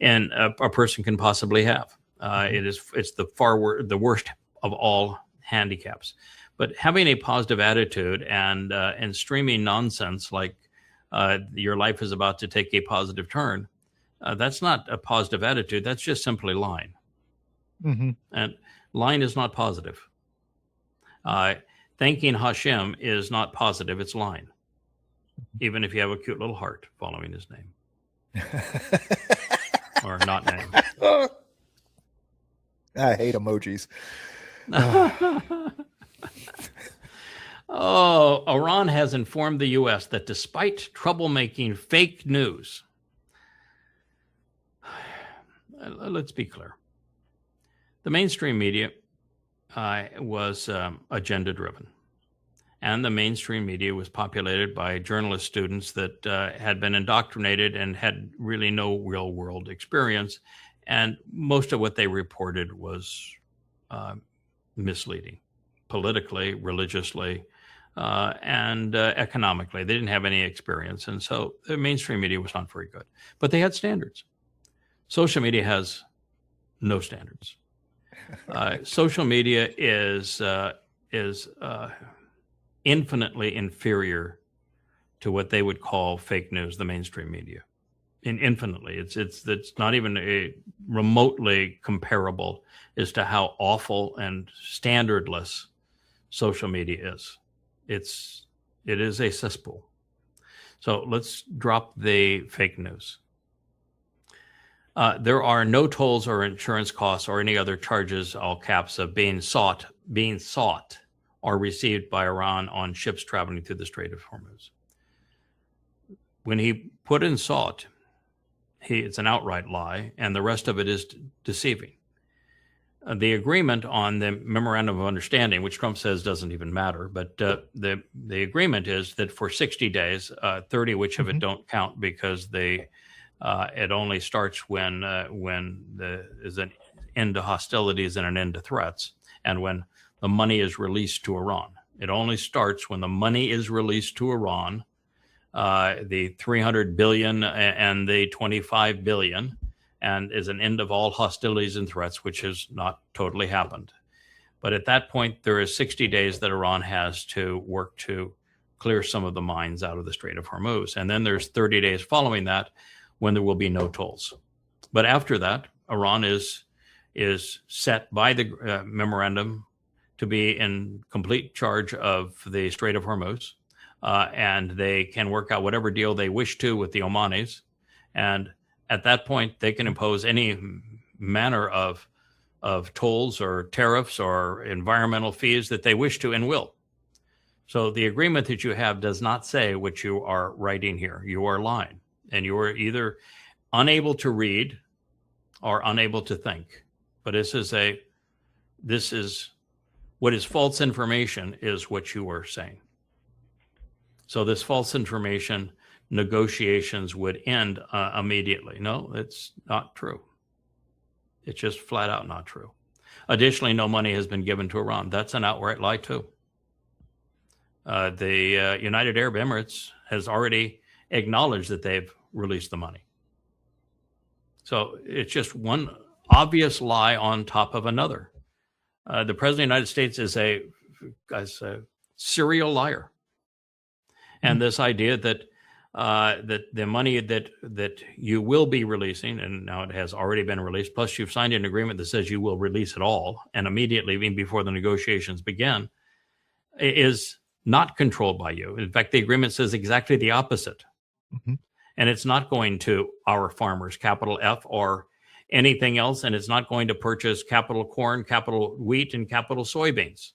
and a person can possibly have. It's the worst of all handicaps. But having a positive attitude and streaming nonsense like your life is about to take a positive turn. That's not a positive attitude. That's just simply lying. And lying is not positive. Thanking Hashem is not positive. It's lying. Even if you have a cute little heart following his name. Or not name. I hate emojis. Iran has informed the U.S. that despite troublemaking fake news, let's be clear. The mainstream media was agenda-driven. And the mainstream media was populated by journalist students that had been indoctrinated and had really no real-world experience. And most of what they reported was misleading, politically, religiously, and economically. They didn't have any experience. And so the mainstream media was not very good. But they had standards. Social media has no standards. Social media is infinitely inferior to what they would call fake news, the mainstream media. Infinitely, it's not even remotely comparable as to how awful and standardless social media is. It is a cesspool. So let's drop the fake news. There are no tolls or insurance costs or any other charges, all caps, of being sought or received by Iran on ships traveling through the Strait of Hormuz. When he put in sought, it's an outright lie, and the rest of it is deceiving. The agreement on the memorandum of understanding, which Trump says doesn't even matter, but the agreement is that for 60 days, 30 which of it don't count because it only starts when is an end to hostilities and an end to threats, and when the money is released to Iran. It only starts when the money is released to Iran, the 300 billion and the 25 billion, and is an end of all hostilities and threats, which has not totally happened. But at that point, there is 60 days that Iran has to work to clear some of the mines out of the Strait of Hormuz. And then there's 30 days following that when there will be no tolls. But after that, Iran is set by the memorandum to be in complete charge of the Strait of Hormuz. And they can work out whatever deal they wish to with the Omanis. And at that point, they can impose any manner of tolls or tariffs or environmental fees that they wish to and will. So the agreement that you have does not say what you are writing here. You are lying, and you are either unable to read or unable to think. But this is what is false information is what you are saying. So this false information negotiations would end immediately. No, it's not true. It's just flat out not true. Additionally, no money has been given to Iran. That's an outright lie too. The United Arab Emirates has already acknowledged that they've released the money. So it's just one obvious lie on top of another. The President of the United States is a serial liar. And this idea that the money that you will be releasing, and now it has already been released, plus you've signed an agreement that says you will release it all, and immediately, even before the negotiations begin, is not controlled by you. In fact, the agreement says exactly the opposite. Mm-hmm. And it's not going to our farmers, capital F, or anything else, and it's not going to purchase capital corn, capital wheat, and capital soybeans,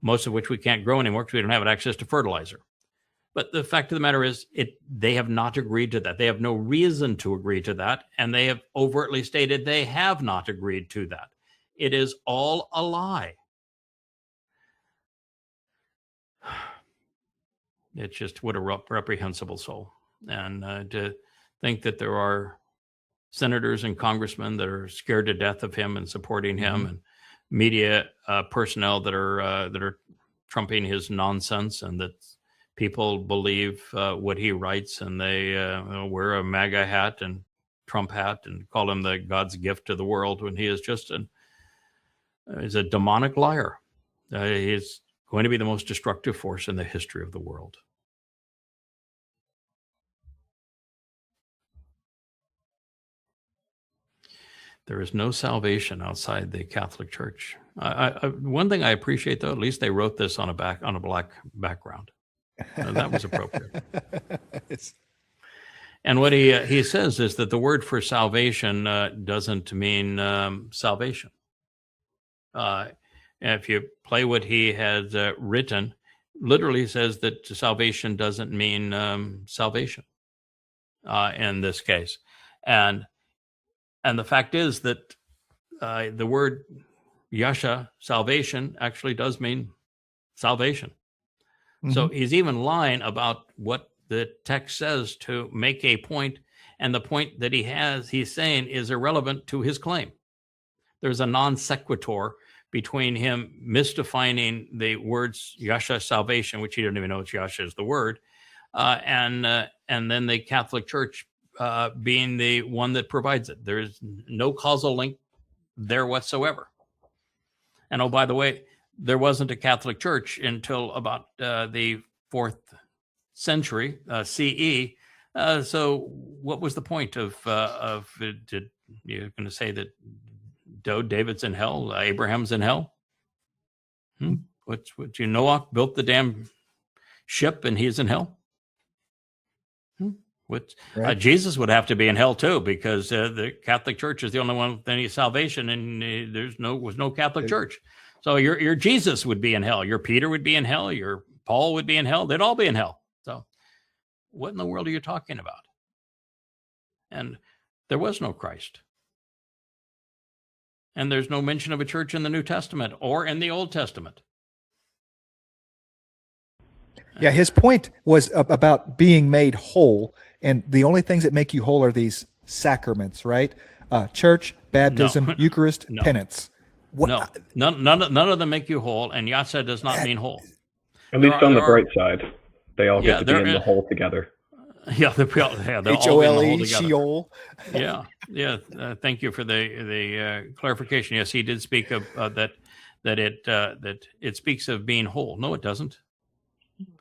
most of which we can't grow anymore because we don't have access to fertilizer. But the fact of the matter is, they have not agreed to that. They have no reason to agree to that, and they have overtly stated they have not agreed to that. It is all a lie. It's just what a reprehensible soul. And to think that there are senators and congressmen that are scared to death of him and supporting him, and media personnel that are trumping his nonsense, and that people believe what he writes, and they wear a MAGA hat and Trump hat and call him the God's gift to the world, when he is just he's a demonic liar. He's going to be the most destructive force in the history of the world. There is no salvation outside the Catholic Church. One thing I appreciate, though, at least they wrote this on a black background. That was appropriate. And what he says is that the word for salvation doesn't mean salvation. If you play what he has written, literally says that salvation doesn't mean salvation in this case. And the fact is that the word Yasha, salvation, actually does mean salvation. Mm-hmm. So he's even lying about what the text says to make a point, and the point that he's saying is irrelevant to his claim. There's a non sequitur between him misdefining the words Yasha, salvation, which he doesn't even know it's Yasha is the word, and then the Catholic Church being the one that provides it. There's no causal link there whatsoever. And oh, by the way, there wasn't a Catholic Church until about the 4th century CE. So what was the point of you're going to say that David's in hell, Abraham's in hell? What Noah built the damn ship and he's in hell? What Right. Jesus would have to be in hell too, because the Catholic Church is the only one with any salvation, and was no Catholic Church. So your Jesus would be in hell. Your Peter would be in hell. Your Paul would be in hell. They'd all be in hell. So what in the world are you talking about? And there was no Christ. And there's no mention of a church in the New Testament or in the Old Testament. Yeah, his point was about being made whole, and the only things that make you whole are these sacraments, right? Church, baptism, No. Eucharist, No. penance. No, none of them make you whole, and Yahowah does not mean whole. At least on the bright side, they all get to be in the hole together. Yeah, they're all in the hole H-O-L-E, together. Sheol. Yeah. Thank you for the clarification. Yes, he did speak of that it speaks of being whole. No, it doesn't.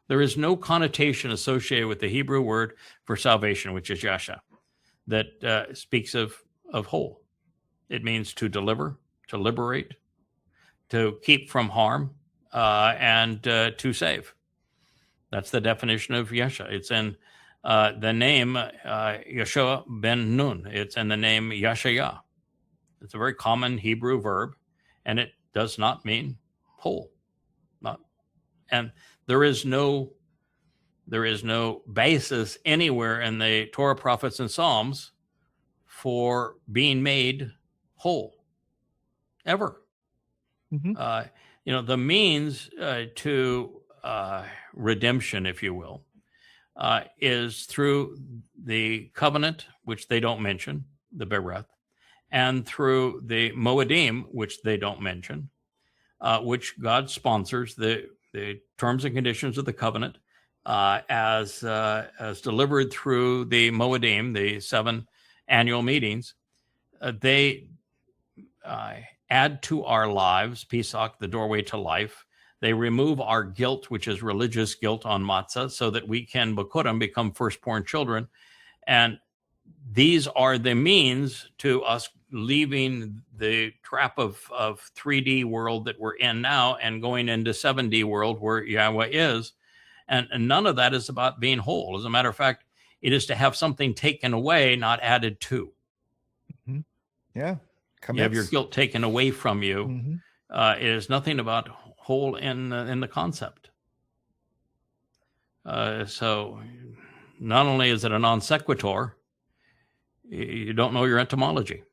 There is no connotation associated with the Hebrew word for salvation, which is Yasha, that speaks of whole. It means to deliver, to liberate, to keep from harm, and to save. That's the definition of Yasha. It's in the name Yeshua ben Nun. It's in the name Yashayah. It's a very common Hebrew verb, and it does not mean whole. And there is no basis anywhere in the Torah, prophets, and Psalms for being made whole, ever. The means to redemption, if you will, is through the covenant, which they don't mention, the Bereth, and through the Moedim, which they don't mention, which God sponsors, the terms and conditions of the covenant, as delivered through the Moedim, the 7 annual meetings. They add to our lives, Pesach, the doorway to life. They remove our guilt, which is religious guilt on matzah, so that we can become firstborn children. And these are the means to us leaving the trap of 3D world that we're in now and going into 7D world where Yahowah is. And none of that is about being whole. As a matter of fact, it is to have something taken away, not added to. Mm-hmm. Yeah. You have your guilt taken away from you. Mm-hmm. It is nothing about whole in the concept. So not only is it a non sequitur, you don't know your etymology.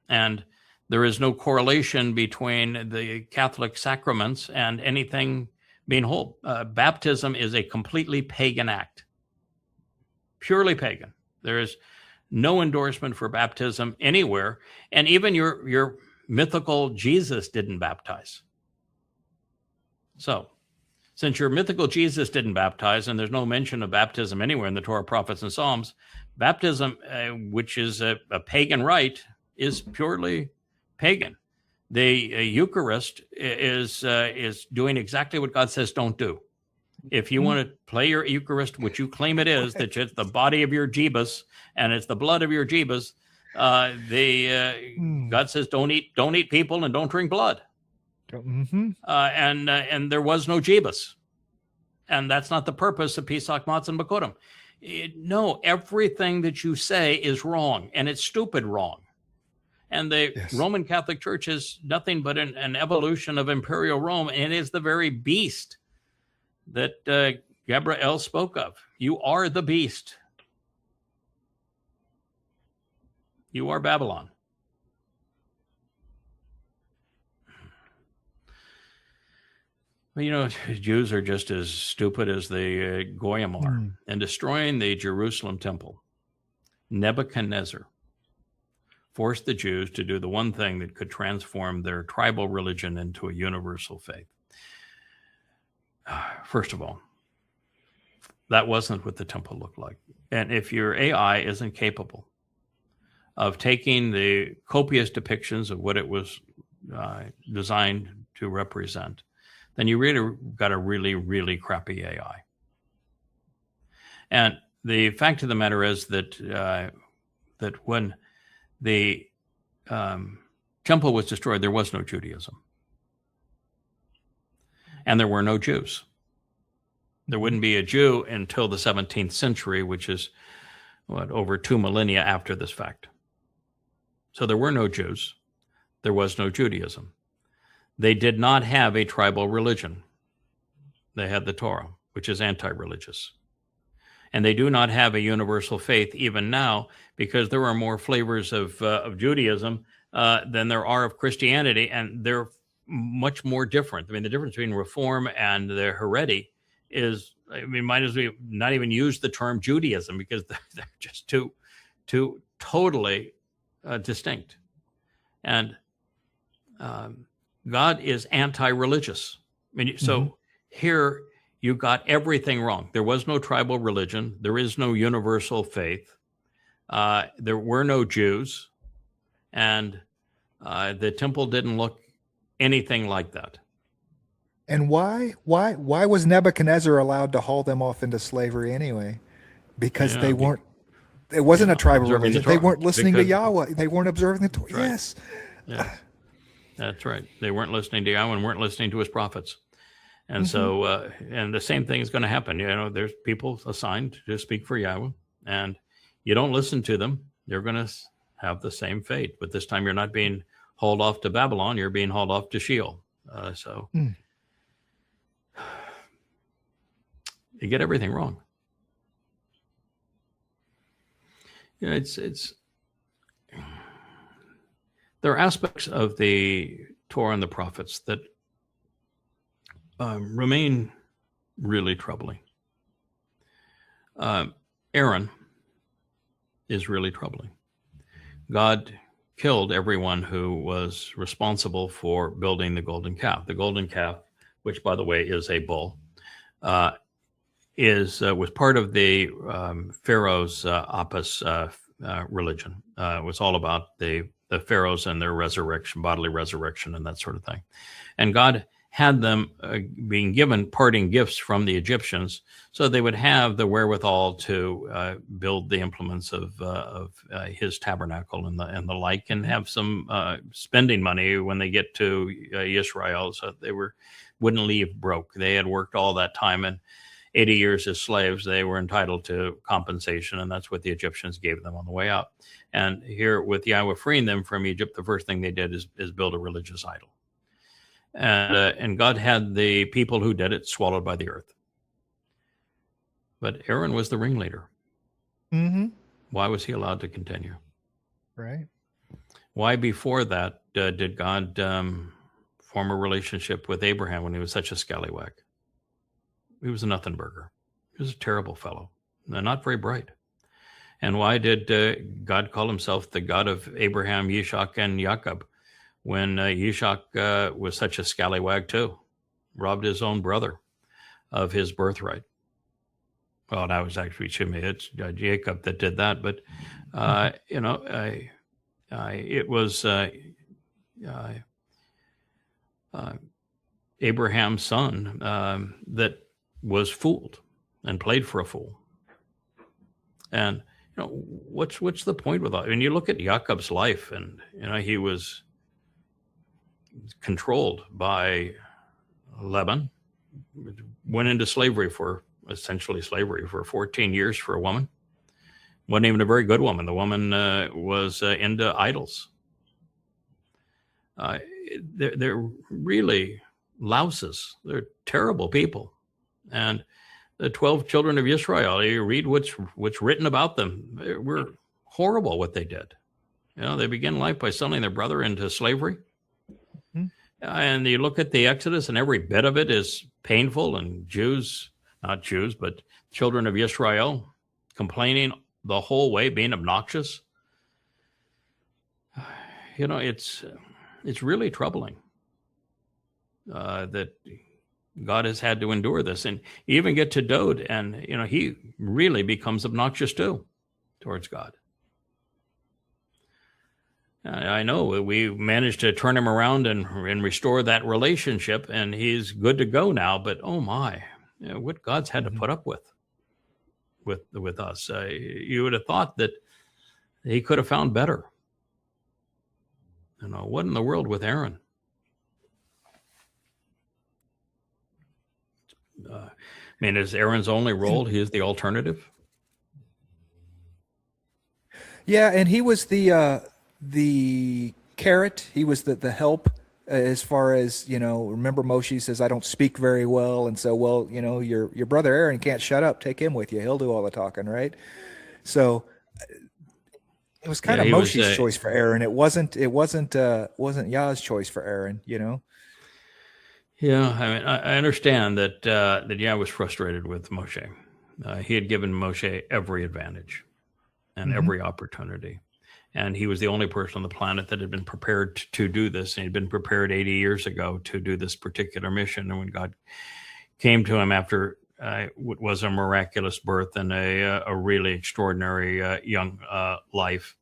And there is no correlation between the Catholic sacraments and anything being whole. Baptism is a completely pagan act, purely pagan. There is no endorsement for baptism anywhere. And even your mythical Jesus didn't baptize. So, since your mythical Jesus didn't baptize, and there's no mention of baptism anywhere in the Torah, prophets, and Psalms, baptism, which is a pagan rite, is purely pagan. The Eucharist is doing exactly what God says don't do. If you want to play your Eucharist, which you claim it is, that it's the body of your Jebus and it's the blood of your Jebus, God says don't eat people and don't drink blood. Mm-hmm. And there was no Jebus. And that's not the purpose of Pesach, Matzah, and Bakurim. No, everything that you say is wrong, and it's stupid wrong. And the Roman Catholic Church is nothing but an evolution of Imperial Rome, and it is the very beast that Gabriel spoke of. You are the beast. You are Babylon. Well, Jews are just as stupid as the Goyim are. In destroying the Jerusalem temple, Nebuchadnezzar forced the Jews to do the one thing that could transform their tribal religion into a universal faith. First of all, that wasn't what the temple looked like. And if your AI isn't capable of taking the copious depictions of what it was designed to represent, then you really got a really, really crappy AI. And the fact of the matter is that when the temple was destroyed, there was no Judaism. And there were no Jews. There wouldn't be a Jew until the 17th century, which is over 2 millennia after this fact. So there were no Jews. There was no Judaism. They did not have a tribal religion. They had the Torah, which is anti-religious. And they do not have a universal faith even now, because there are more flavors of Judaism than there are of Christianity, and they're much more different. I mean, the difference between Reform and the Haredi is, I mean, might as well not even use the term Judaism, because they're just two totally distinct. And God is anti-religious. I mean, so here you got everything wrong. There was no tribal religion. There is no universal faith. There were no Jews, and the temple didn't look anything like that. And why was Nebuchadnezzar allowed to haul them off into slavery anyway? Because they weren't. It wasn't a tribal religion. They weren't listening to Yahweh. They weren't observing the Torah. Right. Yes. Yeah. That's right. They weren't listening to Yahweh and weren't listening to his prophets. And so, and the same thing is going to happen. You know, there's people assigned to speak for Yahweh, and you don't listen to them, you're going to have the same fate. But this time you're not being hauled off to Babylon, you're being hauled off to Sheol. You get everything wrong. You know, there are aspects of the Torah and the prophets that remain really troubling. Aaron is really troubling. God killed everyone who was responsible for building the golden calf. The golden calf, which, by the way, is a bull, was part of the Pharaoh's Apis religion. It was all about the pharaohs and their resurrection, bodily resurrection, and that sort of thing. And God had them being given parting gifts from the Egyptians, so they would have the wherewithal to build the implements of his tabernacle and the like, and have some spending money when they get to Israel, so they wouldn't leave broke. They had worked all that time, and 80 years as slaves, they were entitled to compensation, and that's what the Egyptians gave them on the way out. And here, with Yahweh freeing them from Egypt, the first thing they did is build a religious idol. And God had the people who did it swallowed by the earth. But Aaron was the ringleader. Why was he allowed to continue? Right. Why before that did God form a relationship with Abraham when he was such a scallywag? He was a nothing burger. He was a terrible fellow, not very bright. And why did God call himself the God of Abraham, Yishak, and Jacob, when Yishak was such a scallywag too, robbed his own brother of his birthright? Well, that was actually Shimei. It's Jacob that did that, but it was Abraham's son that was fooled and played for a fool. And what's the point with that? I mean, you look at Jacob's life, and he was controlled by Laban, went into essentially slavery for 14 years for a woman. Wasn't even a very good woman. The woman was into idols. They're really louses. They're terrible people. And the 12 children of Israel, you read what's written about them. They were horrible what they did. They begin life by selling their brother into slavery. And you look at the Exodus, and every bit of it is painful, and not Jews, but children of Israel complaining the whole way, being obnoxious. It's really troubling that God has had to endure this. And you even get to Dode, and he really becomes obnoxious too towards God. I know we managed to turn him around and restore that relationship, and he's good to go now. But oh my, what God's had to put up with us. You would have thought that he could have found better. What in the world with Aaron? Is Aaron's only role? He is the alternative. Yeah, and he was the carrot. He was the help as far as, remember Moshe says, I don't speak very well. And so, well, your brother Aaron can't shut up. Take him with you. He'll do all the talking, right? So it was kind of Moshe's choice for Aaron. It wasn't Yah's choice for Aaron, Yeah, I mean, I understand that Yah was frustrated with Moshe. He had given Moshe every advantage and every opportunity. And he was the only person on the planet that had been prepared to do this. And he'd been prepared 80 years ago to do this particular mission. And when God came to him after what was a miraculous birth and a really extraordinary young life,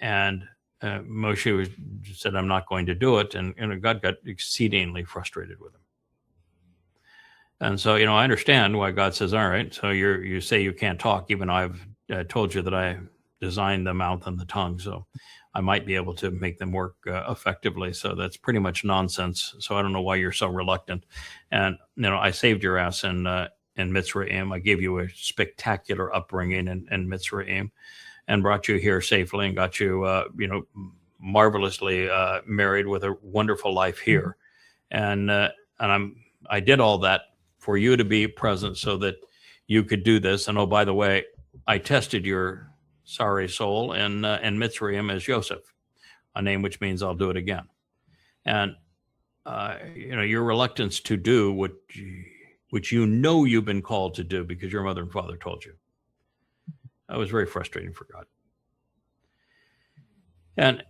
and Moshe said, I'm not going to do it. And God got exceedingly frustrated with him. And so, I understand why God says, all right, so you say you can't talk, even though I've told you that I designed the mouth and the tongue, so I might be able to make them work effectively. So that's pretty much nonsense. So I don't know why you're so reluctant. And, I saved your ass in Mitzrayim. I gave you a spectacular upbringing in Mitzrayim and brought you here safely and got you, marvelously married with a wonderful life here. And I did all that for you to be present so that you could do this. And, oh, by the way, I tested your sorry soul in Mitzrayim as Joseph, a name which means I'll do it again. And, your reluctance to do which you've been called to do because your mother and father told you. That was very frustrating for God. And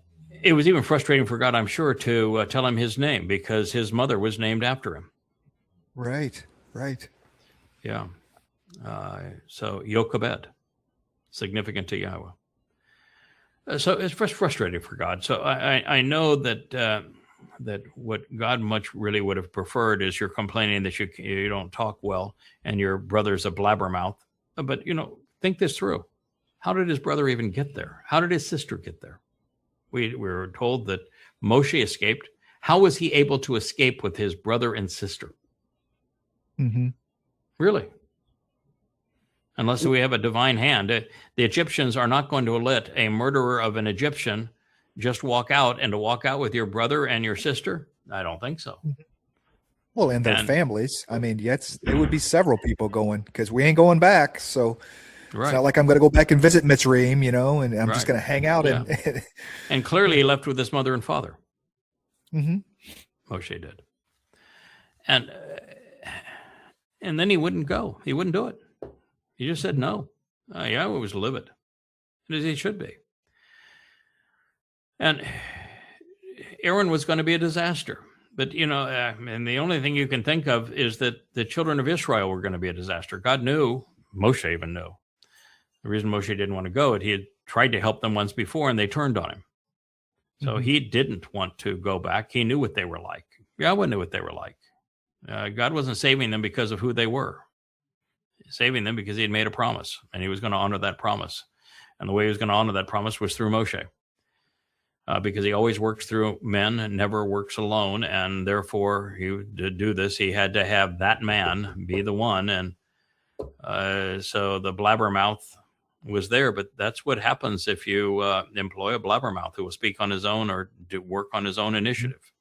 it was even frustrating for God, I'm sure, to tell him his name because his mother was named after him. Right. Yeah. So Yochebed, significant to Yahweh. So it's frustrating for God. So I know that what God much really would have preferred is you're complaining that you don't talk well and your brother's a blabbermouth. But, think this through. How did his brother even get there? How did his sister get there? We were told that Moshe escaped. How was he able to escape with his brother and sister? Mm-hmm. Really? Unless we have a divine hand. The Egyptians are not going to let a murderer of an Egyptian just walk out, and to walk out with your brother and your sister? I don't think so. Well, and their families. I mean, it would be several people going because we ain't going back. So it's not like I'm going to go back and visit Mitzrayim, and I'm just going to hang out. Yeah. And clearly he left with his mother and father. Mm-hmm. Moshe did. And then he wouldn't go. He wouldn't do it. He just said no. Yahweh was livid, as he should be. And Aaron was going to be a disaster. But, and the only thing you can think of is that the children of Israel were going to be a disaster. God knew, Moshe even knew. The reason Moshe didn't want to go, he had tried to help them once before and they turned on him. So he didn't want to go back. He knew what they were like. Yahweh knew what they were like. God wasn't saving them because of who they were. Saving them because he had made a promise and he was going to honor that promise. And the way he was going to honor that promise was through Moshe. Because he always works through men and never works alone. And therefore, to do this, he had to have that man be the one. And so the blabbermouth was there. But that's what happens if you employ a blabbermouth who will speak on his own or do work on his own initiative.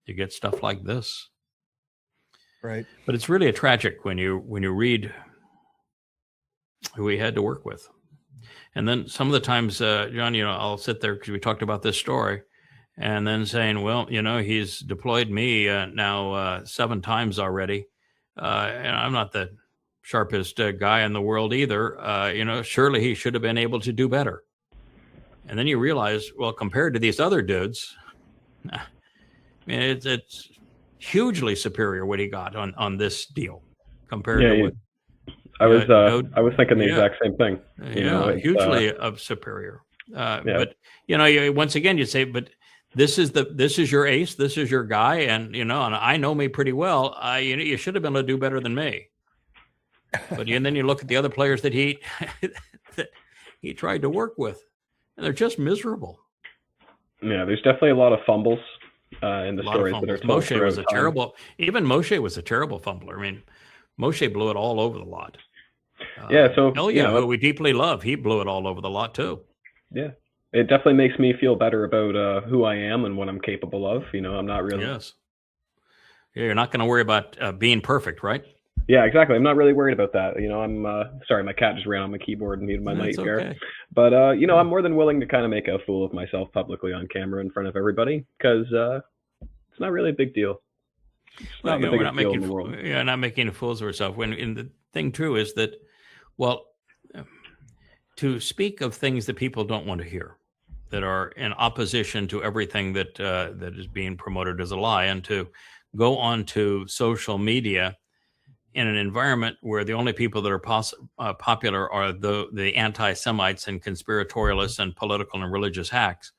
You get stuff like this. Right. But it's really tragic when you read who he had to work with. And then some of the times, John, I'll sit there because we talked about this story and then saying, well, he's deployed me now 7 times already. And I'm not the sharpest guy in the world either. Surely he should have been able to do better. And then you realize, well, compared to these other dudes, I mean, it's hugely superior what he got on this deal compared to what. I was thinking the exact same thing. Hugely superior. But once again, you'd say, but this is your ace, this is your guy, and and I know me pretty well. You should have been able to do better than me. But and then you look at the other players that he tried to work with, and they're just miserable. Yeah, there's definitely a lot of fumbles in the stories that are told. Moshe was even Moshe was a terrible fumbler. I mean, Moshe blew it all over the lot. Yeah, so who we deeply love, he blew it all over the lot too. Yeah, it definitely makes me feel better about who I am and what I'm capable of. I'm not really. Yes. Yeah, you're not going to worry about being perfect, right? Yeah, exactly. I'm not really worried about that. I'm sorry, my cat just ran on my keyboard and muted my mic here. Okay. But I'm more than willing to kind of make a fool of myself publicly on camera in front of everybody, because it's not really a big deal. Well, we're not making in the world. Yeah, not making fools of ourselves. And the thing too is that, well, to speak of things that people don't want to hear, that are in opposition to everything that that is being promoted as a lie, and to go onto social media in an environment where the only people that are popular are the anti-Semites and conspiratorialists and political and religious hacks,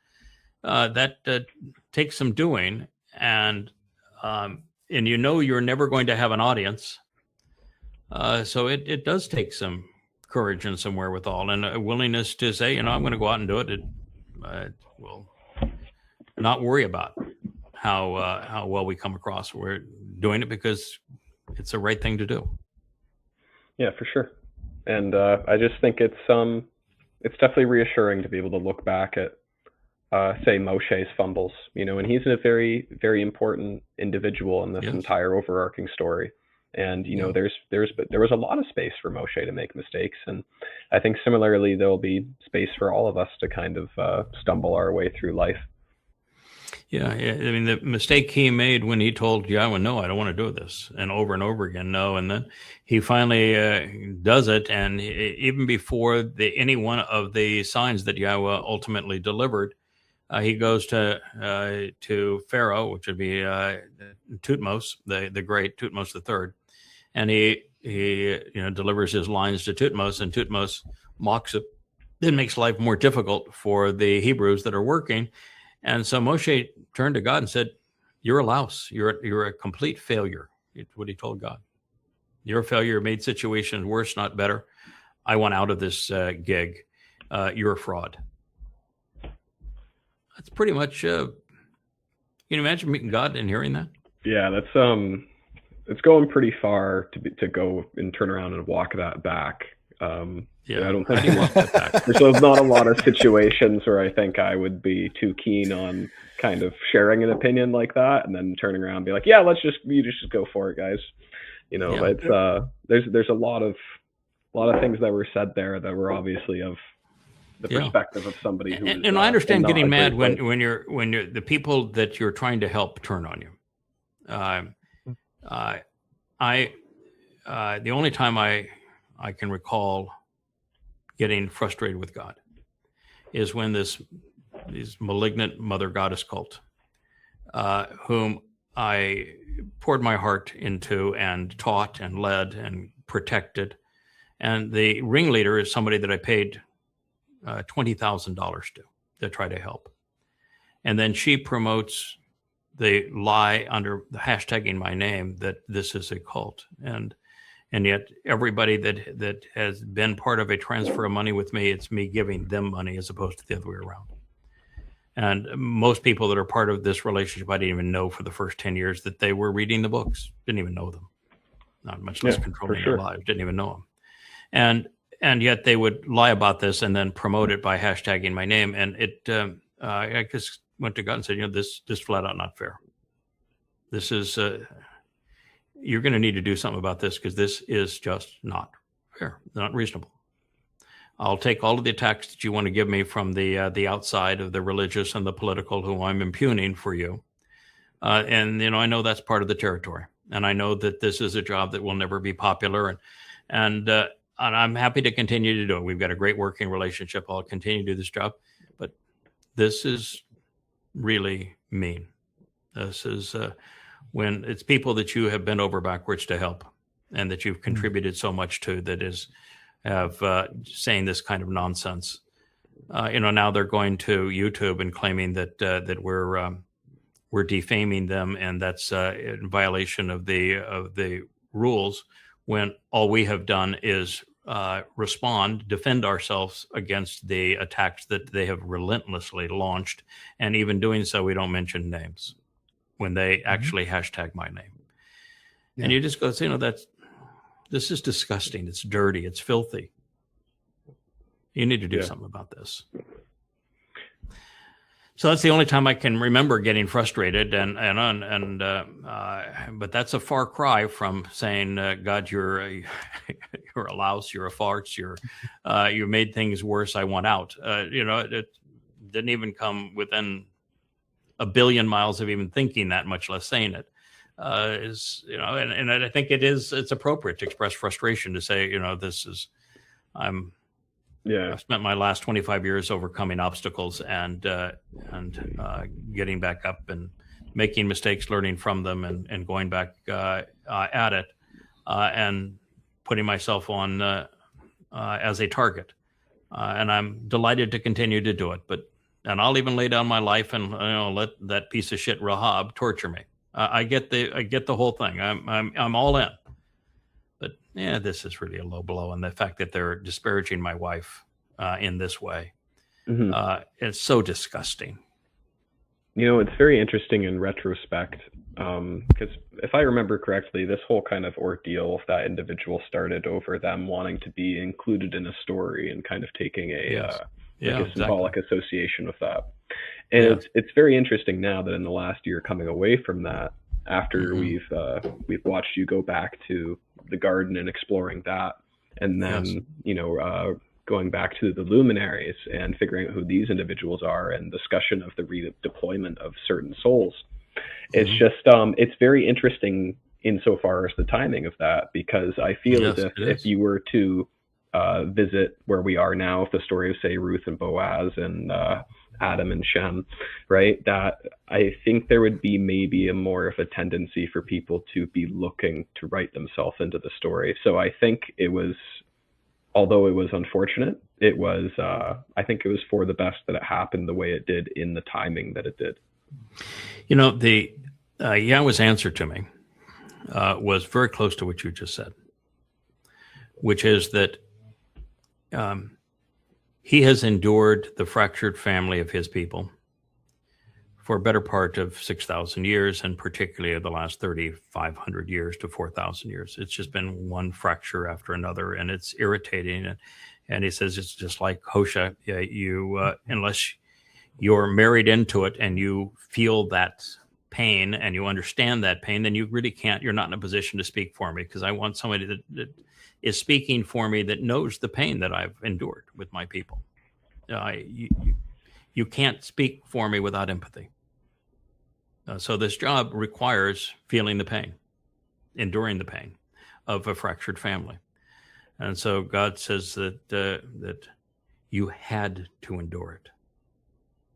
that takes some doing, and you're never going to have an audience, so it does take some courage and some wherewithal and a willingness to say, I'm going to go out and do it. We'll not worry about how well we come across. We're doing it because it's the right thing to do. Yeah, for sure. And I just think it's definitely reassuring to be able to look back at, say, Moshe's fumbles, and he's a very, very important individual in this entire overarching story. And there was a lot of space for Moshe to make mistakes, and I think similarly there'll be space for all of us to kind of stumble our way through life. Yeah, I mean, the mistake he made when he told Yahweh, "No, I don't want to do this," and over again, no, and then he finally does it, and even before any one of the signs that Yahweh ultimately delivered, he goes to Pharaoh, which would be Tutmos, the great Tutmos III. And he delivers his lines to Tutmos, and Tutmos mocks it. It makes life more difficult for the Hebrews that are working. And so Moshe turned to God and said, "You're a louse. You're a complete failure." It's what he told God. "You're a failure. Made situations worse, not better. I want out of this gig. You're a fraud." That's pretty much. Can you imagine meeting God and hearing that? Yeah, that's it's going pretty far to go and turn around and walk that back. I don't think he wants that back. There's not a lot of situations where I think I would be too keen on kind of sharing an opinion like that and then turning around and be like, "Yeah, you just go for it, guys." It's there's a lot of things that were said there that were obviously of the perspective of somebody who. And I understand getting mad when you're the people that you're trying to help turn on you. The only time I can recall getting frustrated with God is when these malignant mother goddess cult, whom I poured my heart into and taught and led and protected, and the ringleader is somebody that I paid $20,000 to try to help, and then she promotes the lie under the hashtagging my name that this is a cult, and yet everybody that has been part of a transfer of money with me, it's me giving them money as opposed to the other way around. And most people that are part of this relationship, I didn't even know for the first 10 years that they were reading the books. Didn't even know them, not much less controlling their lives. Didn't even know them, and yet they would lie about this and then promote it by hashtagging my name. And I just went to God and said, this flat out not fair. This is you're going to need to do something about this, because this is just not fair, not reasonable. I'll take all of the attacks that you want to give me from the outside of the religious and the political, who I'm impugning for you. And I know that's part of the territory, and I know that this is a job that will never be popular, and I'm happy to continue to do it. We've got a great working relationship. I'll continue to do this job, but this is really mean. This is when it's people that you have bent over backwards to help, and that you've contributed so much to, that have saying this kind of nonsense. Now they're going to YouTube and claiming that we're defaming them, and that's in violation of the rules, when all we have done is defend ourselves against the attacks that they have relentlessly launched. And even doing so, we don't mention names when they actually hashtag my name. And you just go, This is disgusting. It's dirty. It's filthy. You need to do something about this. So that's the only time I can remember getting frustrated, but that's a far cry from saying, God, you're a louse, you're a farce, you made things worse. I want out. It didn't even come within a billion miles of even thinking that, much less saying it. And I think it's appropriate to express frustration, to say, I've spent my last 25 years overcoming obstacles and getting back up and making mistakes, learning from them, and going back at it, and putting myself on as a target. And I'm delighted to continue to do it. And I'll even lay down my life and let that piece of shit Rahab torture me. I get the whole thing. I'm all in. But this is really a low blow, and the fact that they're disparaging my wife in this way, it's so disgusting. It's very interesting in retrospect, because if I remember correctly, this whole kind of ordeal of that individual started over them wanting to be included in a story and kind of taking a symbolic association with that. And it's very interesting now that in the last year, coming away from that, after we've watched you go back to the garden and exploring that, and then going back to the luminaries and figuring out who these individuals are, and discussion of the redeployment of certain souls. It's just it's very interesting insofar as the timing of that, because I feel as if you were to visit where we are now, with the story of, say, Ruth and Boaz and Adam and Shem, right, that I think there would be maybe more of a tendency for people to be looking to write themselves into the story. So I think it was, although it was unfortunate, it was I think it was for the best that it happened the way it did, in the timing that it did. The Yahweh's answer to me was very close to what you just said, which is that he has endured the fractured family of his people for a better part of 6,000 years, and particularly the last 3,500 years to 4,000 years. It's just been one fracture after another, and it's irritating. And he says it's just like Hosea. Unless you're married into it and you feel that pain and you understand that pain, then you really can't. You're not in a position to speak for me, because I want somebody that is speaking for me that knows the pain that I've endured with my people. You can't speak for me without empathy. So this job requires feeling the pain, enduring the pain of a fractured family. And so God says that you had to endure it.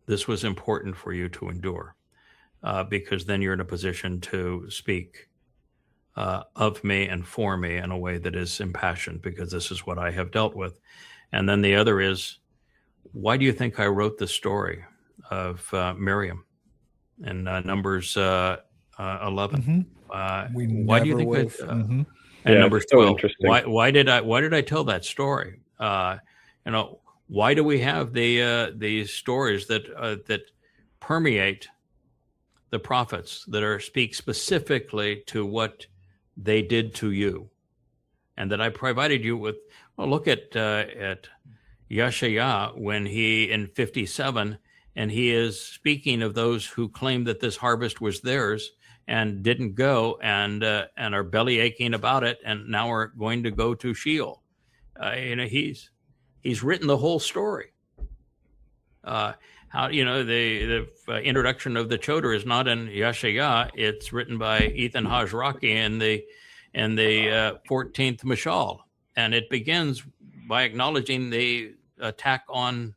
This was important for you to endure, because then you're in a position to speak of me and for me in a way that is impassioned, because this is what I have dealt with. And then the other is, why do you think I wrote the story of Miriam in Numbers 11? Why do you think and Numbers 12? Why did I tell that story? Why do we have these stories that permeate the prophets, that speak specifically to what they did to you, and that I provided you with? Well, look at Yeshayah, when he, in 57, and he is speaking of those who claimed that this harvest was theirs and didn't go, and are belly aching about it, and now are going to go to Sheol. He's written the whole story. The introduction of the Towrah is not in Yeshayah. It's written by Ethan Hajraki in the 14th Mashal, and it begins by acknowledging the attack on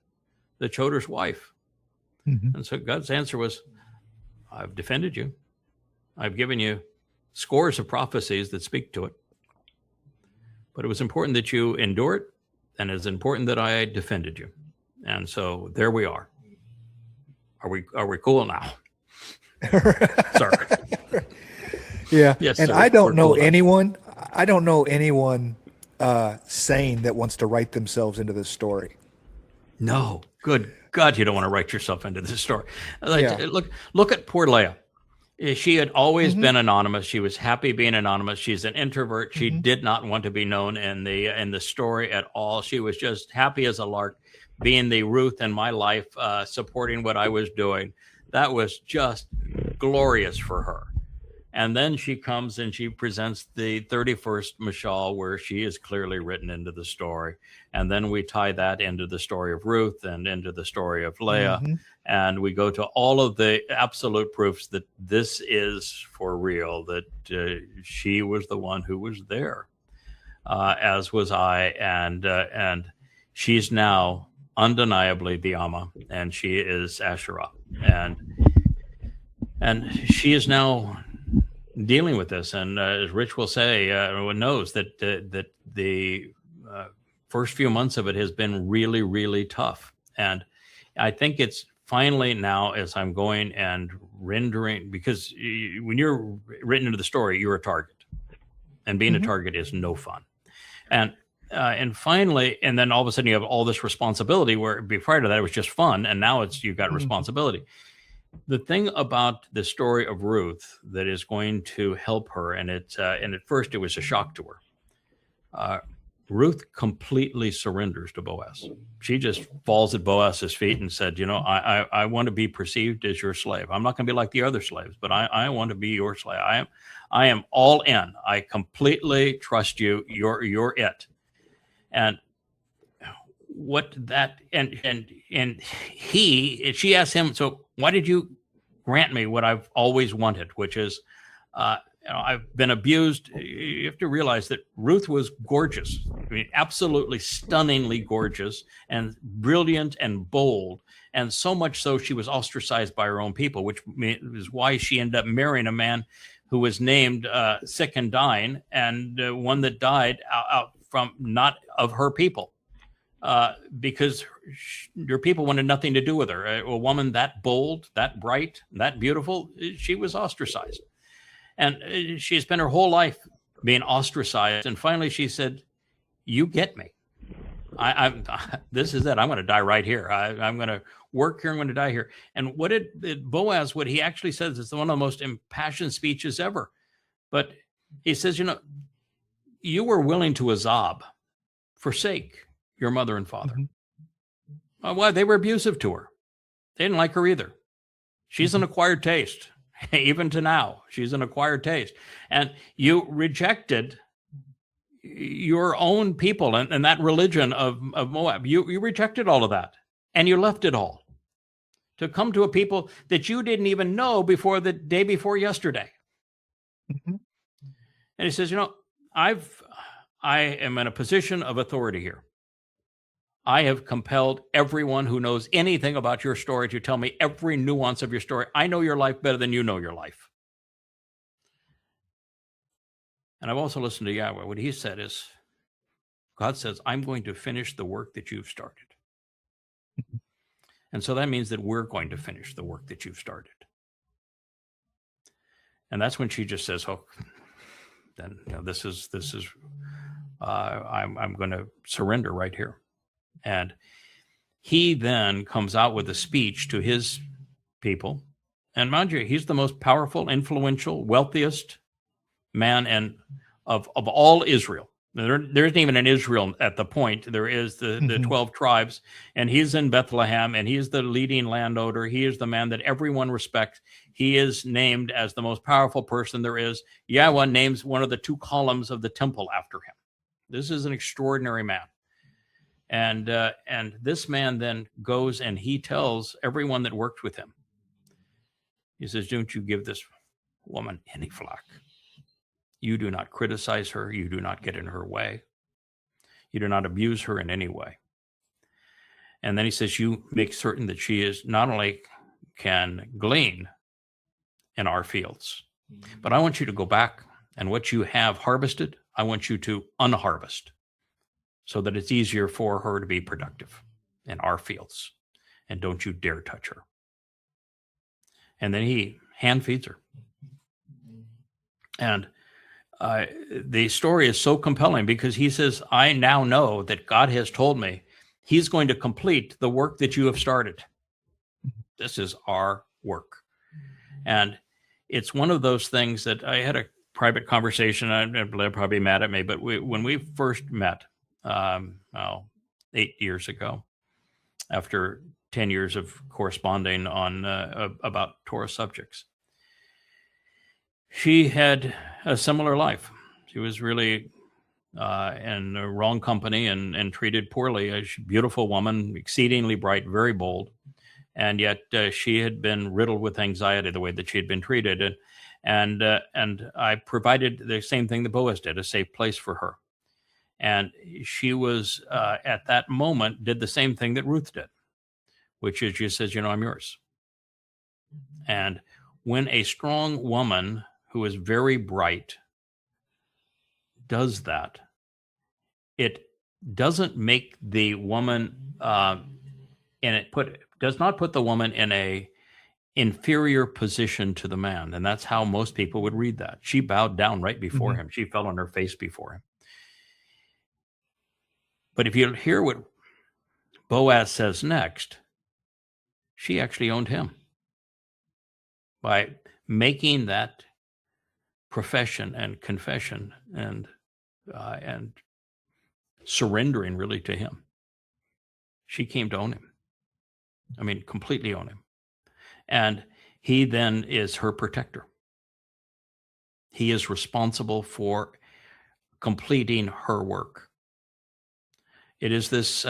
the Towrah's wife. And so God's answer was, I've defended you. I've given you scores of prophecies that speak to it. But it was important that you endure it, and it's important that I defended you. And so there we are. Are we cool now? Sorry. Yeah. Yes, and sir. I don't know Cool. anyone sane that wants to write themselves into this story. No. Good God, you don't want to write yourself into this story. Look at poor Leah. She had always been anonymous. She was happy being anonymous. She's an introvert. She did not want to be known in the story at all. She was just happy as a lark, being the Ruth in my life, supporting what I was doing. That was just glorious for her. And then she comes and she presents the 31st Mashal, where she is clearly written into the story. And then we tie that into the story of Ruth and into the story of Leah. And we go to all of the absolute proofs that this is for real, that she was the one who was there, as was I. And she's now undeniably the Amma, and she is Asherah. And she is now dealing with this, and as Rich will say, knows that the first few months of it has been really, really tough. And I think it's finally now, as I'm going and rendering, because when you're written into the story, you're a target, and being a target is no fun. And finally, and then all of a sudden you have all this responsibility, where prior to that it was just fun, and now you've got responsibility. The thing about the story of Ruth that is going to help her, and at first it was a shock to her. Ruth completely surrenders to Boaz. She just falls at Boaz's feet and said, I want to be perceived as your slave. I'm not going to be like the other slaves, but I want to be your slave. I am all in. I completely trust you. You're it. And she asked him, so why did you grant me what I've always wanted, which is, I've been abused. You have to realize that Ruth was gorgeous. I mean, absolutely stunningly gorgeous and brilliant and bold. And so much so she was ostracized by her own people, which is why she ended up marrying a man who was named sick and dying, and one that died out from not of her people. Because your people wanted nothing to do with her. A woman that bold, that bright, that beautiful, she was ostracized. And she spent her whole life being ostracized. And finally she said, you get me. This is it. I'm going to die right here. I'm going to work here. I'm going to die here. And Boaz, what he actually says is one of the most impassioned speeches ever. But he says, you were willing to azab, forsake your mother and father. Well, they were abusive to her. They didn't like her either. She's an acquired taste. Even to now, she's an acquired taste. And you rejected your own people and that religion of Moab. You rejected all of that, and you left it all to come to a people that you didn't even know before the day before yesterday. And he says, I am in a position of authority here. I have compelled everyone who knows anything about your story to tell me every nuance of your story. I know your life better than you know your life. And I've also listened to Yahweh. What he said is, God says, I'm going to finish the work that you've started. And so that means that we're going to finish the work that you've started. And that's when she just says, oh, then this is I'm going to surrender right here. And he then comes out with a speech to his people. And mind you, he's the most powerful, influential, wealthiest man of all Israel. There isn't even an Israel at the point. There is the 12 tribes, and he's in Bethlehem, and he's the leading landowner. He is the man that everyone respects. He is named as the most powerful person there is. Yahweh names one of the 2 columns of the temple after him. This is an extraordinary man. And this man then goes and he tells everyone that worked with him. He says, don't you give this woman any flack. You do not criticize her. You do not get in her way. You do not abuse her in any way. And then he says, you make certain that she is not only can glean in our fields, but I want you to go back and what you have harvested, I want you to unharvest, so that it's easier for her to be productive in our fields. And don't you dare touch her. And then he hand feeds her. And the story is so compelling because he says, I now know that God has told me he's going to complete the work that you have started. This is our work. And it's one of those things that I had a private conversation. They're probably mad at me, but when we first met, 8 years ago, after 10 years of corresponding on about Torah subjects, she had a similar life. She was really in the wrong company and treated poorly. A beautiful woman, exceedingly bright, very bold. And yet she had been riddled with anxiety the way that she had been treated. And I provided the same thing that Boaz did, a safe place for her. And she was, at that moment, did the same thing that Ruth did, which is she says, I'm yours. And when a strong woman who is very bright does that, it doesn't make the woman, does not put the woman in a inferior position to the man. And that's how most people would read that. She bowed down right before him. She fell on her face before him. But if you hear what Boaz says next, she actually owned him by making that profession and confession and surrendering really to him. She came to own him. I mean, completely own him. And he then is her protector. He is responsible for completing her work. It is this,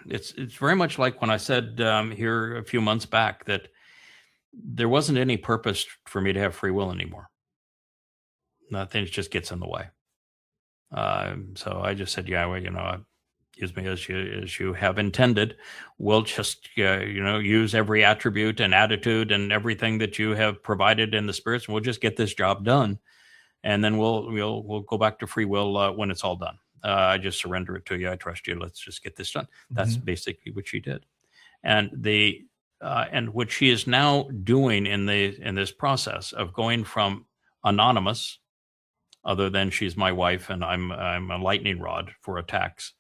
it's very much like when I said here a few months back that there wasn't any purpose for me to have free will anymore. Nothing just gets in the way. So I just said, use me as you have intended. We'll just, use every attribute and attitude and everything that you have provided in the spirits, and we'll just get this job done. And then we'll go back to free will when it's all done. I just surrender it to you. I trust you. Let's just get this done. That's basically what she did. And and what she is now doing in this process of going from anonymous, other than she's my wife and I'm a lightning rod for attacks,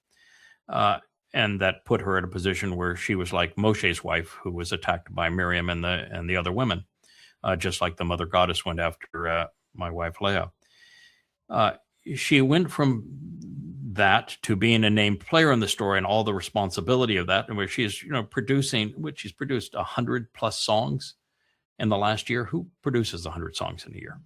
and that put her in a position where she was like Moshe's wife, who was attacked by Miriam and the other women, just like the mother goddess went after my wife Leah. She went from that to being a named player in the story and all the responsibility of that, and where she is, she's produced 100+ songs in the last year. Who produces 100 songs in a year?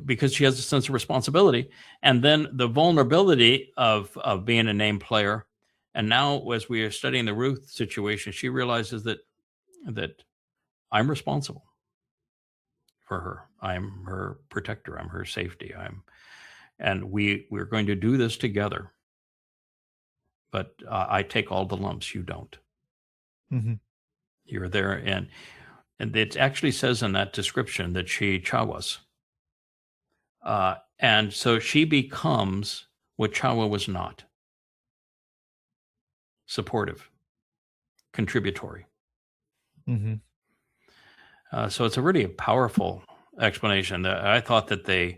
Because she has a sense of responsibility, and then the vulnerability of being a named player. And now, as we are studying the Ruth situation, she realizes that I'm responsible for her. I'm her protector. I'm her safety. And we're going to do this together. But I take all the lumps. You don't. You're there, and it actually says in that description that she chawas. And so she becomes what Chawa was not: supportive, contributory. So it's a really powerful explanation. I thought that the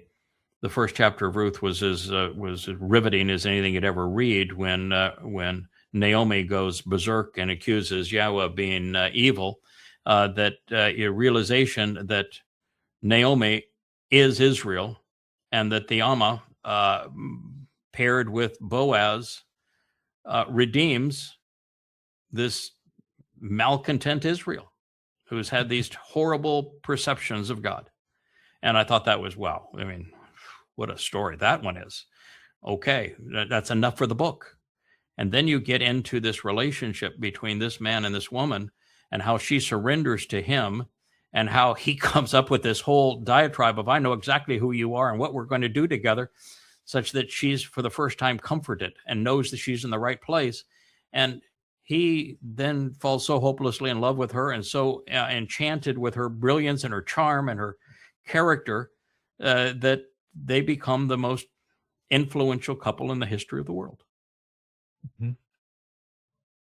first chapter of Ruth was as riveting as anything you'd ever read. When Naomi goes berserk and accuses Yahweh of being evil, that a realization that Naomi is Israel, and that the Amma paired with Boaz redeems this malcontent Israel, who's had these horrible perceptions of God. And I thought that was, wow, I mean, what a story that one is. Okay, that's enough for the book. And then you get into this relationship between this man and this woman, and how she surrenders to him, and how he comes up with this whole diatribe of, I know exactly who you are and what we're going to do together, such that she's for the first time comforted and knows that she's in the right place. And he then falls so hopelessly in love with her and so enchanted with her brilliance and her charm and her character that they become the most influential couple in the history of the world.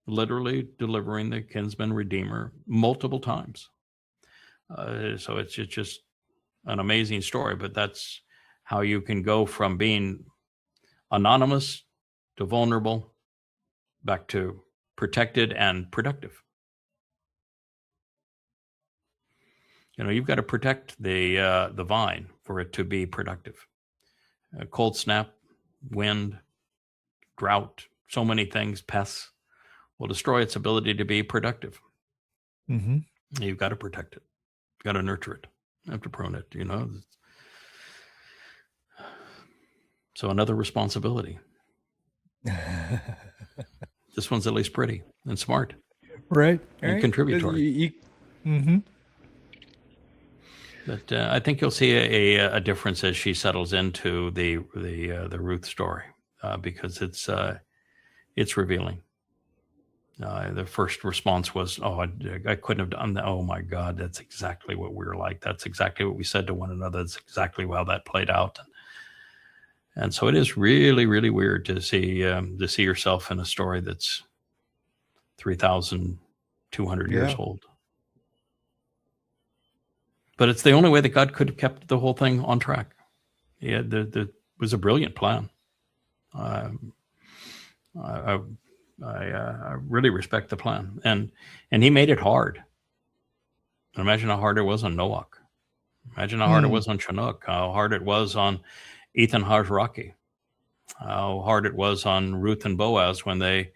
Literally delivering the kinsman redeemer multiple times. So it's just an amazing story, but that's how you can go from being anonymous to vulnerable back to protected and productive. You've got to protect the vine for it to be productive. A cold snap, wind, drought, so many things, pests will destroy its ability to be productive. Mm-hmm. You've got to protect it. You've got to nurture it. You have to prune it, So another responsibility. This one's at least pretty and smart. Right. And contributory. Mm-hmm. But I think you'll see a difference as she settles into the Ruth story because it's revealing. The first response was, "Oh, I couldn't have done that. Oh my God, that's exactly what we were like. That's exactly what we said to one another. That's exactly how that played out." And so it is really, really weird to see yourself in a story that's 3,200 years old. But it's the only way that God could have kept the whole thing on track. Yeah, there was a brilliant plan. I really respect the plan, and He made it hard. Imagine how hard it was on Noach. Imagine how hard it was on Chinook. How hard it was on Ethan Hajraki. How hard it was on Ruth and Boaz when they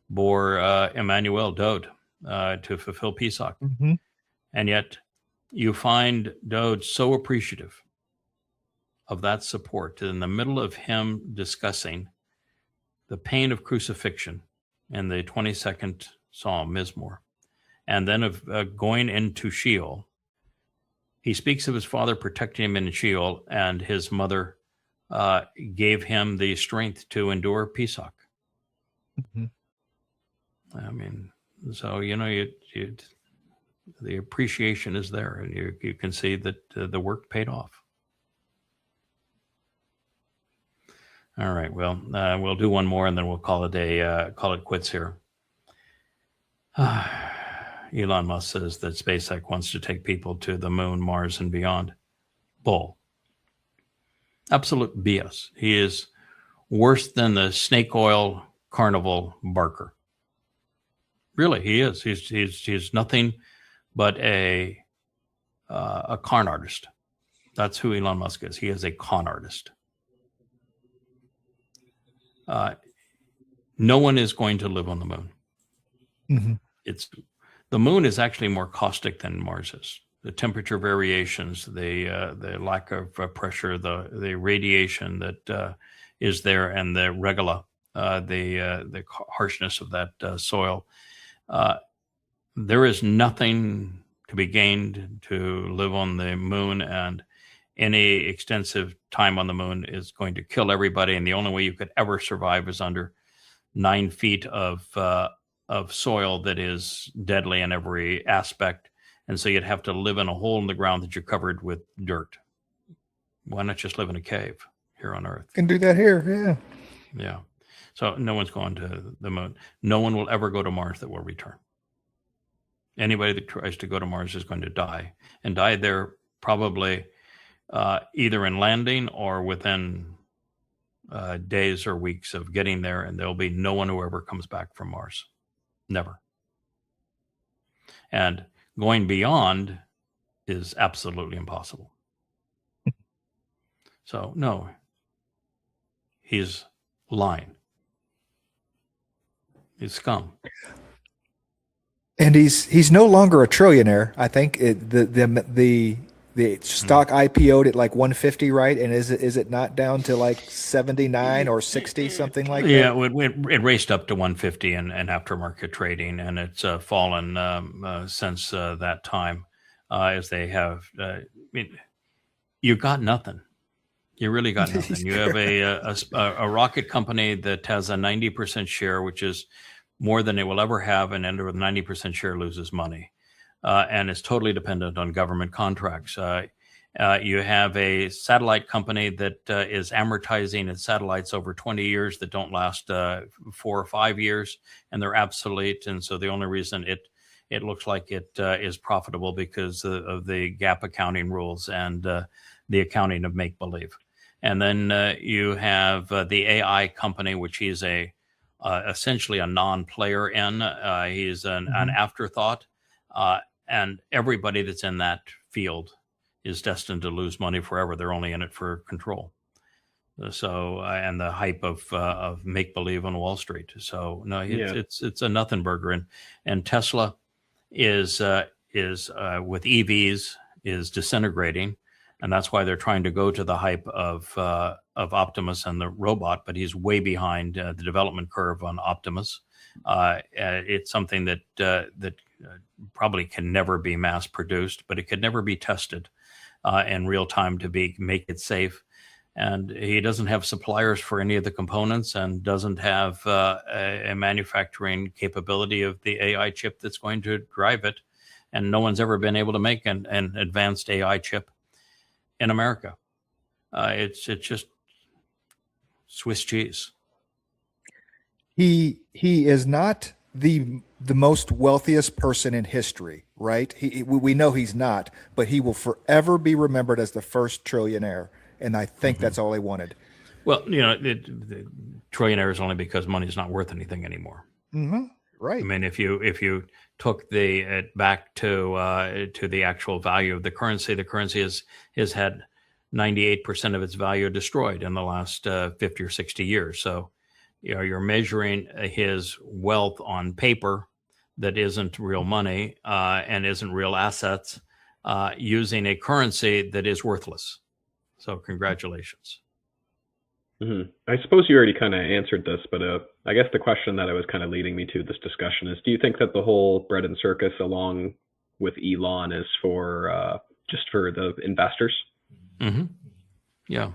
bore Emmanuel, Dode, to fulfill Pesach. Mm-hmm. And yet you find Dode so appreciative of that support in the middle of him discussing the pain of crucifixion in the 22nd Psalm, Mizmor, and then of going into Sheol. He speaks of his father protecting him in Sheol, and his mother gave him the strength to endure Pesach. Mm-hmm. I mean, so, the appreciation is there, and you can see that the work paid off. All right, well, we'll do one more, and then we'll call it quits here. Elon Musk says that SpaceX wants to take people to the moon, Mars, and beyond. Bull. Absolute BS. He is worse than the snake oil carnival barker. Really, he is. He's nothing but a con artist. That's who Elon Musk is. He is a con artist. No one is going to live on the moon. Mm-hmm. The moon is actually more caustic than Mars is. The temperature variations, the lack of pressure, the radiation that is there, and the regula, the harshness of that soil. There is nothing to be gained to live on the moon, and any extensive time on the moon is going to kill everybody. And the only way you could ever survive is under 9 feet of soil that is deadly in every aspect. And so you'd have to live in a hole in the ground that you're covered with dirt. Why not just live in a cave here on Earth? Can do that here, yeah. Yeah. So no one's going to the moon. No one will ever go to Mars that will return. Anybody that tries to go to Mars is going to die, and die there probably either in landing or within days or weeks of getting there, and there'll be no one who ever comes back from Mars. Never. And going beyond is absolutely impossible. So, no, he's lying. He's scum. And he's no longer a trillionaire. I think the stock IPO'd at like 150, right? And is it not down to like 79 or 60, something like that? Yeah, it raced up to 150 in aftermarket trading, and it's fallen since that time. As they have, you got nothing. You really got nothing. You have a rocket company that has a 90% share, which is more than it will ever have, and under a 90% share loses money. And is totally dependent on government contracts. You have a satellite company that is amortizing its satellites over 20 years that don't last 4 or 5 years, and they're obsolete. And so the only reason it looks like it is profitable because of the GAAP accounting rules and the accounting of make-believe. And then you have the AI company, which he's essentially a non-player in. He's an afterthought. and everybody that's in that field is destined to lose money forever. They're only in it for control. So, and the hype of make believe on Wall Street. So, no, it's a nothing burger. And Tesla is with EVs is disintegrating, and that's why they're trying to go to the hype of Optimus and the robot. But he's way behind the development curve on Optimus. It's something that probably can never be mass produced, but it could never be tested in real time to make it safe. And he doesn't have suppliers for any of the components, and doesn't have a manufacturing capability of the AI chip that's going to drive it. And no one's ever been able to make an advanced AI chip in America. It's just Swiss cheese. He is not the most wealthiest person in history, right? We know he's not, but he will forever be remembered as the first trillionaire. And I think that's all he wanted. Well, the trillionaire is only because money is not worth anything anymore. Mm-hmm. Right. I mean, if you took back to the actual value of the currency has had 98% of its value destroyed in the last 50 or 60 years. So, you're measuring his wealth on paper that isn't real money and isn't real assets, using a currency that is worthless. So congratulations. Mm-hmm. I suppose you already kind of answered this, but I guess the question that I was kind of leading me to this discussion is, do you think that the whole bread and circus along with Elon is for just for the investors? Mm-hmm. Yeah,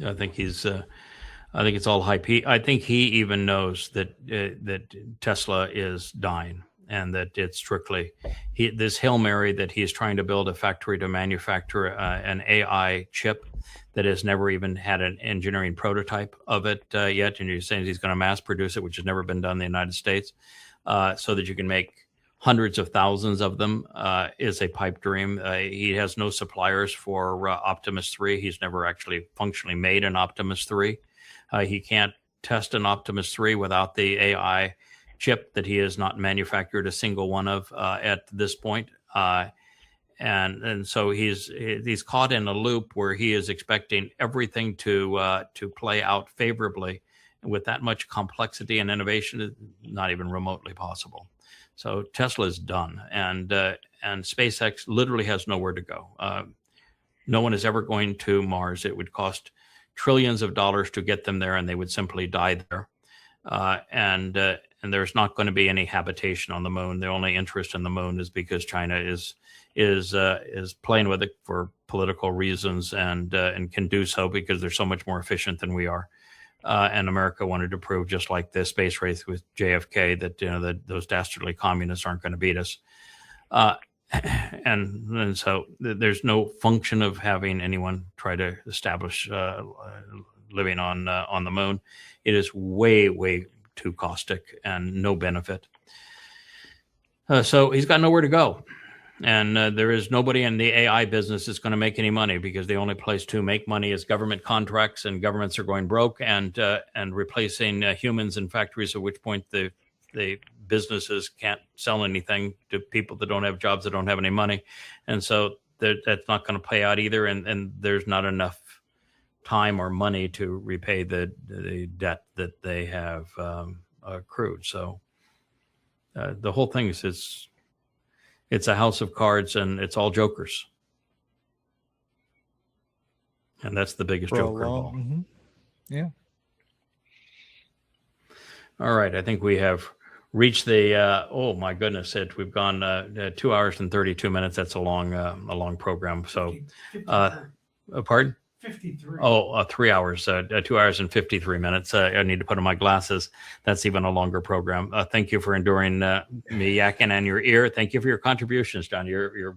I think I think it's all hype. I think he even knows that Tesla is dying, and that it's strictly this Hail Mary that he's trying to build a factory to manufacture an AI chip that has never even had an engineering prototype of it yet. And you're saying he's going to mass produce it, which has never been done in the United States, so that you can make hundreds of thousands of them, is a pipe dream. He has no suppliers for Optimus 3. He's never actually functionally made an Optimus 3. He can't test an Optimus 3 without the AI chip that he has not manufactured a single one of at this point. And so he's caught in a loop where he is expecting everything to play out favorably. And with that much complexity and innovation, is not even remotely possible. So Tesla is done, and SpaceX literally has nowhere to go. No one is ever going to Mars. It would cost trillions of dollars to get them there, and they would simply die there. And there's not going to be any habitation on the moon. The only interest in the moon is because China is playing with it for political reasons, and can do so because they're so much more efficient than we are. And America wanted to prove, just like the space race with JFK, that that those dastardly communists aren't going to beat us. And so there's no function of having anyone try to establish living on the moon. It is way too caustic and no benefit. So he's got nowhere to go. And there is nobody in the AI business that's going to make any money, because the only place to make money is government contracts, and governments are going broke and replacing humans in factories, at which point the businesses can't sell anything to people that don't have jobs, that don't have any money. And so that's not going to pay out either. And there's not enough time or money to repay the debt that they have accrued. So the whole thing is it's a house of cards, and it's all jokers. And that's the biggest joker of all. Mm-hmm. Yeah. All right. I think we have reached the, oh my goodness, we've gone 2 hours and 32 minutes. That's a long program. So, pardon? 53. 3 hours, 2 hours and 53 minutes. I need to put on my glasses. That's even a longer program. Thank you for enduring me yakking in your ear. Thank you for your contributions, John.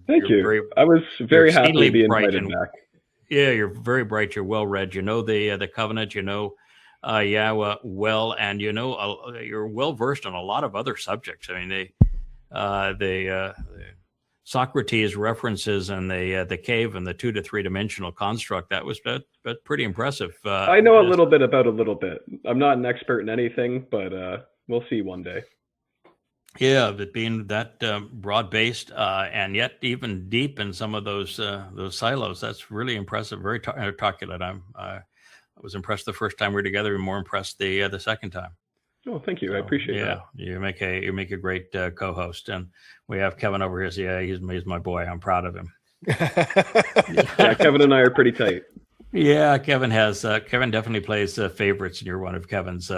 Thank you. I was very happy to be invited back. Yeah, you're very bright. You're well read. You know the covenant. You know YAHOWah well, and you're well versed on a lot of other subjects. I mean, the Socrates references and the cave and the 2 to 3 dimensional construct, that was pretty impressive. I know a little bit about a little bit. I'm not an expert in anything, but we'll see one day. Yeah, of it being that broad-based and yet even deep in some of those silos. That's really impressive. Very articulate. I was impressed the first time we were together, and more impressed the second time. Oh, thank you. So, I appreciate yeah, that. you make a great co-host, and we have Kevin over here. So yeah, he's my boy. I'm proud of him. Yeah, Kevin and I are pretty tight. Yeah, Kevin definitely plays favorites, and you're one of Kevin's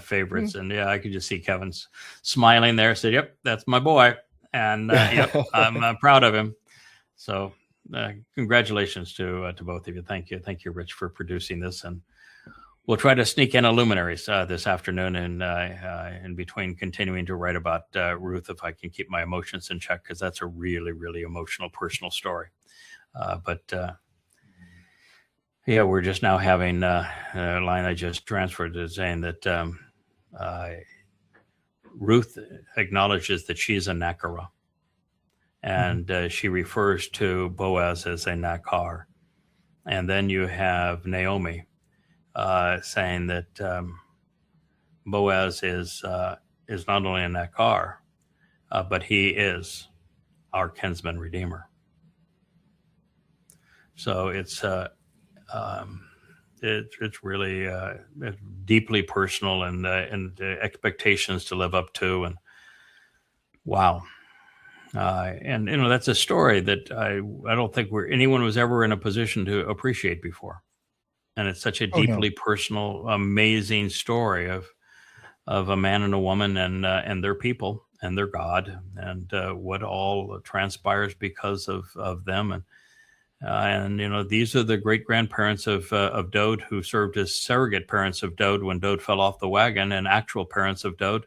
favorites. And yeah, I could just see Kevin's smiling there. Said, "Yep, that's my boy," and yep, I'm proud of him. So, congratulations to both of you. Thank you, Rich, for producing this. And we'll try to sneak in a luminaries this afternoon, and in between continuing to write about Ruth, if I can keep my emotions in check, because that's a really, really emotional, personal story. Yeah, we're just now having a line I just transferred to saying that Ruth acknowledges that she's a Nakara, and she refers to Boaz as a Nakar. And then you have Naomi saying that Boaz is not only a Nakar, but he is our kinsman redeemer. So it's really deeply personal, and expectations to live up to, and wow. And that's a story that I don't think anyone was ever in a position to appreciate before. And it's such a deeply personal, amazing story of a man and a woman and their people and their God, and what all transpires because of them. And these are the great grandparents of Dowd, who served as surrogate parents of Dowd when Dowd fell off the wagon, and actual parents of Dowd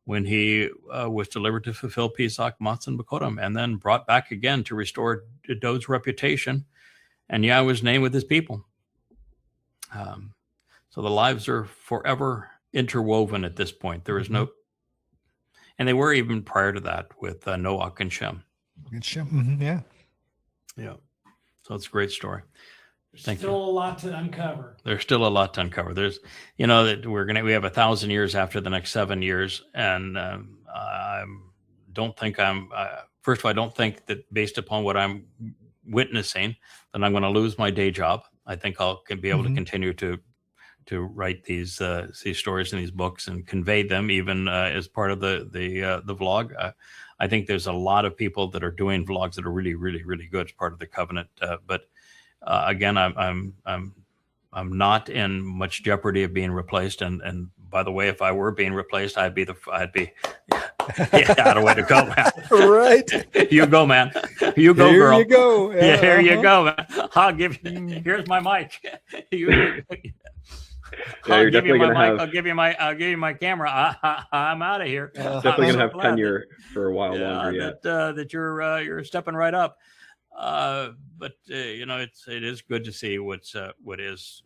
when he was delivered to fulfill Pesach, Matzah, and Bakodim, and then brought back again to restore Dowd's reputation and Yahweh's name with his people. So the lives are forever interwoven at this point. There is no, and they were even prior to that with Noah and Shem. Yeah. Yeah. So it's a great story. There's still a lot to uncover. There's still a lot to uncover. There's, that we have 1,000 years after the next 7 years. And I don't think first of all, I don't think that based upon what I'm witnessing, that I'm going to lose my day job. I think I'll be able to continue to write these stories and these books and convey them, even as part of the vlog. I think there's a lot of people that are doing vlogs that are really, really, really good as part of the covenant. But again, I'm not in much jeopardy of being replaced. And by the way, if I were being replaced, I'd be yeah, out of way to go, man. Right. You go, man. You go, here girl. Here you go. Yeah, here you go, man. I'll give you. Here's my mic. I'll give you my mic. I'll give you my camera. I'm out of here. Definitely gonna have tenure for a while longer yet. That you're stepping right up. But it is good to see what is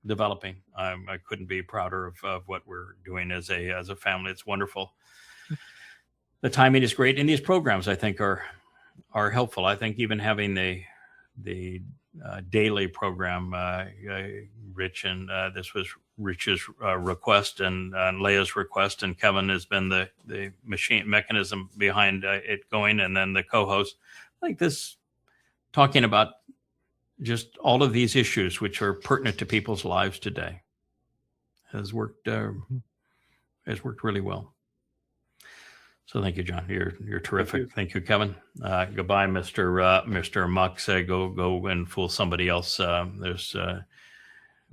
developing. I couldn't be prouder of what we're doing as a family. It's wonderful. The timing is great, and these programs I think are helpful. I think even having the daily program, Rich, and this was Rich's request and Leia's request, and Kevin has been the mechanism behind it going, and then the co-host. I think this, talking about just all of these issues which are pertinent to people's lives today, has worked really well. So thank you, John. You're terrific. Thank you, Kevin. Goodbye, Mr. Muck. Go and fool somebody else. There's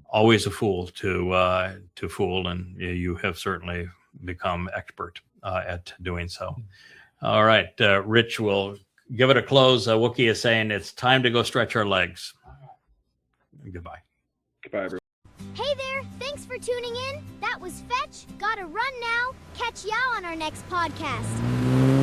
always a fool to fool, and you have certainly become expert at doing so. All right, Rich will give it a close. Wookie is saying it's time to go stretch our legs. Goodbye. Goodbye, everyone. Hey there, thanks for tuning in. That was Fetch. Gotta run now. Catch y'all on our next podcast.